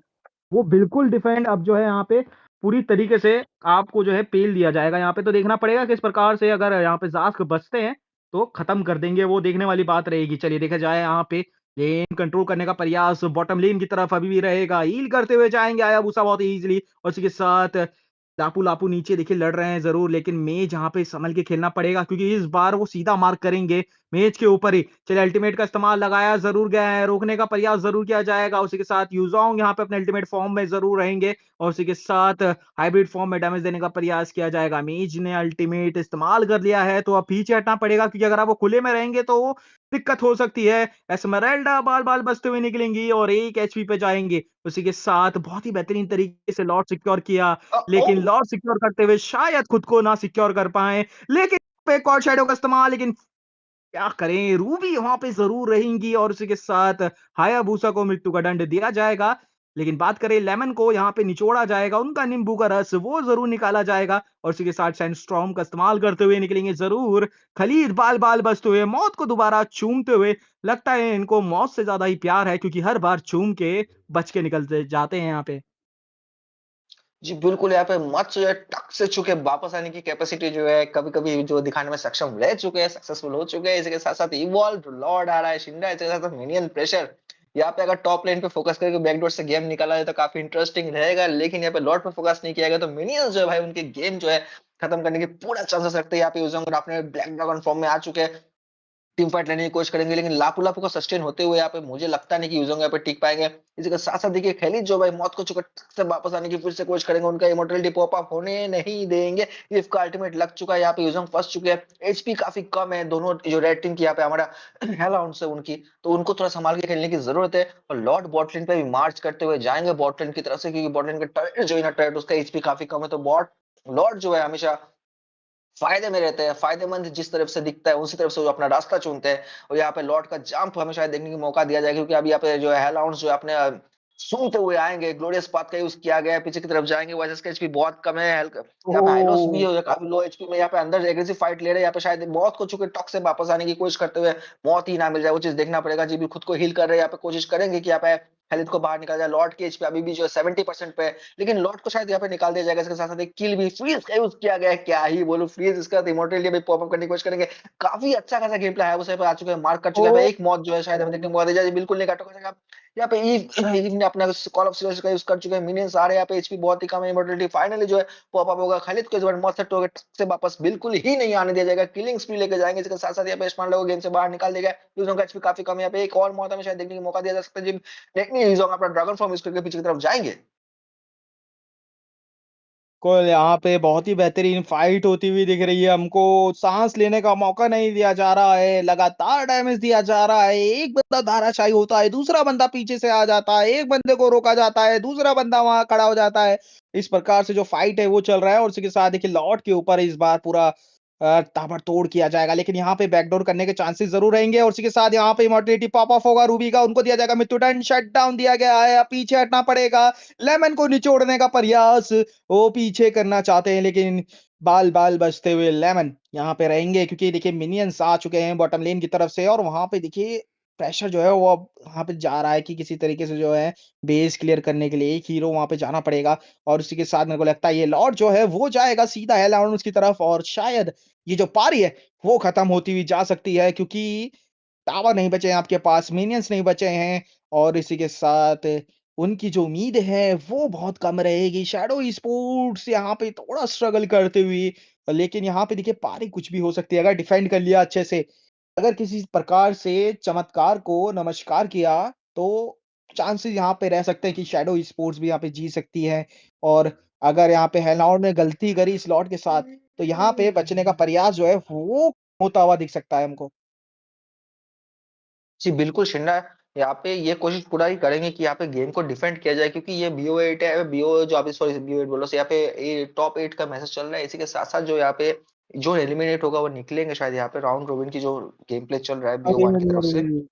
S7: वो बिल्कुल डिफेंड अब जो है यहाँ पे पूरी तरीके से आपको जो है पेल दिया जाएगा। यहाँ पे तो देखना पड़ेगा किस प्रकार से अगर यहाँ पे ज़ास्क बचते हैं, तो खत्म कर देंगे, वो देखने वाली बात रहेगी। चलिए देखा जाए यहाँ पे लेन कंट्रोल करने का प्रयास बॉटम लेन की तरफ अभी भी रहेगा। हील करते हुए जाएँगे हायाबुसा बहुत ईज़िली और उसी के साथ लापू-लापू नीचे देखिए लड़ रहे हैं ज़रूर, लेकिन मेज यहाँ पे सँभल के खेलना पड़ेगा क्योंकि इस बार वो सीधा मार्क करेंगे मेज के ऊपर ही। चलिए अल्टीमेट का इस्तेमाल लगाया ज़रूर गया है, रोकने का प्रयास ज़रूर किया जाएगा। उसी के साथ युज़ोंग यहाँ पे अपने अल्टीमेट फॉर्म में ज़रूर रहेंगे और उसी के साथ हाइब्रिड फॉर्म में डैमेज देने का प्रयास किया जाएगा। मेज ने अल्टीमेट इस्तेमाल कर लिया है, तो अब पीछे हटना पड़ेगा क्योंकि अगर आप वो खुले में रहेंगे तो दिक्कत हो सकती है। एस्मेराल्डा बाल-बाल बचते हुए निकलेंगी और 1 एचपी पे जाएँगे। उसी के साथ बहुत ही बेहतरीन तरीके से लॉर्ड सिक्योर किया, लेकिन
S8: ओह!
S7: लॉर्ड सिक्योर करते हुए शायद खुद को ना सिक्योर कर पाएँ। लेकिन पे कॉड शैडो का इस्तेमाल लेकिन क्या करें, रूबी वहाँ पे ज़रूर रहेंगी और उसी के साथ हायाबुसा को मृत्यु का दंड दिया जाएगा। लेकिन बात करें लेमन को यहाँ पे निचोड़ा जाएगा, उनका नींबू का रस वो ज़रूर निकाला जाएगा और उसी के साथ सैंडस्टॉर्म का इस्तेमाल करते हुए निकलेंगे ज़रूर। खलीद बाल-बाल बचते हुए मौत को दोबारा चूमते हुए, लगता है इनको मौत से ज़्यादा ही प्यार है क्योंकि हर बार चूम के बच के निकलते जाते हैं यहाँ पे।
S8: जी, बिल्कुल, यहाँ पे मच जो है टक से छू के वापस आने की कैपेसिटी जो है कभी-कभी जो दिखाने में सक्षम रह चुके हैं, सक्सेसफुल हो चुके हैं। इसी के साथ-साथ इवॉल्व लॉर्ड आ रहा है, शिंडा इसके साथ-साथ मिनियन प्रेशर। यहाँ पे अगर टॉप लेन पे फोकस करके बैकडोर से गेम निकाला जाए तो काफ़ी इंटरेस्टिंग रहेगा, लेकिन यहाँ पे लॉर्ड पे फोकस नहीं किया गया तो मिनियंस जो है भाई उनके गेम जो है खत्म करने के पूरा चांसेस रखते हैं। यहाँ पे यूज़ोंग अपने ब्लैक ड्रैगन फॉर्म में आ चुके हैं। टीम फाइट लेने की कोशिश करेंगे, लेकिन लापू-लापू को सस्टेन होते हुए यहाँ पे मुझे लगता नहीं कि यूज़ोंग यहाँ पे टिक पाएँगे। इसी के साथ-साथ देखिए खैलिद जो भाई मौत को छूकर टक से वापस आने की फिर से कोशिश करेंगे, उनका इमॉर्टैलिटी पॉप अप होने नहीं देंगे। ईफ का अल्टीमेट लग चुका है, यहाँ पे यूज़ोंग फँस चुके हैं। एचपी काफ़ी कम है, दोनों जो रेड टीम की यहाँ पे हमारा हेलहाउंड्स है उनकी, तो उनको थोड़ा सँभाल के खेलने की ज़रूरत है और लॉर्ड बॉट लेन पे भी मार्च करते हुए जाएँगे बॉट लेन की तरफ से क्योंकि बॉट लेन का टर्रेट जो है ना टर्रेट उसका एचपी काफ़ी कम है, तो बॉट लॉर्ड जो है हमेशा फ़ायदे में रहते हैं, फ़ायदेमंद जिस तरफ से दिखता है, उसी तरफ से वो अपना रास्ता चुनते हैं और यहाँ पे लॉर्ड का जंप हमें शायद देखने को मौका दिया जाएगा क्योंकि अभी यहाँ पे जो है हेलहाउंड्स जो है अपने सूंघते हुए आएँगे, ग्लोरियस पाथ का यूज़ किया गया है, पीछे की तरफ जाएँगे, वर्सेस का एचपी बहुत कम है, हल्का यहाँ पे हाइलोस भी
S7: ओह!
S8: है, काफ़ी लो एचपी में यहाँ पे अंदर एग्रेसिव फाइट ले रहे हैं, यहाँ पे शायद मौत को छू के टॉक से वापस आने की कोशिश करते हुए मौत ही ना मिल जाए, वो चीज़ देखना पड़ेगा। जी भी खुद को हील कर रहे हैं, यहाँ पे कोशिश करेंगे कि यहाँ पे खलीद को बाहर निकाला जाए, लॉर्ड की एचपी अभी भी जो है 70% पे है, लेकिन लॉर्ड को शायद यहाँ पे निकाल दिया जाएगा। इसके साथ-साथ एक किल भी फ्रीज़ का यूज़ किया गया है, क्या ही बोलूँ फ्रीज़ इसके बाद इमॉर्टैलिटी भी पॉप अप करने की कोशिश करेंगे। काफ़ी अच्छा खासा गेम प्ले हायाबुसा पे आ चुके हैं, मार्क कर चुके हैं।
S7: ओह!
S8: एक मौत जो है शायद हमें देखने को मौका दी जाए, बिल्कुल नहीं काटो जाएगा। यहाँ पे ईव ईव ने अपना कॉल ऑफ सिलेस का यूज़ कर चुके हैं, मिनियंस आ रहे हैं, यहाँ पे एचपी बहुत ही कम है, इमॉर्टैलिटी फाइनली जो है पॉप अप होगा। खलीद को इस बार मौत से टोके टक से वापस बिल्कुल ही नहीं आने दिया जाएगा, किलिंग स्प्री लेके जाएँगे। इसके साथ-साथ यहाँ पे इस्माइल को गेम से बाहर निकाल दिया गया है, यूज़ों का एचपी काफ़ी कम है, यहाँ पे एक और मौत हमें शायद देखने का मौका दिया जा सकता है। जी देखनी है यूज़ोंग अपना ड्रैगन फॉर्म यूज़ करके पीछे की तरफ जाएँगे।
S7: बिल्कुल, यहाँ पे बहुत ही बेहतरीन फाइट होती हुई दिख रही है हमको, साँस लेने का मौका नहीं दिया जा रहा है, लगातार डैमेज दिया जा रहा है, एक बंदा धाराशायी होता है, दूसरा बंदा पीछे से आ जाता है, एक बंदे को रोका जाता है, दूसरा बंदा वहाँ खड़ा हो जाता है। इस प्रकार से जो फाइट है वो चल रहा है और उसी के साथ देखिए लॉर्ड के ऊपर इस बार पूरा ताबड़तोड़ किया जाएगा, लेकिन यहाँ पे बैकडोर करने के चांसेस ज़रूर रहेंगे और उसी के साथ यहाँ पे इमॉर्टैलिटी पॉप ऑफ होगा रूबी का, उनको दिया जाएगा मृत्युदंड, शटडाउन दिया गया है, अब पीछे हटना पड़ेगा, लेमन को निचोड़ने का प्रयास वो पीछे करना चाहते हैं लेकिन बाल-बाल बचते हुए लेमन यहाँ पे रहेंगे क्योंकि देखिए मिनियंस आ चुके हैं बॉटम लेन की तरफ से और वहाँ पे देखिए प्रेशर जो है वो अब वहाँ पे जा रहा है कि किसी तरीके से जो है बेस क्लियर करने के लिए एक हीरो वहाँ पे जाना पड़ेगा और उसी के साथ मेरे को लगता है ये लॉर्ड जो है वो जाएगा सीधा हेल की तरफ और शायद ये जो पारी है वो खत्म होती हुई जा सकती है क्योंकि टावर नहीं बचे हैं आपके पास, मिनियंस नहीं बचे हैं और इसी के साथ उनकी जो उम्मीद है वो बहुत कम रहेगी। शैडो स्पोर्ट्स यहाँ पे थोड़ा स्ट्रगल करते हुए, लेकिन यहाँ पे देखिए पारी कुछ भी हो सकती है अगर डिफेंड कर लिया अच्छे से। अगर किसी प्रकार से चमत्कार को नमस्कार किया तो चांसेस यहाँ पे रह सकते हैं कि शैडो स्पोर्ट्स भी यहाँ पे जीत सकती है। और अगर यहाँ पे हेलनाउड ने गलती करी स्लॉट के साथ, तो यहाँ पे बचने का प्रयास जो है वो होता हुआ दिख सकता है हमको।
S8: जी बिल्कुल शिंडा, यहाँ पे ये कोशिश पूरा ही करेंगे कि यहाँ पे गेम को डिफेंड किया जाए, क्योंकि ये BO8 है, BO जो अभी सॉरी BO8 बोलो, यहाँ पे ये टॉप 8 का मैसेज चल रहा है। इसी के साथ साथ जो यहाँ पे जो एलिमिनेट होगा वो निकलेंगे शायद, यहाँ पे राउंड रोबिन की जो गेम प्ले चल रहा है
S7: अरे,
S8: BO1 की
S7: अरे,
S8: तरफ से।
S7: अरे!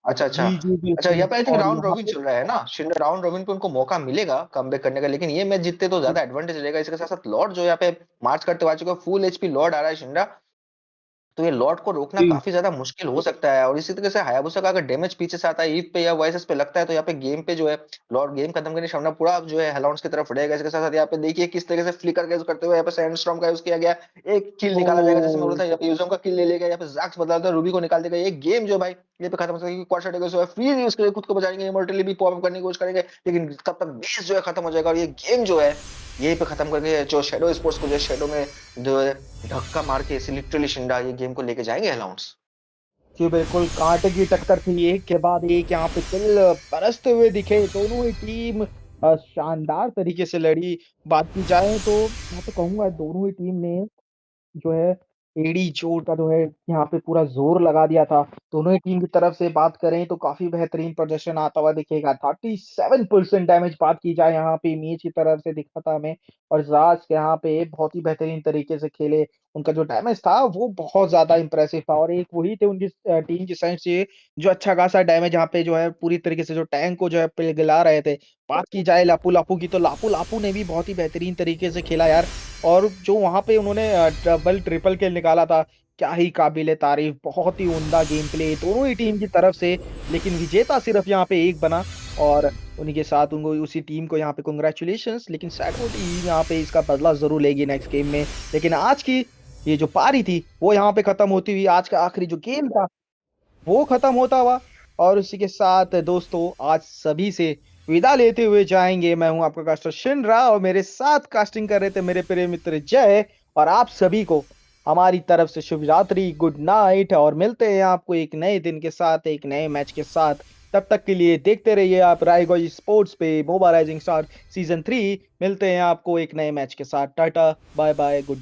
S8: अच्छा अच्छा।
S7: जी, जी,
S8: अच्छा,
S7: बिल्कुल।
S8: यहाँ पे आई थिंक
S7: और
S8: राउंड
S7: यहाँ
S8: रॉबिन
S7: पे
S8: चल रहा है ना शिंडा, राउंड रॉबिन पे उनको मौका मिलेगा कमबैक करने का, लेकिन ये मैच जीतते तो ज्यादा एडवांटेज रहेगा। इसके साथ साथ लॉर्ड जो यहाँ पे मार्च करते हुए आ चुका है, फुल HP लॉर्ड आ रहा है शिंडा, तो ये लॉर्ड को रोकना
S7: जी,
S8: काफी ज्यादा मुश्किल हो सकता है। और इसी तरीके से हायाबुसा का अगर डैमेज पीछे से आता है ईव पे या वाइसेस पे लगता है, तो यहाँ पे गेम पे जो है लॉर्ड गेम खत्म करने क्षमता पूरा जो है हेलॉन्स की तरफ रहेगा। इसके साथ साथ यहाँ पे देखिए किस तरीके से फ्लिकर का यूज करते हुए यहाँ पे सैंडस्टॉर्म का यूज किया गया, एक किल निकाला जाएगा। जैसे मैं बोला था, यहाँ पे यूजम का किल ले लेगा, यहाँ पे जैक्स बदला था, रूबी को निकाल देगा। ये गेम जो भाई ये पे खत्म हो सकता है। क्वाड शॉट जो है फ्री यूज करके खुद को बचाएंगे, इमोर्टली भी पॉप अप करने की कोशिश करेंगे, लेकिन तब तक बेस जो है खत्म हो जाएगा। और ये गेम जो है यही पे खत्म करके जो शैडो स्पोर्ट्स को जो शैडो में जो है धक्का मार के इसे लिटरली शिंडा ये गेम को लेके जाएंगे अलाउंस।
S7: जी, बिल्कुल कांटे की टक्कर थी, एक के बाद एक यहाँ पे किल बरसते हुए दिखे। दोनों ही टीम शानदार तरीके से लड़ी। बात की जाए तो मैं तो कहूँगा दोनों ही टीम ने जो है एड़ी चोट का जो है यहाँ पे पूरा जोर लगा दिया था। दोनों ही टीम की तरफ से बात करें तो काफी बेहतरीन प्रदर्शन आता हुआ दिखेगा। 37% डैमेज बात की जाए यहाँ पे इमेज की तरफ से दिखा था हमें। और जाज के यहाँ पे बहुत ही बेहतरीन तरीके से खेले। उनका जो डैमेज था वो बहुत ज्यादा इंप्रेसिव था, और एक वही थे उनकी टीम की साइड से जो अच्छा खासा डैमेज यहाँ पे जो है पूरी तरीके से जो टैंक को जो है पिघला रहे थे। बात की जाए लापू लापू की, तो लापू लापू ने भी बहुत ही बेहतरीन तरीके से खेला यार। और जो वहाँ पे उन्होंने डबल ट्रिपल किल निकाला था, क्या ही काबिल-ए-तारीफ़, बहुत ही उम्दा गेम प्ले दोनों ही टीम की तरफ से। लेकिन विजेता सिर्फ़ यहाँ पे एक बना, और उन्हीं के साथ उनको उसी टीम को यहाँ पे कांग्रेचुलेशंस। लेकिन सैडो टीम यहाँ पे इसका बदला ज़रूर लेगी नेक्स्ट गेम में। लेकिन आज की ये जो पारी थी, वो यहाँ पे खत्म होती हुई आज का आखिरी जो गेम था वो खत्म होता हुआ। और उसी के साथ दोस्तों आज सभी से विदा लेते हुए जाएँगे। मैं हूँ आपका कास्टर शिनरा, और मेरे साथ कास्टिंग कर रहे थे मेरे प्रिय मित्र जय। और आप सभी को हमारी तरफ से शुभ रात्रि, गुड नाइट, और मिलते हैं आपको एक नए दिन के साथ, एक नए मैच के साथ। तब तक के लिए देखते रहिए आप रायगढ़ स्पोर्ट्स पे मोबा राइजिंग स्टार सीज़न 3। मिलते हैं आपको एक नए मैच के साथ। Tata, bye bye, good